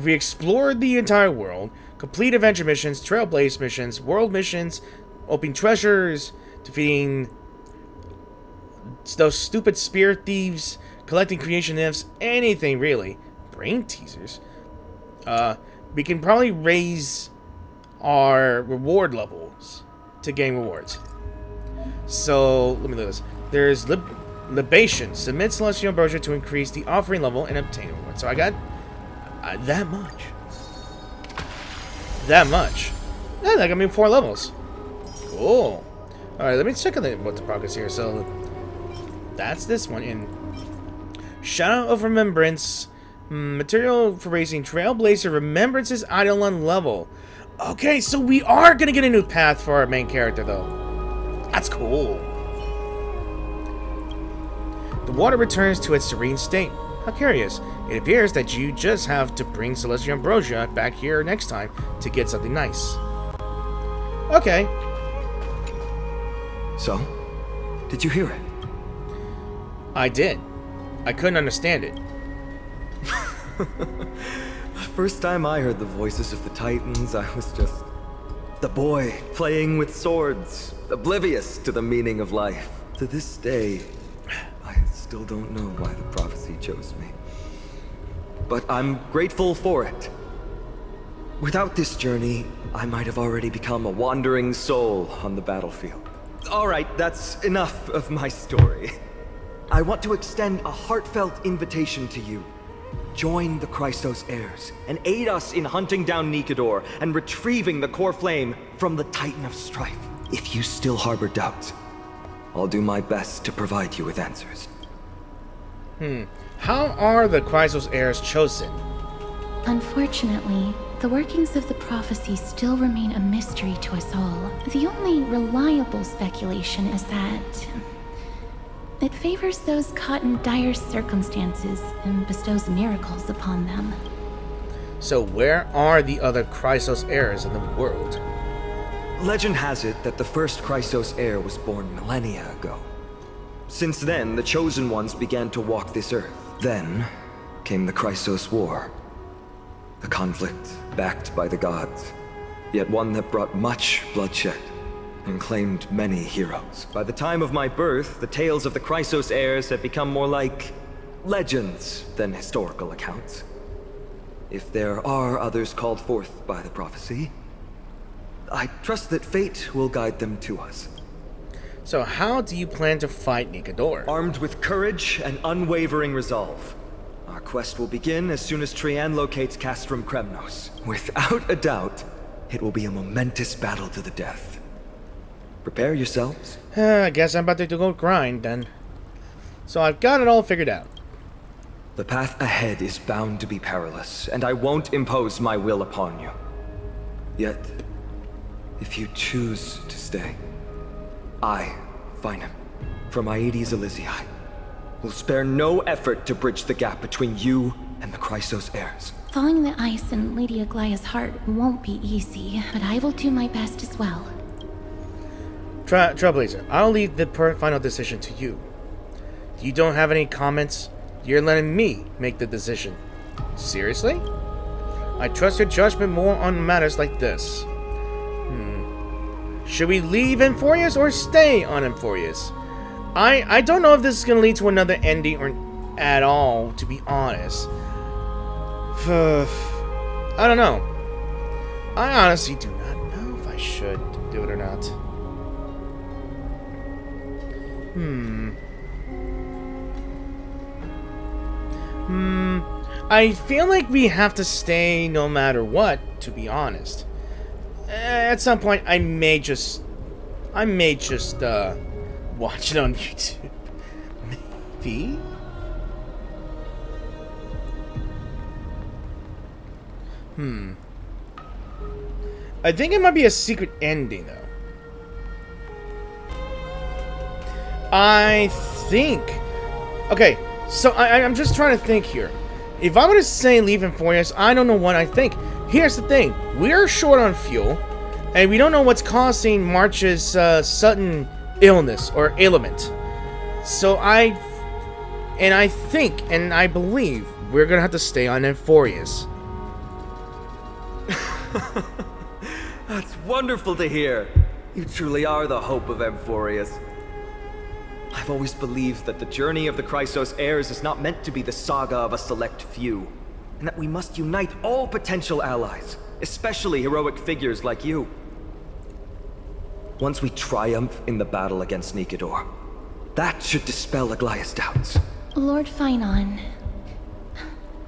we explore the entire world, complete adventure missions, Trailblaze missions, world missions, opening treasures, defeating those stupid spirit thieves, collecting creation nymphs, anything really. Brain teasers. We can probably raise our reward levels to gain rewards. So, let me look at this. There's Libation. Submit Celestial Ambrosia to increase the offering level and obtain rewards. So I got that much. That much. Yeah, that got me 4 levels. Cool. Alright, let me check on what the progress here. So, that's this one in Shadow of Remembrance. Material for raising Trailblazer Remembrance's Eidolon level. Okay, so we are going to get a new path for our main character, though. That's cool. The water returns to its serene state. How curious. It appears that you just have to bring Celestial Ambrosia back here next time to get something nice. Okay. So, did you hear it? I did. I couldn't understand it. The first time I heard the voices of the Titans, I was just the boy playing with swords, oblivious to the meaning of life. To this day, I still don't know why the prophecy chose me. But I'm grateful for it. Without this journey, I might have already become a wandering soul on the battlefield. Alright, that's enough of my story. I want to extend a heartfelt invitation to you. Join the Chrysos heirs, and aid us in hunting down Nikador and retrieving the core flame from the Titan of Strife. If you still harbor doubts, I'll do my best to provide you with answers. How are the Chrysos heirs chosen? Unfortunately, the workings of the prophecy still remain a mystery to us all. The only reliable speculation is that it favors those caught in dire circumstances and bestows miracles upon them. So where are the other Chrysos heirs in the world? Legend has it that the first Chrysos heir was born millennia ago. Since then, the Chosen Ones began to walk this earth. Then came the Chrysos War. A conflict backed by the gods, yet one that brought much bloodshed and claimed many heroes. By the time of my birth, the tales of the Chrysos heirs had become more like legends than historical accounts. If there are others called forth by the prophecy, I trust that fate will guide them to us. So how do you plan to fight Nikador? Armed with courage and unwavering resolve. Our quest will begin as soon as Trian locates Castrum Kremnos. Without a doubt, it will be a momentous battle to the death. Prepare yourselves. I guess I'm about to go grind then. So I've got it all figured out. The path ahead is bound to be perilous, and I won't impose my will upon you. Yet, if you choose to stay, I, Finam, from Aedes Elysiae, will spare no effort to bridge the gap between you and the Chrysos heirs. Thawing the ice in Lady Aglaya's heart won't be easy, but I will do my best as well. Trailblazer, I'll leave the final decision to you. You don't have any comments? You're letting me make the decision. Seriously? I trust your judgment more on matters like this. Should we leave Amphorius or stay on Amphorius? I don't know if this is going to lead to another ending or at all, to be honest. I don't know. I honestly do not know. I should do it or not. I feel like we have to stay no matter what, to be honest. At some point, I may just watch it on YouTube. Maybe? I think it might be a secret ending, though. I think... Okay, so I'm just trying to think here. If I'm going to say leave Emporius, I don't know what I think. Here's the thing. We're short on fuel, and we don't know what's causing March's sudden illness or ailment. So I think, and I believe, we're going to have to stay on Emporius. That's wonderful to hear. You truly are the hope of Emporius. I've always believed that the journey of the Chrysos heirs is not meant to be the saga of a select few, and that we must unite all potential allies, especially heroic figures like you. Once we triumph in the battle against Nikador, that should dispel Aglaya's doubts. Lord Finon,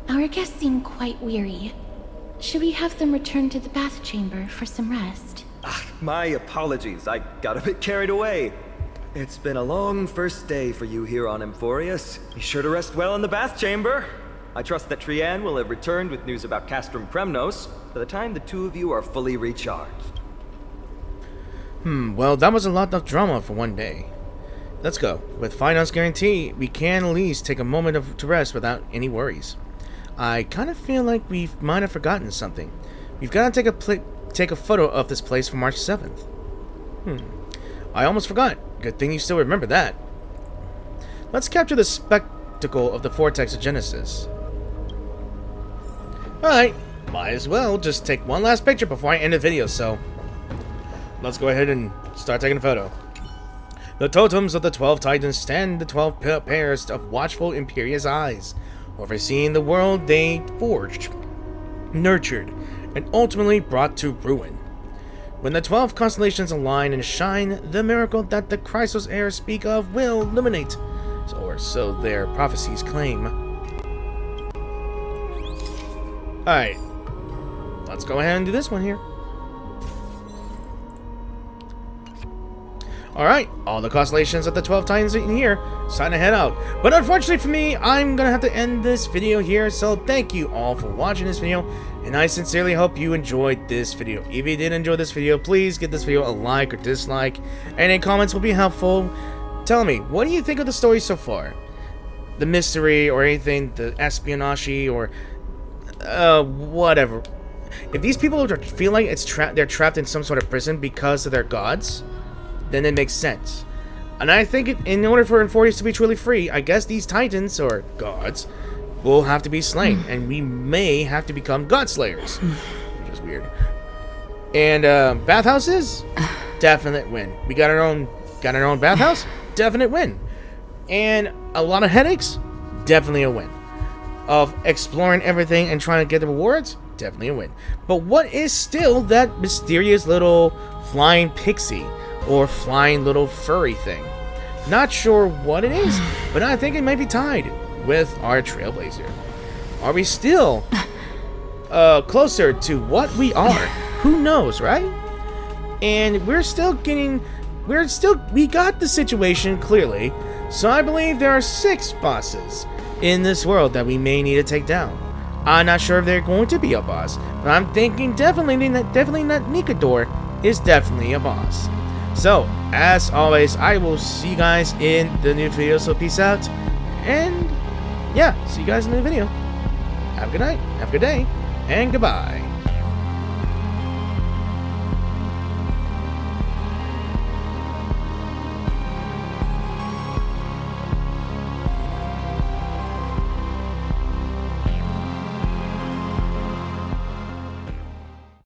our guests seem quite weary. Should we have them return to the bath chamber for some rest? My apologies, I got a bit carried away. It's been a long first day for you here on Emporius. Be sure to rest well in the bath chamber. I trust that Trian will have returned with news about Castrum Kremnos by the time the two of you are fully recharged. Well, that was a lot of drama for one day. Let's go. With Finon's guarantee, we can at least take a moment to rest without any worries. I kind of feel like we might have forgotten something. We've got to take a photo of this place for March 7th. I almost forgot. Good thing you still remember that. Let's capture the spectacle of the vortex of Genesis. Alright, might as well just take one last picture before I end the video, so let's go ahead and start taking a photo. The totems of the 12 Titans stand the 12 pairs of watchful imperious eyes, overseeing the world they forged, nurtured, and ultimately brought to ruin. When the 12 constellations align and shine, the miracle that the Chrysos heirs speak of will illuminate, or so their prophecies claim. Alright, let's go ahead and do this one here. Alright, all the constellations of the 12 Titans in here. It's time to head out. But unfortunately for me, I'm gonna have to end this video here. So thank you all for watching this video. And I sincerely hope you enjoyed this video. If you did enjoy this video, please give this video a like or dislike. Any comments will be helpful. Tell me, what do you think of the story so far? The mystery or anything, the espionage or whatever. If these people feel like they're trapped in some sort of prison because of their gods, then it makes sense. And I think in order for Emporius to be truly free, I guess these titans, or gods, will have to be slain. And we may have to become god slayers. Which is weird. And bathhouses? Definite win. We got our own bathhouse? Definite win. And a lot of headaches? Definitely a win. Of exploring everything and trying to get the rewards? Definitely a win. But what is still that mysterious little flying pixie? Or flying little furry thing. Not sure what it is, but I think it might be tied with our Trailblazer. Are we still closer to what we are? Who knows, right? And we got the situation clearly, so I believe there are 6 bosses in this world that we may need to take down. I'm not sure if they're going to be a boss, but I'm thinking definitely not Nikador is definitely a boss. So, as always, I will see you guys in the new video, so peace out, and yeah, see you guys in the new video. Have a good night, have a good day, and goodbye.